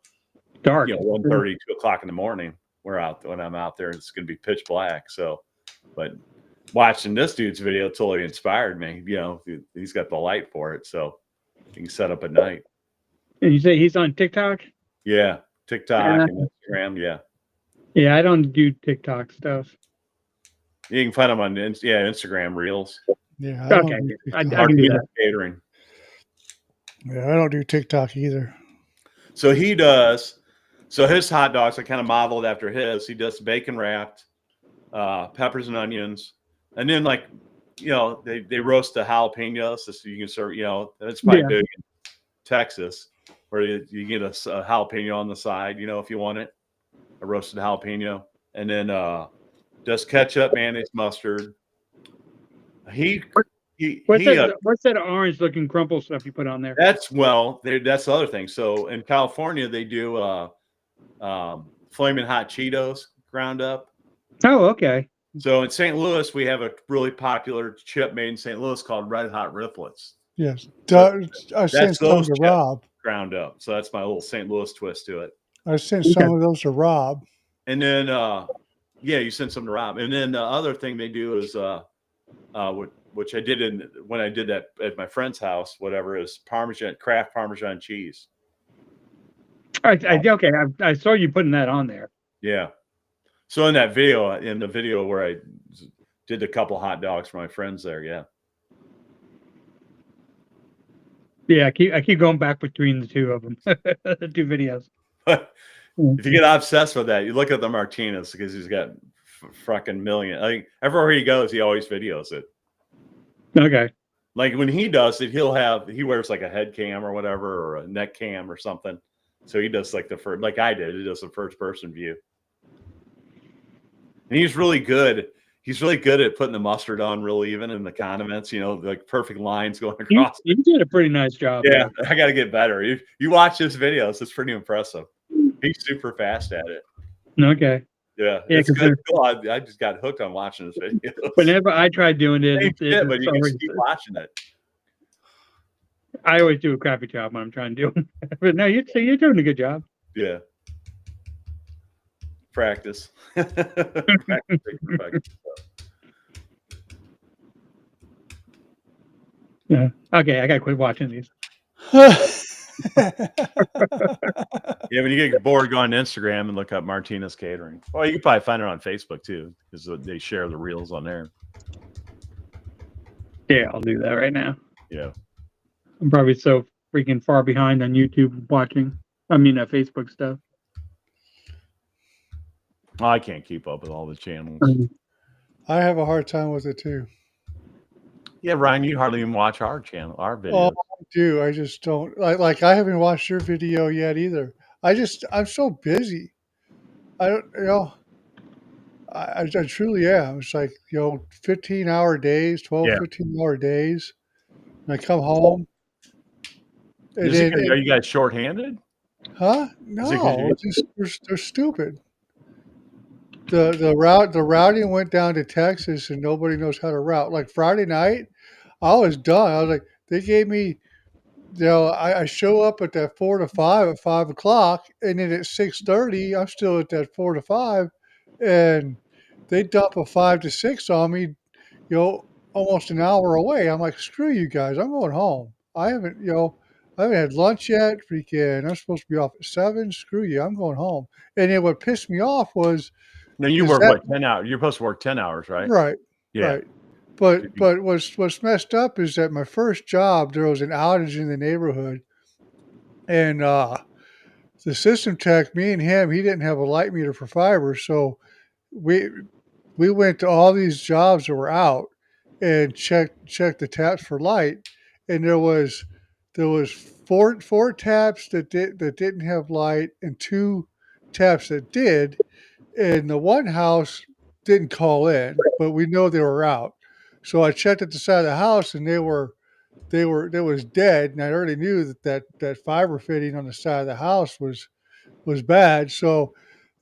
Dark. 1:30, 2 o'clock in the morning. When I'm out there, it's going to be pitch black. So, but watching this dude's video totally inspired me. You know, he's got the light for it, so you can set up at night. And you say he's on TikTok? Yeah, TikTok and Instagram. Yeah, yeah. I don't do TikTok stuff. You can find him on Instagram Reels. Yeah. Okay, I can do that. Catering. Yeah, I don't do TikTok either. So he does. So his hot dogs, I kind of modeled after his. He does bacon wrapped, peppers and onions, and then like, you know, they roast the jalapenos so you can serve. You know, that's probably big in Texas, where you get a jalapeno on the side. You know, if you want it, a roasted jalapeno, and then does ketchup, mayonnaise, mustard. What's that orange looking crumple stuff you put on there? That's the other thing. So in California, they do Flaming Hot Cheetos ground up. Oh, okay. So in St. Louis, we have a really popular chip made in St. Louis called Red Hot Riplets. Yes. So I sent some to Rob. Ground up. So that's my little St. Louis twist to it. I sent some of those to Rob. And then, yeah, you send some to Rob. And then the other thing they do is, which I did when I did that at my friend's house, whatever, is craft Parmesan cheese. Okay, I saw you putting that on there. Yeah. So in the video where I did a couple hot dogs for my friends there, yeah. Yeah, I keep going back between the two of them, the two videos. If you get obsessed with that, you look at the Martinez because he's got fucking million. I think everywhere he goes, he always videos it. Okay. Like when he does it, he wears like a head cam or whatever, or a neck cam or something. So he does like like I did. He does the first person view, and he's really good. He's really good at putting the mustard on real even and the condiments. You know, like perfect lines going across. You did a pretty nice job. Yeah, there. I got to get better. You watch his videos; it's pretty impressive. He's super fast at it. Okay. Yeah, it's good. Cool. I just got hooked on watching his videos. Whenever I tried doing it, but you can keep watching it. I always do a crappy job when I'm trying to do it. But no, you're doing a good job. Yeah. Practice. Practice. Yeah. Okay, I gotta quit watching these. Yeah, when you get bored, go on Instagram and look up Martinez Catering. Well, you can probably find it on Facebook too, because they share the reels on there. Yeah, I'll do that right now. Yeah. I'm probably so freaking far behind on YouTube watching. Facebook stuff. Oh, I can't keep up with all the channels. I have a hard time with it too. Yeah, Ryan, you hardly even watch our channel, our videos. Oh, I do. I just don't like. I haven't watched your video yet either. I'm so busy. I don't, I truly am. It's like, 15-hour days, 12, 15-hour days. And I come home. Are you guys shorthanded? Huh? No, they're stupid. The routing went down to Texas and nobody knows how to route. Like Friday night, I was done. I was like, they gave me, I show up at that 4 to 5 at 5 o'clock, and then at 6:30, I'm still at that 4 to 5, and they dump a 5 to 6 on me, almost an hour away. I'm like, screw you guys, I'm going home. I haven't had lunch yet. Freaking, I'm supposed to be off at 7. Screw you, I'm going home. And then what pissed me off was, no, you work 10 hours. You're supposed to work 10 hours, right? Right. Yeah. Right. But what's messed up is that my first job, there was an outage in the neighborhood, and the system tech, me and him, he didn't have a light meter for fiber, so we went to all these jobs that were out and checked the taps for light, and there was four taps that didn't have light and 2 taps that did, and the one house didn't call in, but we know they were out. So I checked at the side of the house, and they was dead, and I already knew that fiber fitting on the side of the house was bad. So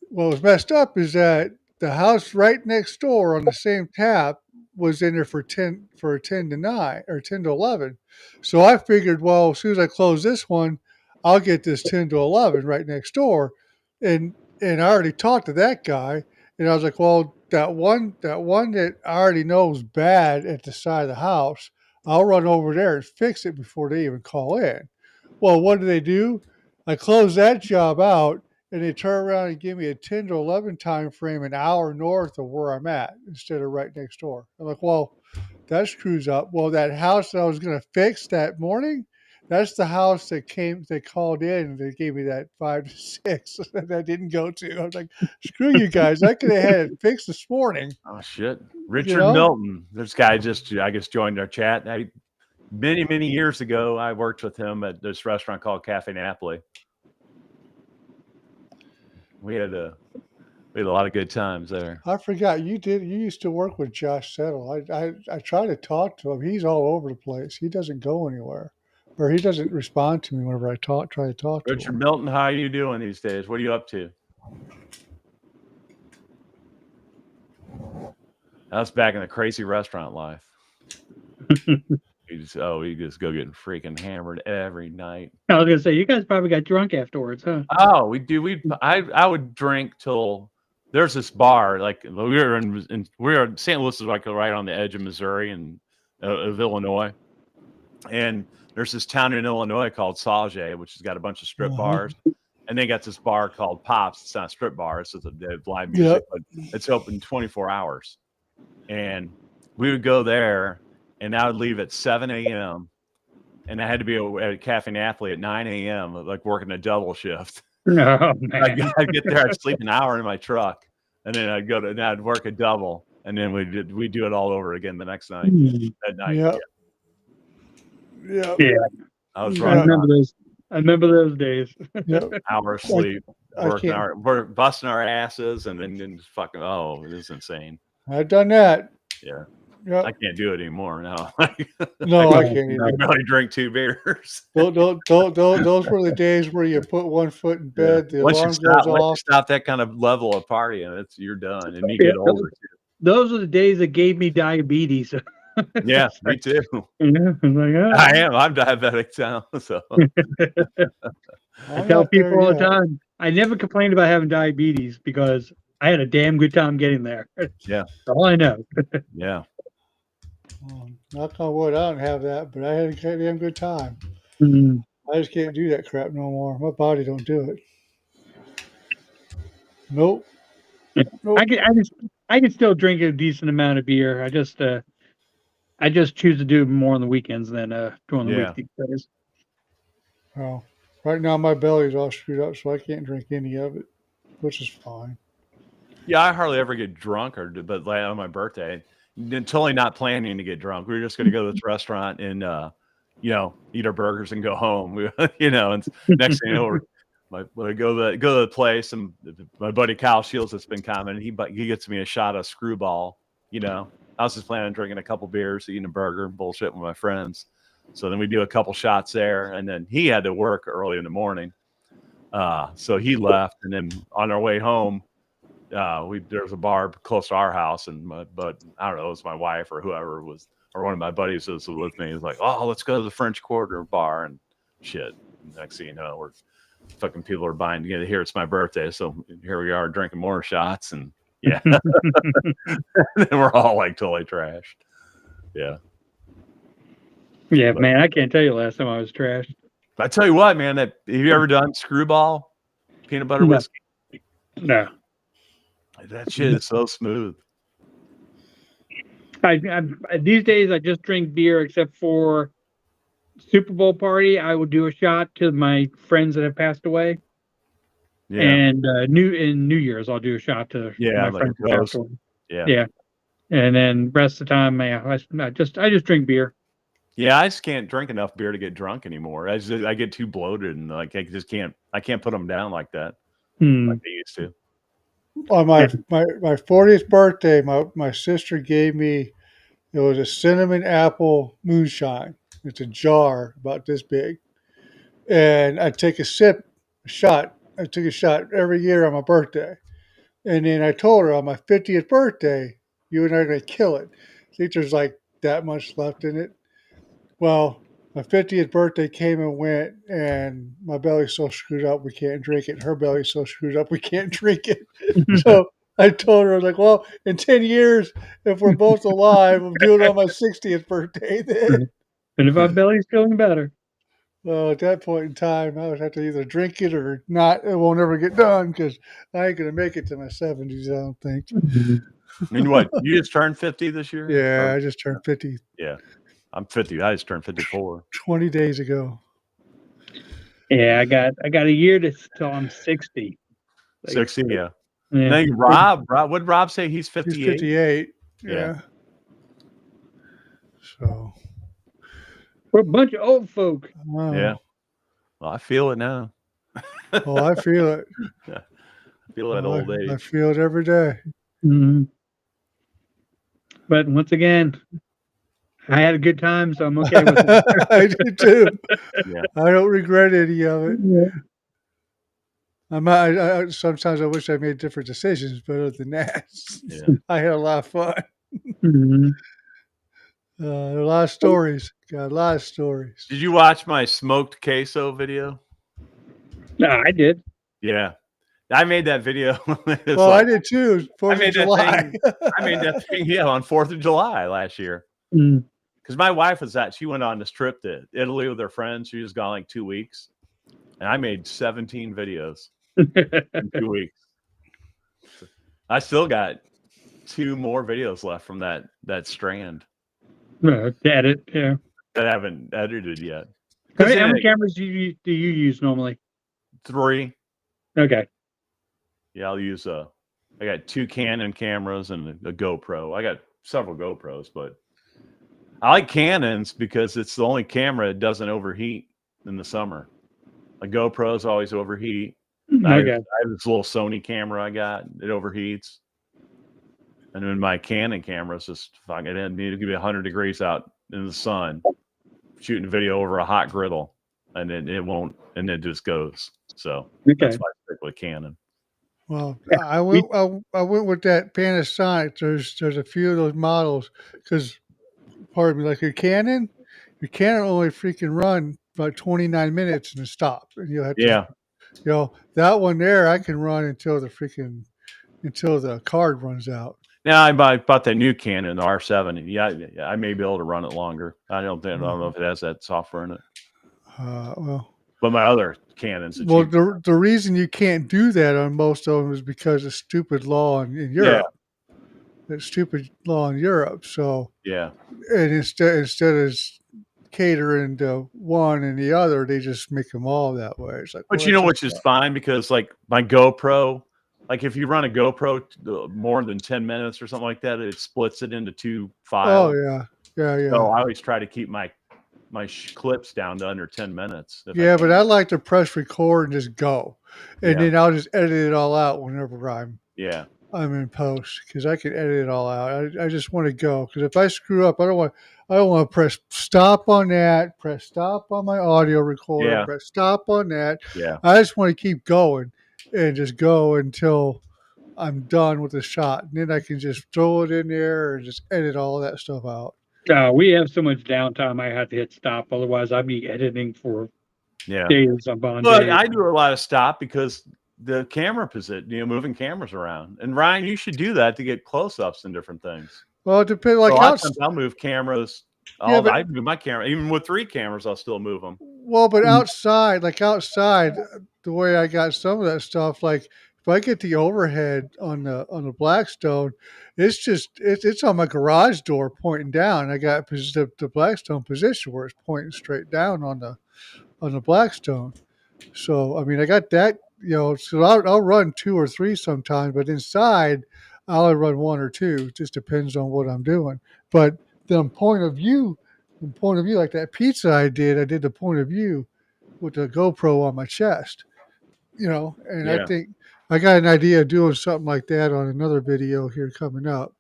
what was messed up is that the house right next door on the same tap was in there for 10 to 9 or 10 to 11. So I figured, well, as soon as I close this one, I'll get this 10 to 11 right next door. And I already talked to that guy, and I was like, well, that one that I already know is bad at the side of the house, I'll run over there and fix it before they even call in. Well, what do? I closed that job out, and they turn around and give me a 10 to 11 time frame, an hour north of where I'm at instead of right next door. I'm like, well, that screws up. Well, that house that I was going to fix that morning, that's the house they called in, and they gave me that 5 to 6 that I didn't go to. I was like, screw you guys. I could have had it fixed this morning. Oh, shit. Richard Milton. This guy I guess, joined our chat. Many, many years ago, I worked with him at this restaurant called Cafe Napoli. We had a lot of good times there. I forgot you used to work with Josh Settle. I try to talk to him. He's all over the place. He doesn't go anywhere, or he doesn't respond to me whenever I try to talk to him. Richard Milton, how are you doing these days? What are you up to? That's back in the crazy restaurant life. You just go getting freaking hammered every night. I was gonna say, you guys probably got drunk afterwards, huh? Oh, we do. I would drink till there's this bar, like we were in St. Louis is like right on the edge of Missouri and of Illinois, and there's this town in Illinois called Sauget, which has got a bunch of strip bars, and they got this bar called Pops. It's not a strip bar; it's just live music, but it's open 24 hours. And we would go there, and I would leave at 7 a.m. and I had to be at Caffeine Athlete at 9 a.m. like working a double shift. No, man. I'd get there, I'd sleep an hour in my truck, and then I'd work a double, and then we'd do it all over again the next night. At night. Yeah. I was Yeah. I remember those. I remember those days. hour of sleep, busting our asses, and then fucking it is insane. I've done that. Yeah. Yep. I can't do it anymore now. No, I can't either. I can barely drink 2 beers. Those were the days where you put one foot in bed, the Once alarm you stop, goes off. stop that kind of level of partying, you're done, and you get older too. Those are the days that gave me diabetes. Yeah, me too. Yeah, I'm like, oh. I am. I'm diabetic now, so I tell people all the time, I never complained about having diabetes because I had a damn good time getting there. Yeah. That's all I know. Yeah. Knock on wood, I don't have that, but I had a damn good time. Mhm. I just can't do that crap no more. My body don't do it. Nope. I can still drink a decent amount of beer. I just choose to do it more on the weekends than during the week these days. Well, right now my belly's all screwed up, so I can't drink any of it, which is fine. Yeah, I hardly ever get drunk, but like on my birthday, totally not planning to get drunk. We were just going to go to this restaurant and eat our burgers and go home. And next thing you know, I go to the place, and my buddy Kyle Shields that's been coming. He gets me a shot of Screwball. I was just planning on drinking a couple beers, eating a burger, and bullshit with my friends. So then we do a couple shots there, and then he had to work early in the morning, so he left. And then on our way home, there was a bar close to our house, but I don't know, it was my wife or whoever was, or one of my buddies was with me. He was like, "Oh, let's go to the French Quarter bar," and shit. Next thing you know, we're fucking people are buying together. Here, it's my birthday, so here we are drinking more shots, and yeah, and then we're all like totally trashed. Yeah. Yeah, man, I can't tell you last time I was trashed. I tell you what, man, have you ever done Screwball peanut butter whiskey? No. That shit is so smooth. I these days I just drink beer, except for Super Bowl party. I will do a shot to my friends that have passed away. Yeah. And New Year's I'll do a shot to my like friends that passed away. Yeah. And then rest of the time, I just drink beer. Yeah, I just can't drink enough beer to get drunk anymore. I get too bloated, and like I can't put them down like that like they used to. On my 40th birthday, my sister gave me, it was a cinnamon apple moonshine. It's a jar about this big. And I take a shot. I took a shot every year on my birthday. And then I told her on my 50th birthday, you and I are going to kill it. I think there's like that much left in it. Well, my 50th birthday came and went, and my belly's so screwed up we can't drink it. Her belly's so screwed up we can't drink it. So I told her, I was like, well, in 10 years, if we're both alive, we'll do it on my 60th birthday then. And if my belly's feeling better. Well, at that point in time, I would have to either drink it or not. It won't ever get done because I ain't going to make it to my 70s, I don't think. And what, you just turned 50 this year? Yeah, I just turned 50. Yeah. I'm 50. I just turned 54. 20 days ago. Yeah, I got a year till I'm 60. 60, yeah. Yeah. Now, Rob, what did Rob say? He's 58? He's 58. Yeah. Yeah. So. We're a bunch of old folk. Yeah. Well, I feel it now. Oh, I feel it. I feel it at old age. I feel it every day. Mm-hmm. But once again, I had a good time, so I'm okay with it. I do too. Yeah. I don't regret any of it. Yeah. I sometimes I wish I made different decisions, but other than that, I had a lot of fun. Mm-hmm. A lot of stories. Got a lot of stories. Did you watch my smoked queso video? No, I did. Yeah. I made that video. It's Well, I like, did too. 4th of July. I made that thing, yeah, on 4th of July last year. Mm. Because my wife was she went on this trip to Italy with her friends. She was gone like 2 weeks. And I made 17 videos in 2 weeks. I still got 2 more videos left from that strand To edit, yeah. that I haven't edited yet. How many cameras do you use normally? 3. Okay. Yeah, I'll use I got 2 Canon cameras and a GoPro. I got several GoPros, but I like Canons because it's the only camera that doesn't overheat in the summer. A GoPros always overheat. I have this little Sony camera I got. It overheats. And then my Canon camera is just fucking, it need to be 100 degrees out in the sun, shooting video over a hot griddle, and then it won't, and it just goes. So that's why I stick with Canon. Well, I went with that Panasonic. There's a few of those models because, pardon me, like your Canon only freaking run about 29 minutes and it stops, and you'll have to, that one there I can run until the card runs out. Now I bought that new Canon, the R7. Yeah, I may be able to run it longer. I don't know if it has that software in it. But my other Canons. Well, the reason you can't do that on most of them is because of stupid law in Europe. Yeah. That stupid law in Europe. So yeah, and instead of catering to one and the other, they just make them all that way. It's like, but which is fine because like my GoPro. Like if you run a GoPro more than 10 minutes or something like that, it splits it into 2 files. Oh yeah. So I always try to keep my clips down to under 10 minutes. But I like to press record and just go, and then I'll just edit it all out whenever I'm in post because I can edit it all out. I just want to go because if I screw up, I don't want to press stop on that, press stop on my audio recorder, press stop on that. Yeah, I just want to keep going. And just go until I'm done with the shot. And then I can just throw it in there and just edit all that stuff out. We have so much downtime, I have to hit stop. Otherwise, I'd be editing for days upon days. I do a lot of stop because the camera position, moving cameras around. And Ryan, you should do that to get close-ups and different things. Well, it depends. Like I'll move cameros. I move my camera. Even with 3 cameras, I'll still move them. Well, but outside, the way I got some of that stuff, like if I get the overhead on the Blackstone, it's on my garage door pointing down. I got the Blackstone position where it's pointing straight down on the Blackstone. So I mean, I got that. So I'll run 2 or 3 sometimes, but inside I'll run 1 or 2. It just depends on what I'm doing. But the point of view, like that pizza I did the point of view with the GoPro on my chest, and I think I got an idea of doing something like that on another video here coming up.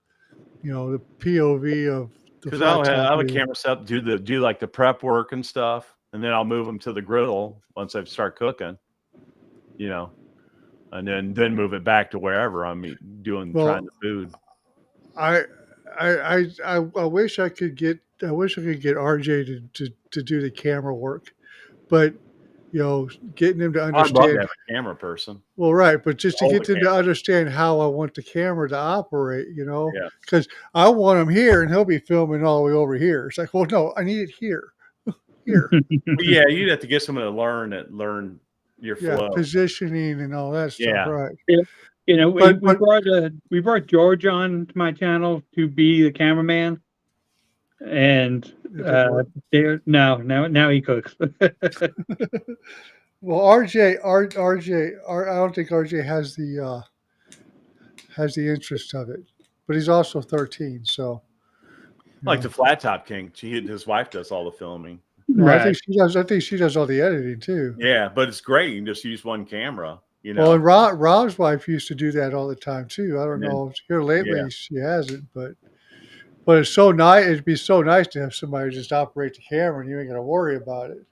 The POV of the because I'll have a camera set up, do like the prep work and stuff, and then I'll move them to the griddle once I start cooking, and then move it back to wherever I'm trying the food. I wish I could get RJ to do the camera work, but getting them to understand. I'd love to have a camera person. Well, right, but just to get them to understand how I want the camera to operate, because I want him here and he'll be filming all the way over here. It's like, well, no, I need it here. Yeah, you'd have to get someone to learn your flow, positioning and all that stuff, right? Yeah. We brought George on to my channel to be the cameraman, and now he cooks. Well, RJ, I don't think RJ has the interest of it, but he's also 13, so. Like the Flat Top King, his wife does all the filming. Well, right. I think she does all the editing too. Yeah, but it's great. You can just use one camera. Well, and Rob's wife used to do that all the time too. I don't know. Here lately she hasn't, but it's so nice. It'd be so nice to have somebody just operate the camera, and you ain't got to worry about it.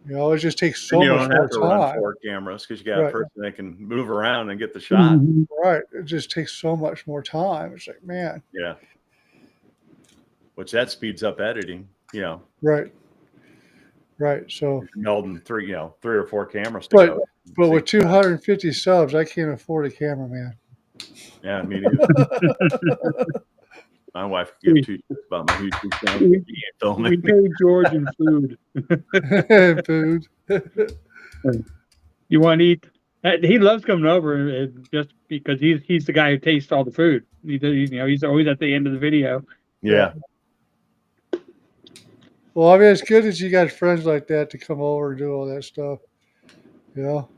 It just takes so much more time. You don't have to run 4 cameras because you got a person that can move around and get the shot. Mm-hmm. Right. It just takes so much more time. It's like, man. Yeah. Which that speeds up editing. Right. Right. So, You're melding three or four cameras But- together. but with 250 subs, I can't afford a cameraman. Yeah, me neither. My wife could give two shits about my YouTube channel. We- You can't film We it. paid George in food. Food. You want to eat? He loves coming over just because he's the guy who tastes all the food. He's always at the end of the video. Yeah. Well, I mean, it's good that you got friends like that to come over and do all that stuff. You know?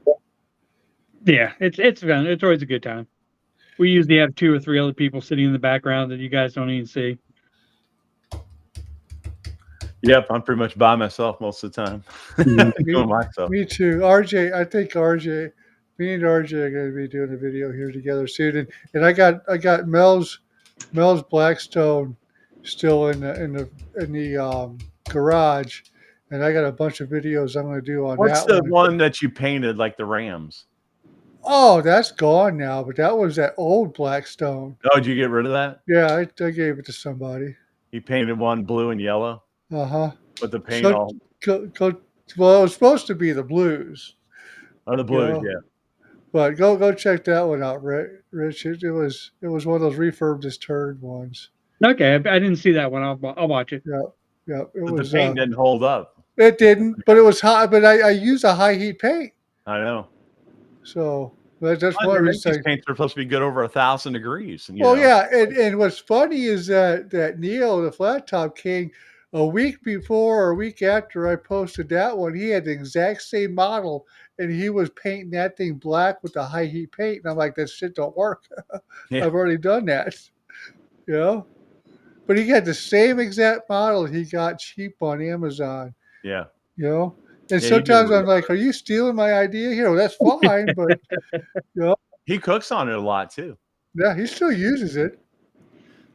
Yeah, it's fun. It's always a good time. We usually have 2 or 3 other people sitting in the background that you guys don't even see. Yep. I'm pretty much by myself most of the time. Doing myself. Me too. RJ, I think me and RJ are going to be doing a video here together soon. And I got Mel's Blackstone still in the garage, and I got a bunch of videos I'm going to do on What's that the one that you painted like the Rams? Oh, that's gone now, but that was that old Blackstone. Oh, did you get rid of that? Yeah, I gave it to somebody. He painted one blue and yellow, Uh-huh. but the paint So- all Well, it was supposed to be the blues. the blues. Yeah. Yeah. But go check that one out, Rich. It was one of those refurbed as turd ones. Okay, I didn't see that one. I'll watch it. Yeah, it But was. the paint didn't hold up. It didn't, but it was hot. But I used a high heat paint, I know. so that's Well, one these reason. paints are supposed to be good over 1,000 degrees. And, you Well, know, yeah, and what's funny is that Neil, the Flat Top King, a week before or a week after I posted that one, he had the exact same model, and he was painting that thing black with the high heat paint. And I'm like, that shit don't work. Yeah. I've already done that, you know. But he had the same exact model he got cheap on Amazon, Yeah. you know. And Yeah, you sometimes do. I'm like, are you stealing my idea here? Well, that's fine, but He cooks on it a lot too. yeah, he still uses it.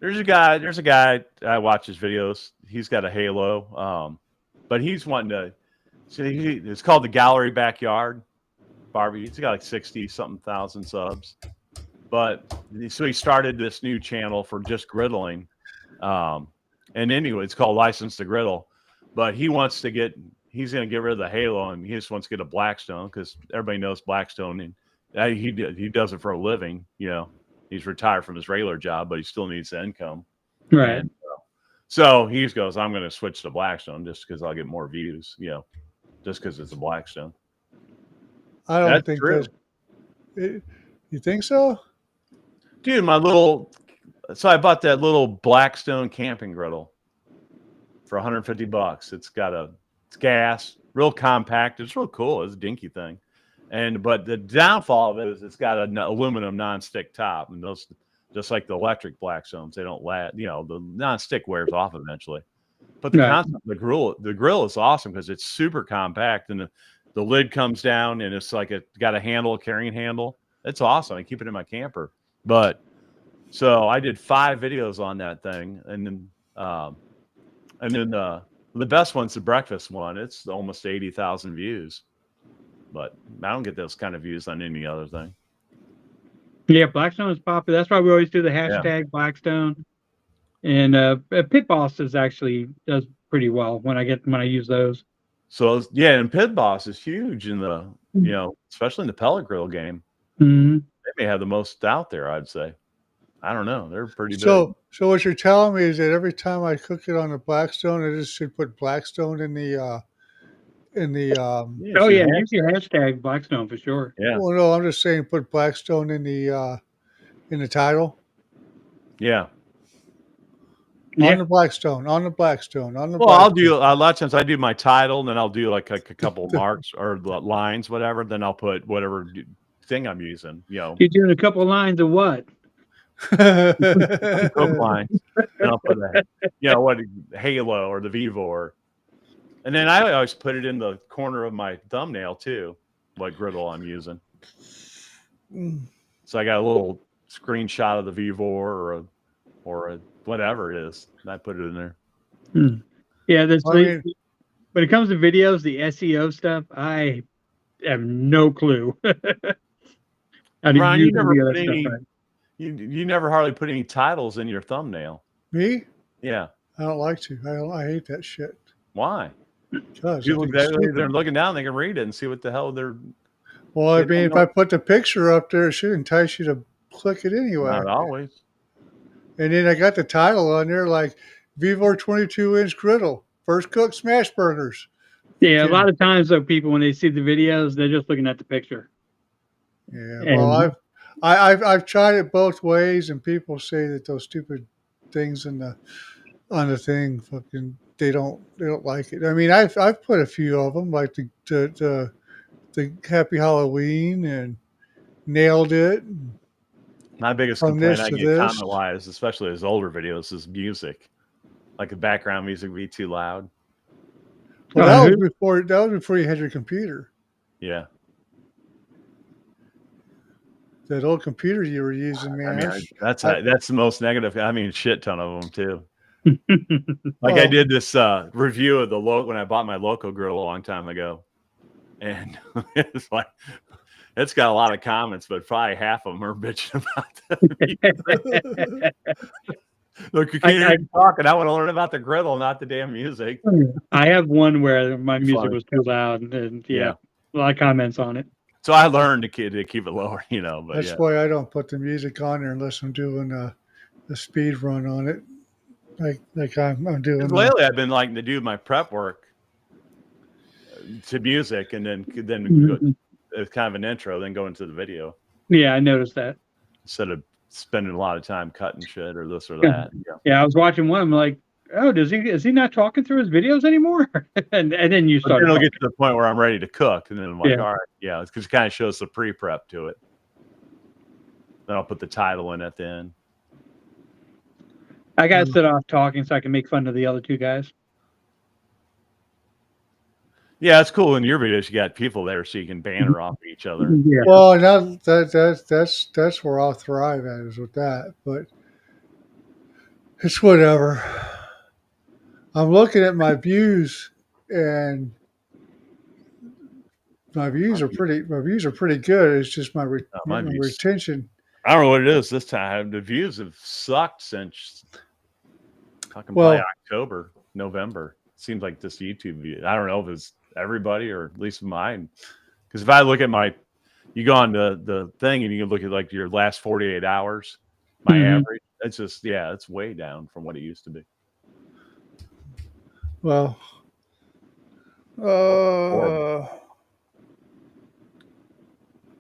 There's a guy I watch his videos. He's got a Halo, but he's wanting to. So it's called the Gallery Backyard Barbie. He's got like 60-something thousand subs, but so he started this new channel for just griddling, and anyway, it's called License to Griddle. But he's going to get rid of the Halo, and he just wants to get a Blackstone because everybody knows Blackstone, and he does it for a living, you know. He's retired from his regular job, but he still needs the income. Right. And, so he goes, I'm going to switch to Blackstone just because I'll get more views, you know, just because it's a Blackstone. I don't That's think true. you think so? Dude, so I bought that little Blackstone camping griddle for $150. It's gas, real compact. It's real cool. It's a dinky thing. But the downfall of it is it's got an aluminum nonstick top, and those, just like the electric Blackstones, they don't last. You know, the nonstick wears off eventually. But the grill is awesome because it's super compact, and the lid comes down, and it's like got a carrying handle. It's awesome. I keep it in my camper. But so I did 5 videos on that thing, and then the best one's the breakfast one. It's almost 80,000 views. But I don't get those kind of views on any other thing. Yeah, Blackstone is popular. That's why we always do the hashtag Blackstone. And Pit Boss does pretty well when I use those. So yeah, and Pit Boss is huge in the especially in the pellet grill game. Mm-hmm. They may have the most out there, I'd say. I don't know. They're pretty big. So what you're telling me is that every time I cook it on the Blackstone, I just should put Blackstone in the Oh yeah, use your hashtag Blackstone for sure. Yeah. Well, no, I'm just saying put Blackstone in the title. Yeah. On the Blackstone. Well, I'll do a lot of times. I do my title, and then I'll do like a couple marks or lines, whatever. Then I'll put whatever thing I'm using. You know, You're doing a couple lines of what? cook lines. And I'll put what Halo or the Vivor. And then I always put it in the corner of my thumbnail too, what griddle I'm using. So I got a little screenshot of the Vivor or a whatever it is. And I put it in there. Yeah, when it comes to videos, the SEO stuff, I have no clue. Ron, you never hardly put any titles in your thumbnail. Me? Yeah. I don't like to. I hate that shit. Why? Gosh, I People, think it's stupid. they're looking down, they can read it and see what the hell they're. Well, I They don't mean, if know. I put the picture up there, it should entice you to click it anyway. Not always. And then I got the title on there like Vivor 22-inch griddle, first cook smash burgers. Yeah, a lot of times though, people when they see the videos, they're just looking at the picture. Yeah, And- well, I've tried it both ways, and people say that those stupid things on the thing, fucking, they don't like it. I mean, I've put a few of them, like the Happy Halloween and Nailed It. My biggest From complaint this I to get this. comment wise, especially as older videos, is music. Like the background music be too loud. Well, Oh, that was before you had your computer. Yeah. That old computer you were using, man. I mean, that's the most negative. I mean, shit ton of them too. Like I Well- did this review of the when I bought my Loco grill a long time ago, and it's like it's got a lot of comments, but probably half of them are bitching about the Look, you can't even talk, and I want to learn about the griddle, not the damn music. I have one where my music Funny. was too loud, and Yeah. a lot of comments on it. So I learned to keep it lower, you know. But That's yeah. why I don't put the music on there unless I'm doing a speed run on it, like I'm doing. Lately, I've been liking to do my prep work to music, and then Mhm. it's kind of an intro, then go into the video Yeah, I noticed that. instead of spending a lot of time cutting shit or this or that. Yeah. Yeah, I was watching one. I'm like, oh, is he not talking through his videos anymore? and then you But start. then it'll get to the point where I'm ready to cook, and then I'm like, Yeah. all right, yeah, because it kind of shows the pre-prep to it. Then I'll put the title in at the end. I got to sit off talking so I can make fun of the other two guys. Yeah, it's cool in your videos. You got people there so you can banter off each other. Yeah. Well, now that's where I'll thrive at, is with that. But it's whatever. I'm looking at my views, and my views are pretty good. It's just my my views. retention. I don't know what it is this time. The views have sucked since fucking Well- probably October, November. Seems like this YouTube view. I don't know if it's everybody or at least mine. Because if I look at you go on the thing and you can look at like your last 48 hours, my Mhm. average, it's just, yeah, it's way down from what it used to be. Well,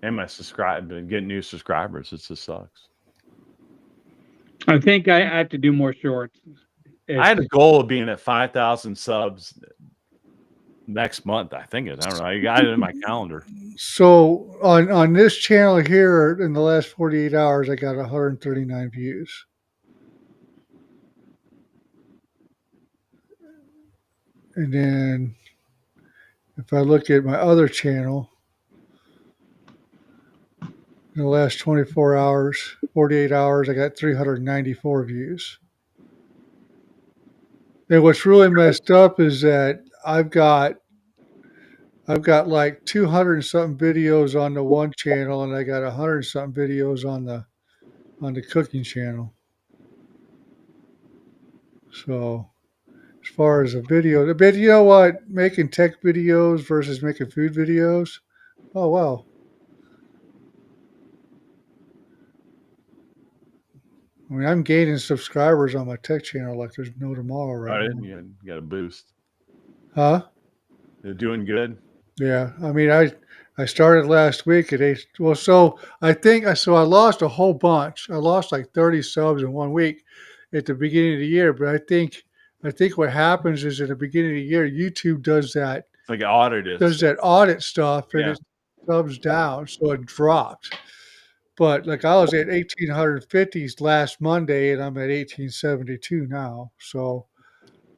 And getting new subscribers, it just sucks. I think I have to do more shorts. I had a goal of being at 5,000 subs next month. I think I don't know. I got it in my calendar. so on this channel here, in the last 48 hours, I got 139 views. And then if I look at my other channel, in the last 24 hours, 48 hours, I got 394 views. And what's really messed up is that I've got like 200 and something videos on the one channel, and I got 100 and something videos on the cooking channel. So as far as a video, but you know what? Making tech videos versus making food videos. Oh wow. I mean, I'm gaining subscribers on my tech channel like there's no tomorrow right now. You got a boost. Huh? They're doing good. Yeah. I mean, I started last week at 8. Well, so I lost a whole bunch. I lost like 30 subs in 1 week at the beginning of the year. But I think what happens is at the beginning of the year, YouTube does that It's like audit audit stuff, and Yeah. it subs down, so it dropped. But like I was at 1,850s last Monday, and I'm at 1,872 now. So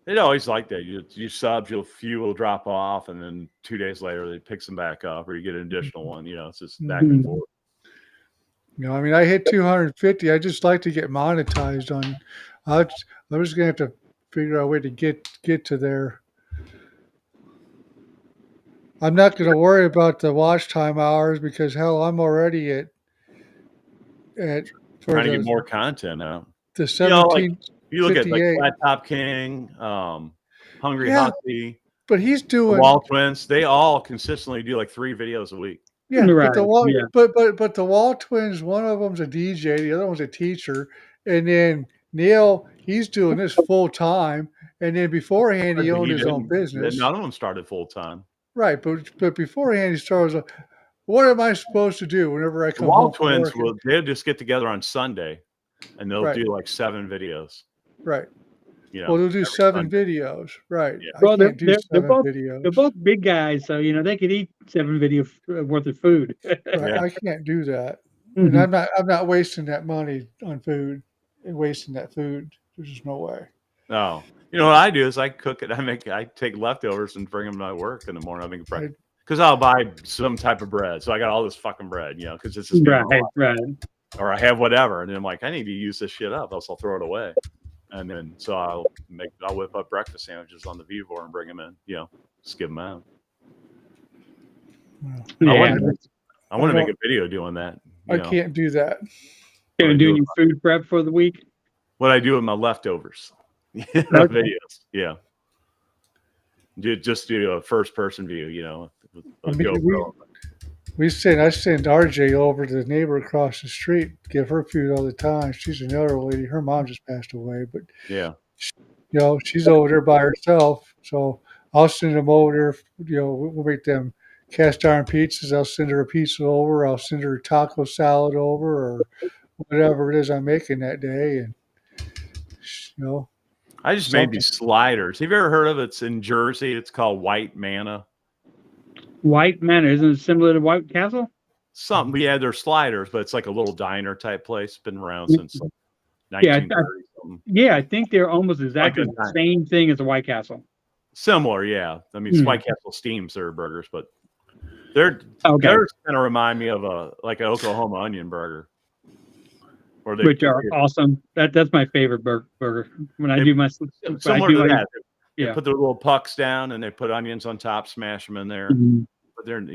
It always like that. You subs, few will drop off, and then 2 days later they pick them back up, or you get an additional one. You know, it's just back and forth. you know, I mean, I hit 250. I just like to get monetized on. I'm just gonna have to figure out a way to get to there. I'm not gonna worry about the watch time hours because hell, I'm already at for Trying to get more content out. the You know, like 17. you look at like 58. Flat Top King, Hungry Yeah. Husky, but he's The doing Wall twins, they all consistently do like 3 videos a week. yeah, Right, but the Wall, yeah. but the Wall twins, one of them's a DJ, the other one's a teacher, and then Neil, he's doing this full time, and then beforehand he But owned he his own didn't. business, None of them started full time. right? But beforehand he started. What am I supposed to do whenever I The come Wall home from twins work? they'll just get together on Sunday, and they'll Right, do like 7 videos. right. You Well, know, they'll do every 7 Sunday. videos, right? Yeah. I Well, can't do they're 7 both videos, big guys, so they could eat 7 video worth of food. right? Yeah. I can't do that, and Mhm. I'm not wasting that money on food and wasting that food. There's just no way. No. You know what I do is I cook it. I take leftovers and bring them to work in the morning. I make bread because I'll buy some type of bread. So I got all this fucking bread, because it's just Right, right. or I have whatever, and then I'm like, I need to use this shit up, else I'll throw it away. And then so I'll whip up breakfast sandwiches on the Vivor and bring them in. Just give them out. Yeah. I want to make a video doing that. I can't do that. What I Doing do your food prep for the week. what I do with my leftovers. Videos. Yeah. Just do a first person view, with a I mean, GoPro. I send RJ over to the neighbor across the street, give her food all the time. She's another lady. Her mom just passed away, but Yeah. she's over there by herself. So I'll send them over there. We'll make them cast iron pizzas. I'll send her a pizza over. I'll send her a taco salad over, or whatever it is I'm making that day. And I just made these sliders. Have you ever heard of it? It's in Jersey. It's called White Manna. White Manor, isn't it similar to White Castle? Something. Yeah, they're sliders, but it's like a little diner type place. Been around since 1930 something. Yeah, I think they're almost exactly Like the same thing as a White Castle. Similar, yeah. I mean, it's White Castle steams their burgers, but they're Okay. they're going to remind me of an Oklahoma onion burger. Which are awesome. That's my favorite burger. When I do my similar to that. They Yeah. put their little pucks down and they put onions on top, smash them in there. Mhm. But they're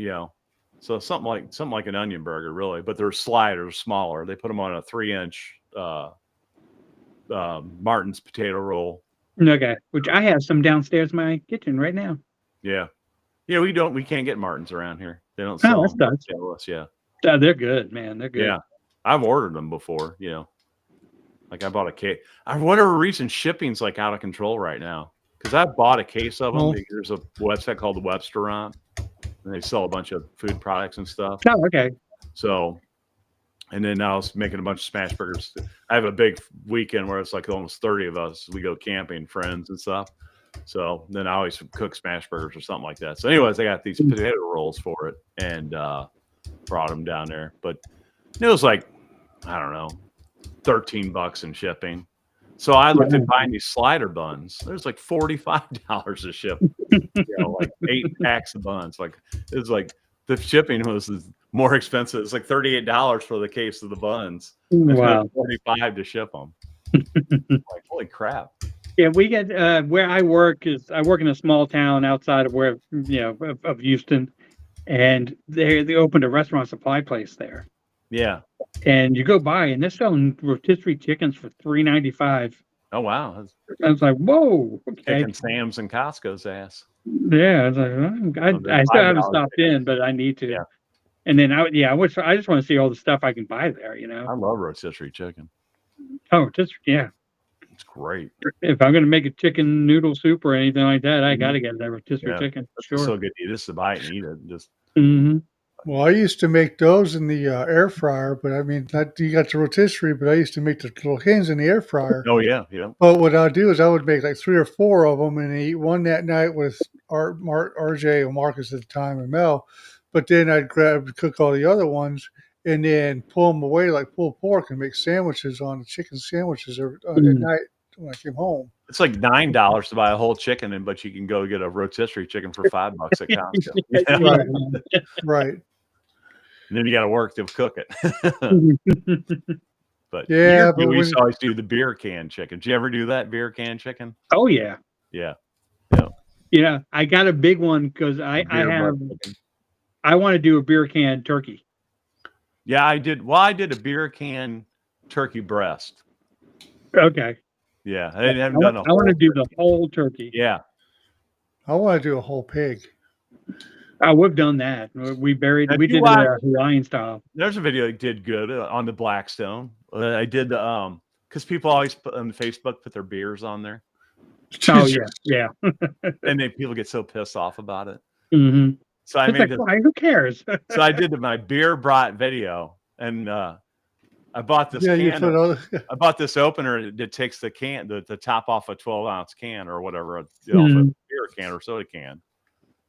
so something like an onion burger, really. But they're sliders, smaller. They put them on a 3-inch Martin's potato roll. Okay, which I have some downstairs in my kitchen right now. Yeah, we can't get Martins around here. They don't sell them. That's To us, yeah. They're good, man. They're good. Yeah, I've ordered them before. Like I bought a case. For whatever reason, shipping's like out of control right now. Because I bought a case of them. Oh. There's a website called the Websterant, and they sell a bunch of food products and stuff. Oh, okay. So, and then I was making a bunch of smash burgers. I have a big weekend where it's like almost 30 of us. We go camping, friends and stuff. So then I always cook smash burgers or something like that. So anyways, I got these potato rolls for it and brought them down there. But it was like, I don't know, $13 in shipping. So I looked at buying these slider buns. There's like $45 a ship. Like 8 packs of buns. Like it was like the shipping was more expensive. It's like $38 for the case of the buns. Wow. $45 to ship them. Like holy crap. Yeah, we get where I work in a small town outside of where of Houston, and they opened a restaurant supply place there. Yeah. And you go by and they're selling rotisserie chickens for $3.95. Oh wow. I was like, whoa, okay. Kicking Sam's and Costco's ass. Yeah, I was like, I still haven't stopped in, but I need to. Yeah. And then I just want to see all the stuff I can buy there. I love rotisserie chicken. Oh, just It's great. If I'm gonna make a chicken noodle soup or anything like that, I got to get that rotisserie chicken. It's Sure. so good to eat. Just to buy it and eat it. Just. Mm-hmm. Well, I used to make those in the air fryer, but I mean, you got the rotisserie, but I used to make the little hens in the air fryer. Oh yeah, yeah. But what I'd do is I would make like 3 or 4 of them and eat one that night with RJ and Marcus at the time and Mel. But then I'd cook all the other ones and then pull them away like pulled pork and make sandwiches on the chicken sandwiches at night when I came home. It's like $9 to buy a whole chicken, but you can go get a rotisserie chicken for $5 at Costco. Right. And then you got to work to cook it. But yeah, we used to always do the beer can chicken. Did you ever do that beer can chicken? Oh yeah. Yeah. Yeah, I got a big one because I want to do a beer can turkey. Yeah, I did. Well, I did a beer can turkey breast. Okay. Yeah, I haven't done a I want to do the whole turkey. Yeah. I want to do a whole pig. Oh, we've done that. We buried. Have We you did watched- it Hawaiian style. There's a video that did good on the Blackstone. I did the because people always put on Facebook put their beers on there, Oh yeah. and then people get so pissed off about it. Mm-hmm. So I It's made like, this. why? Who cares? So I did my beer brat video, and I bought this Yeah, you can. put all. I bought this opener that takes the can, the top off a 12-ounce can or whatever, you know, a beer can or soda can.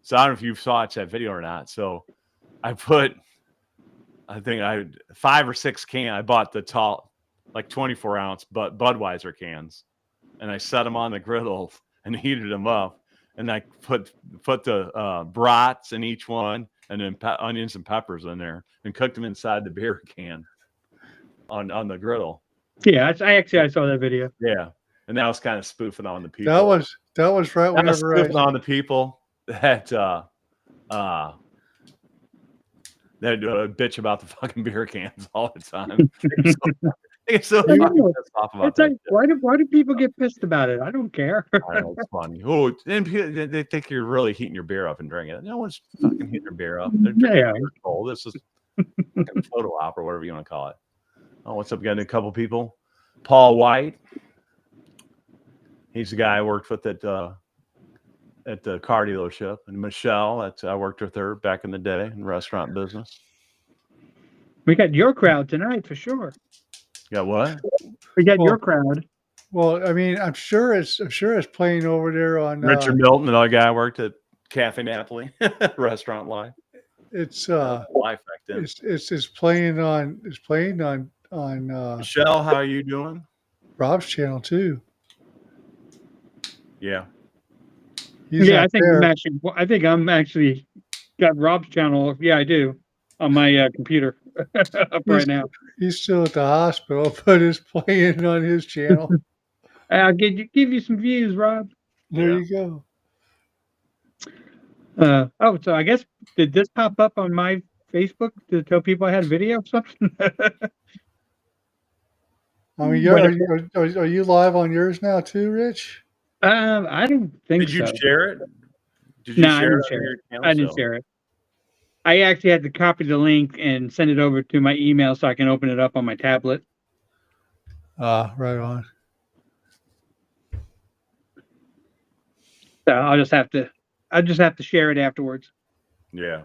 So I don't know if you saw that video or not. So I put, I think I 5 or 6 cans. I bought the tall, like 24-ounce, but Budweiser cans, and I set them on the griddle and heated them up, and I put the brats in each one, and then onions and peppers in there, and cooked them inside the beer can on the griddle. Yeah, I saw that video. Yeah, and that was kind of spoofing on the people. That was right That was whenever spoofing on the people that bitch about the fucking beer cans all the time. It's so I fucking know. pissed off about It's that. like, why do people get pissed about it? I don't care. I know, it's funny. Oh, and they think you're really heating your beer up and drinking it. No one's fucking heating their beer up. They're drinking Yeah. beer cold. This is fucking photo op or whatever you want to call it. Oh, what's up? Got a couple people. Paul White. He's the guy I worked with at the car dealership. And Michelle, I worked with her back in the day in restaurant business. We got your crowd tonight for sure. You got what? We got Well, your crowd. Well, I mean, I'm sure it's playing over there on Richard Milton, another guy I worked at Cafe Napoli, Restaurant Live. It's Live back then. it's playing on Michelle, how are you doing? Rob's channel too. Yeah. He's Yeah, out there. I think I'm actually got Rob's channel. Yeah, I do on my computer up right now. He's still at the hospital, but it's playing on his channel. I'll give you some views, Rob. There Yeah. you go. So I guess did this pop up on my Facebook to tell people I had a video or something? I mean, are you live on yours now too, Rich? I don't think Did you so. share it? Did you No, I share didn't it? share on it. your channel? I didn't share it. I actually had to copy the link and send it over to my email so I can open it up on my tablet. Right on. So I'll just have to share it afterwards. Yeah.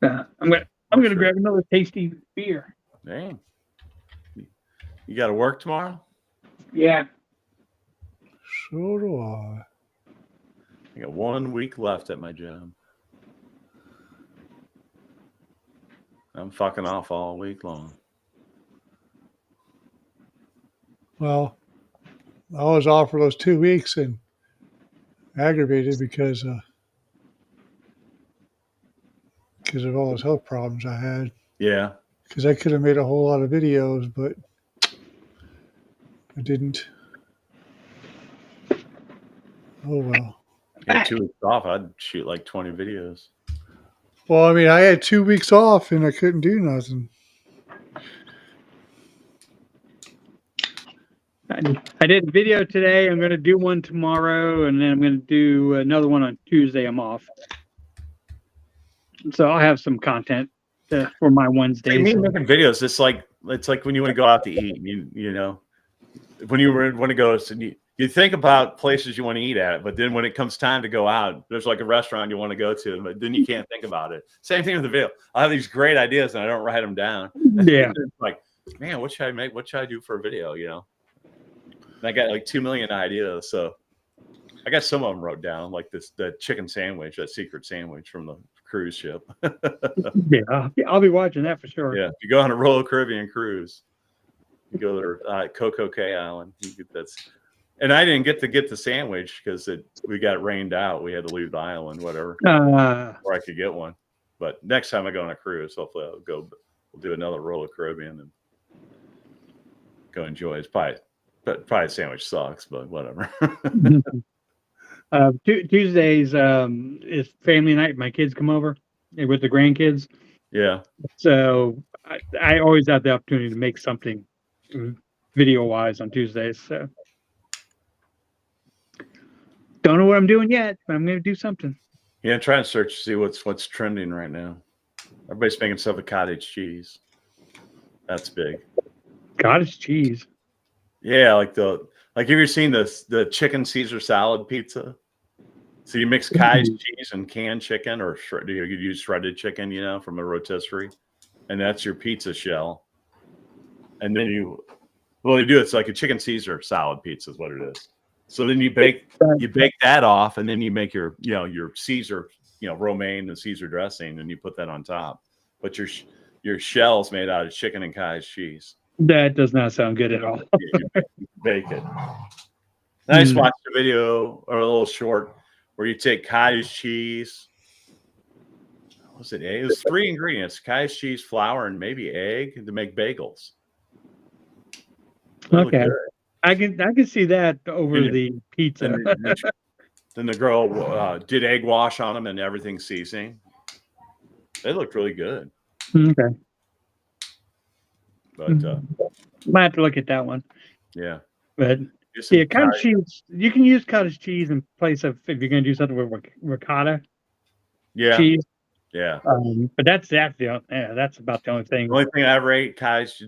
I'm gonna grab another tasty beer. Dang. You got to work tomorrow? Yeah. So do I. I got 1 week left at my job. I'm fucking off all week long. Well, I was off for those 2 weeks and aggravated because of all those health problems I had. Yeah. Because I could have made a whole lot of videos, but I didn't. Oh well. Yeah, 2 weeks off, I'd shoot like 20 videos. Well, I mean, I had 2 weeks off and I couldn't do nothing. I did a video today. I'm gonna do one tomorrow, and then I'm gonna do another one on Tuesday. I'm off, so I'll have some content for my Wednesdays. Me making videos, it's like when you want to go out to eat. You know, when you want to go, you think about places you want to eat at, but then when it comes time to go out, there's like a restaurant you want to go to, but then you can't think about it. Same thing with the video. I have these great ideas and I don't write them down. Yeah. It's like, man, what should I make? What should I do for a video? You know, and I got like 2 million ideas, so I got some of them wrote down, like the chicken sandwich, that secret sandwich from the cruise ship. Yeah, I'll be watching that for sure. Yeah, if you go on a Royal Caribbean cruise, you go to Coco Cay Island. And I didn't get the sandwich because we got rained out. We had to leave the island, whatever, or I could get one. But next time I go on a cruise, hopefully we'll do another Royal Caribbean and go enjoy it. Probably the sandwich sucks, but whatever. Tuesdays is family night. My kids come over with the grandkids. Yeah. So I always have the opportunity to make something video wise on Tuesdays. So Don't know what I'm doing yet, but I'm going to do something. Yeah, try and search to see what's trending right now. Everybody's making stuff with cottage cheese. That's big. Cottage cheese. Yeah, like have you seen the chicken Caesar salad pizza? So you mix cottage cheese and canned chicken, or you use shredded chicken, from a rotisserie, and that's your pizza shell. And then you do it's like a chicken Caesar salad pizza is what it is. So then you bake that off, and then you make your Caesar romaine and Caesar dressing, and you put that on top. But your shell's made out of chicken and cottage cheese. That does not sound good at all. You bake it. I just watched a video or a little short where you take cottage cheese. What was it? It was 3 ingredients: cottage cheese, flour, and maybe egg to make bagels. Okay, I can see that over the pizza. Then the girl did egg wash on them and everything seasoning. They looked really good. Okay, but might have to look at that one. Yeah, but yeah, cottage cheese. You can use cottage cheese in place of if you're going to do something with ricotta. Yeah, cheese. Yeah, but that's about the only thing. The only thing I ever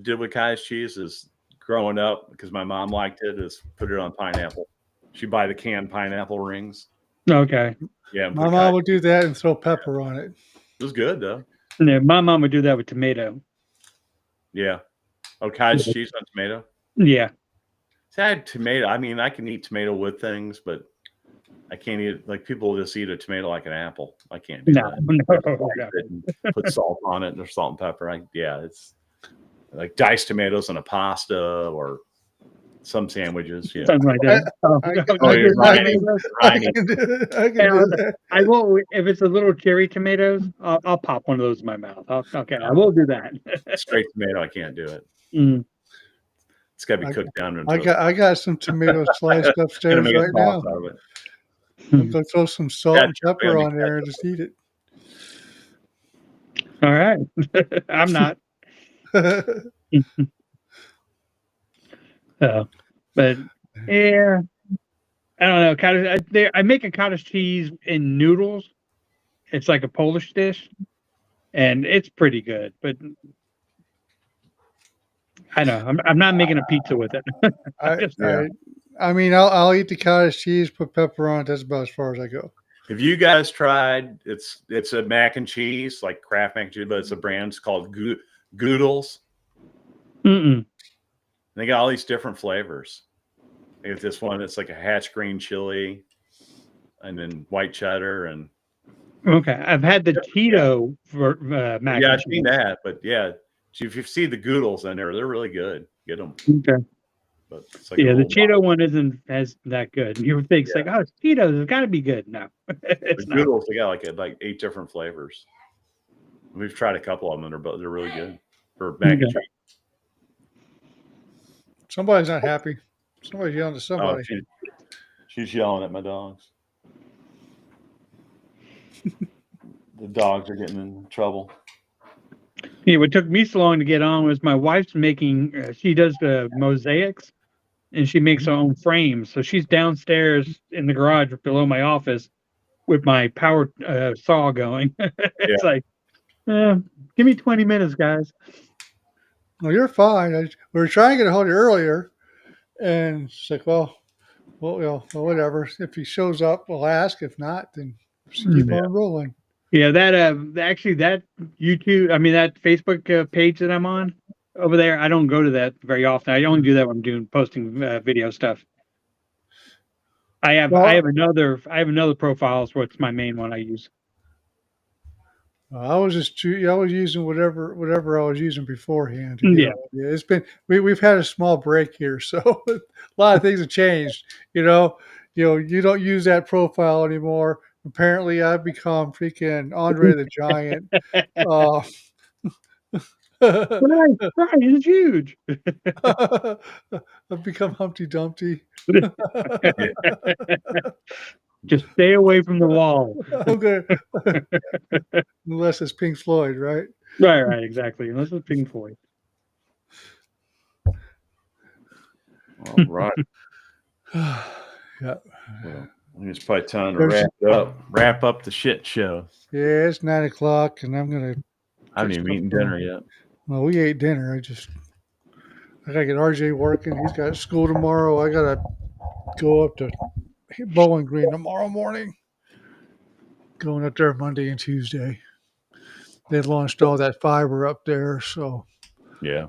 did with cottage cheese is growing up, because my mom liked it, is put it on pineapple. She'd buy the canned pineapple rings. Okay. Yeah, my mom would do that and throw pepper on it. It was good though. Yeah, my mom would do that with tomato. Yeah. Oh, cottage cheese on tomato? Yeah. See, I had tomato. I mean, I can eat tomato with things, but I can't eat, like, people just eat a tomato like an apple. I can't do that. No. Put salt on it, or salt and pepper. It's like diced tomatoes on a pasta or some sandwiches. Yeah. Something like that. I will, if it's a little cherry tomatoes, I'll pop one of those in my mouth. I will do that. Straight tomato, I can't do it. It's got to be cooked down. I got some tomatoes sliced upstairs right now. I'm going to throw some salt and pepper on there and just eat it. All right. I'm not. But yeah, I don't know. I make a cottage cheese in noodles. It's like a Polish dish, and it's pretty good. But I know I'm not making a pizza with it. I mean, I'll eat the cottage cheese, put pepper on it. That's about as far as I go. Have you guys tried? It's a mac and cheese, like Kraft mac and cheese, but it's a brand. It's called Goodles. They got all these different flavors. They got this one that's like a hatch green chili, and then white cheddar, and okay, I've had the Tito for mac. Yeah, I've seen that, but yeah, if you see the Goodles in there, they're really good. Get them. Okay. But it's like the Cheeto one isn't as that good. You would think it's like, oh, it's Cheetos, it's got to be good. No, it's the Goodles. They got like 8 different flavors. We've tried a couple of them, and they're really good for mac and cheese. Somebody's not happy. Somebody's yelling to somebody. Oh, she's yelling at my dogs. The dogs are getting in trouble. Yeah, what took me so long to get on was my wife's making. She does the mosaics, and she makes her own frames. So she's downstairs in the garage below my office with my power saw going. It's like, give me 20 minutes, guys. Well, you're fine. We were trying to get a hold of you earlier, and it's like, well, whatever. If he shows up, we'll ask. If not, then just keep on rolling. Yeah, that actually that YouTube, that Facebook page that I'm on over there, I don't go to that very often. I only do that when I'm posting video stuff. I have another profile. So it's my main one I use. I was using whatever I was using beforehand. It's been we've had a small break here, so a lot of things have changed. You don't use that profile anymore. Apparently, I've become freaking Andre the Giant. Right, it's huge. I've become Humpty Dumpty. Just stay away from the wall. Okay. Unless it's Pink Floyd, right? Right, exactly. Unless it's Pink Floyd. All right. Yeah. Well, It's probably time to wrap up the shit show. Yeah, it's 9 o'clock, and I'm gonna. I haven't even eaten dinner yet. Well, we ate dinner. I gotta get RJ working. He's got school tomorrow. I gotta go up to Bowling Green tomorrow morning. Going up there Monday and Tuesday. They launched all that fiber up there, so Yeah.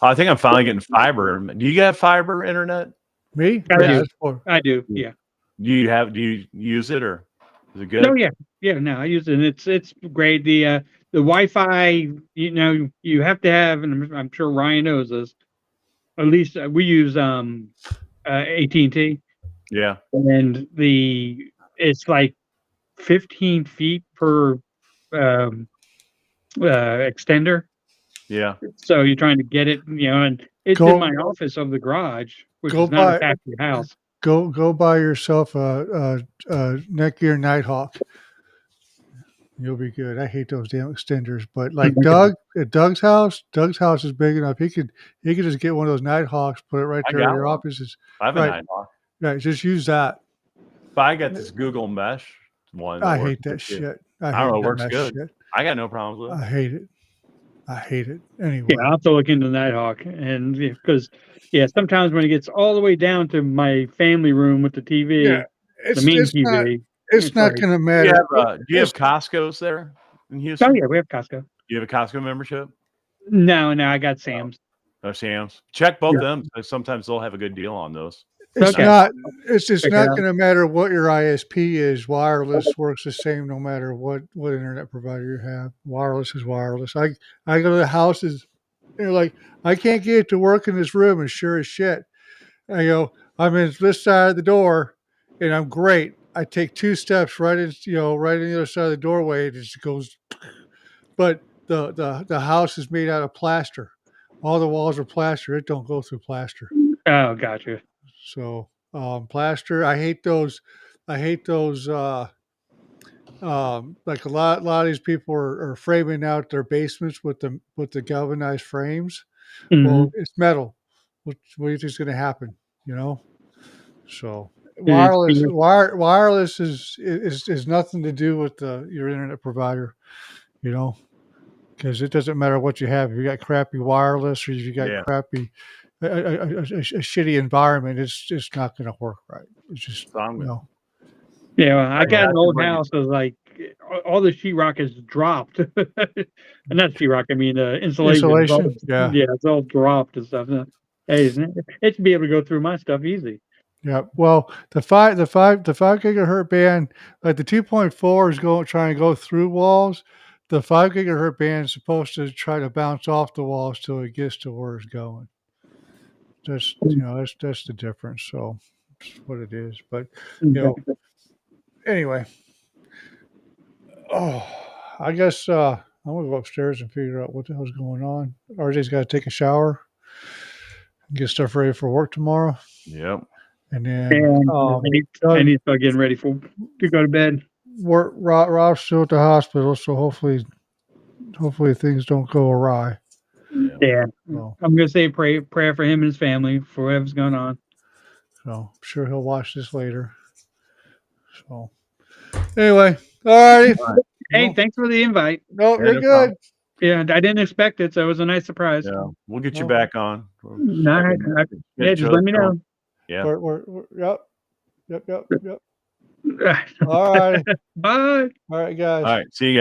I think I'm finally getting fiber. Do you get fiber internet? me? I do. that's for- I do. Yeah. Do you use it or is it good? No, yeah. Yeah, no, I use it. And it's great. The Wi-Fi, you have to have, and I'm sure Ryan knows this. At least we use AT&T, Yeah. and it's like 15 feet per extender. Yeah. So you're trying to get it, and it's in my office of the garage, which is not attached to your house. Go buy yourself a Netgear Nighthawk. You'll be good. I hate those damn extenders, but like Doug at Doug's house is big enough. He could just get one of those Nighthawks, put it right there in your offices. I have a Nighthawk. Right, just use that. But I got this Google Mesh one. I hate that shit. I don't know, it works good. Shit. I got no problems with it. I hate it. Anyway. Yeah, I'll have to look into Nighthawk, and because sometimes when it gets all the way down to my family room with the TV, the main TV. It's not going to matter. Do you have Costco's there in Houston? Oh yeah, we have Costco. Do you have a Costco membership? No, I got Sam's. Oh, Sam's. Check both of them. Sometimes they'll have a good deal on those. It's not going to matter what your ISP is. Wireless works the same no matter what internet provider you have. Wireless is wireless. I go to the houses, they're like, I can't get it to work in this room, and sure as shit, I go, I'm in this side of the door, and I'm great. I take 2 steps right in the other side of the doorway, and it just goes. But the house is made out of plaster. All the walls are plaster. It don't go through plaster. Oh, gotcha. So plaster. I hate those. Like a lot of these people are framing out their basements with the galvanized frames. Mm-hmm. Well, it's metal. What do you think is going to happen? So. Wireless is nothing to do with your internet provider, because it doesn't matter what you have. If you got crappy wireless or if you got crappy a shitty environment, it's just not going to work right. It's just Yeah, well, I got an old house that was like all the sheetrock is dropped, and not sheetrock. I mean insulation. Yeah, it's all dropped and stuff. Hey, it should be able to go through my stuff easy. Yeah, well, the 5 gigahertz band, like the 2.4 is trying to go through walls. The 5 gigahertz band is supposed to try to bounce off the walls till it gets to where it's going. That's that's the difference. So that's what it is. But anyway, I guess I'm gonna go upstairs and figure out what the hell's going on. RJ's got to take a shower, and get stuff ready for work tomorrow. Yep. And then I need to start getting ready to go to bed. Rob's still at the hospital, so hopefully things don't go awry. Yeah. Well, I'm gonna say prayer for him and his family for whatever's going on. So I'm sure he'll watch this later. So anyway, all right. Hey, thanks for the invite. No, you're good. Yeah, I didn't expect it, so it was a nice surprise. Yeah, we'll get you back on. Just let me know. Yeah. Yep. All right. Bye. All right, guys. All right. See you guys.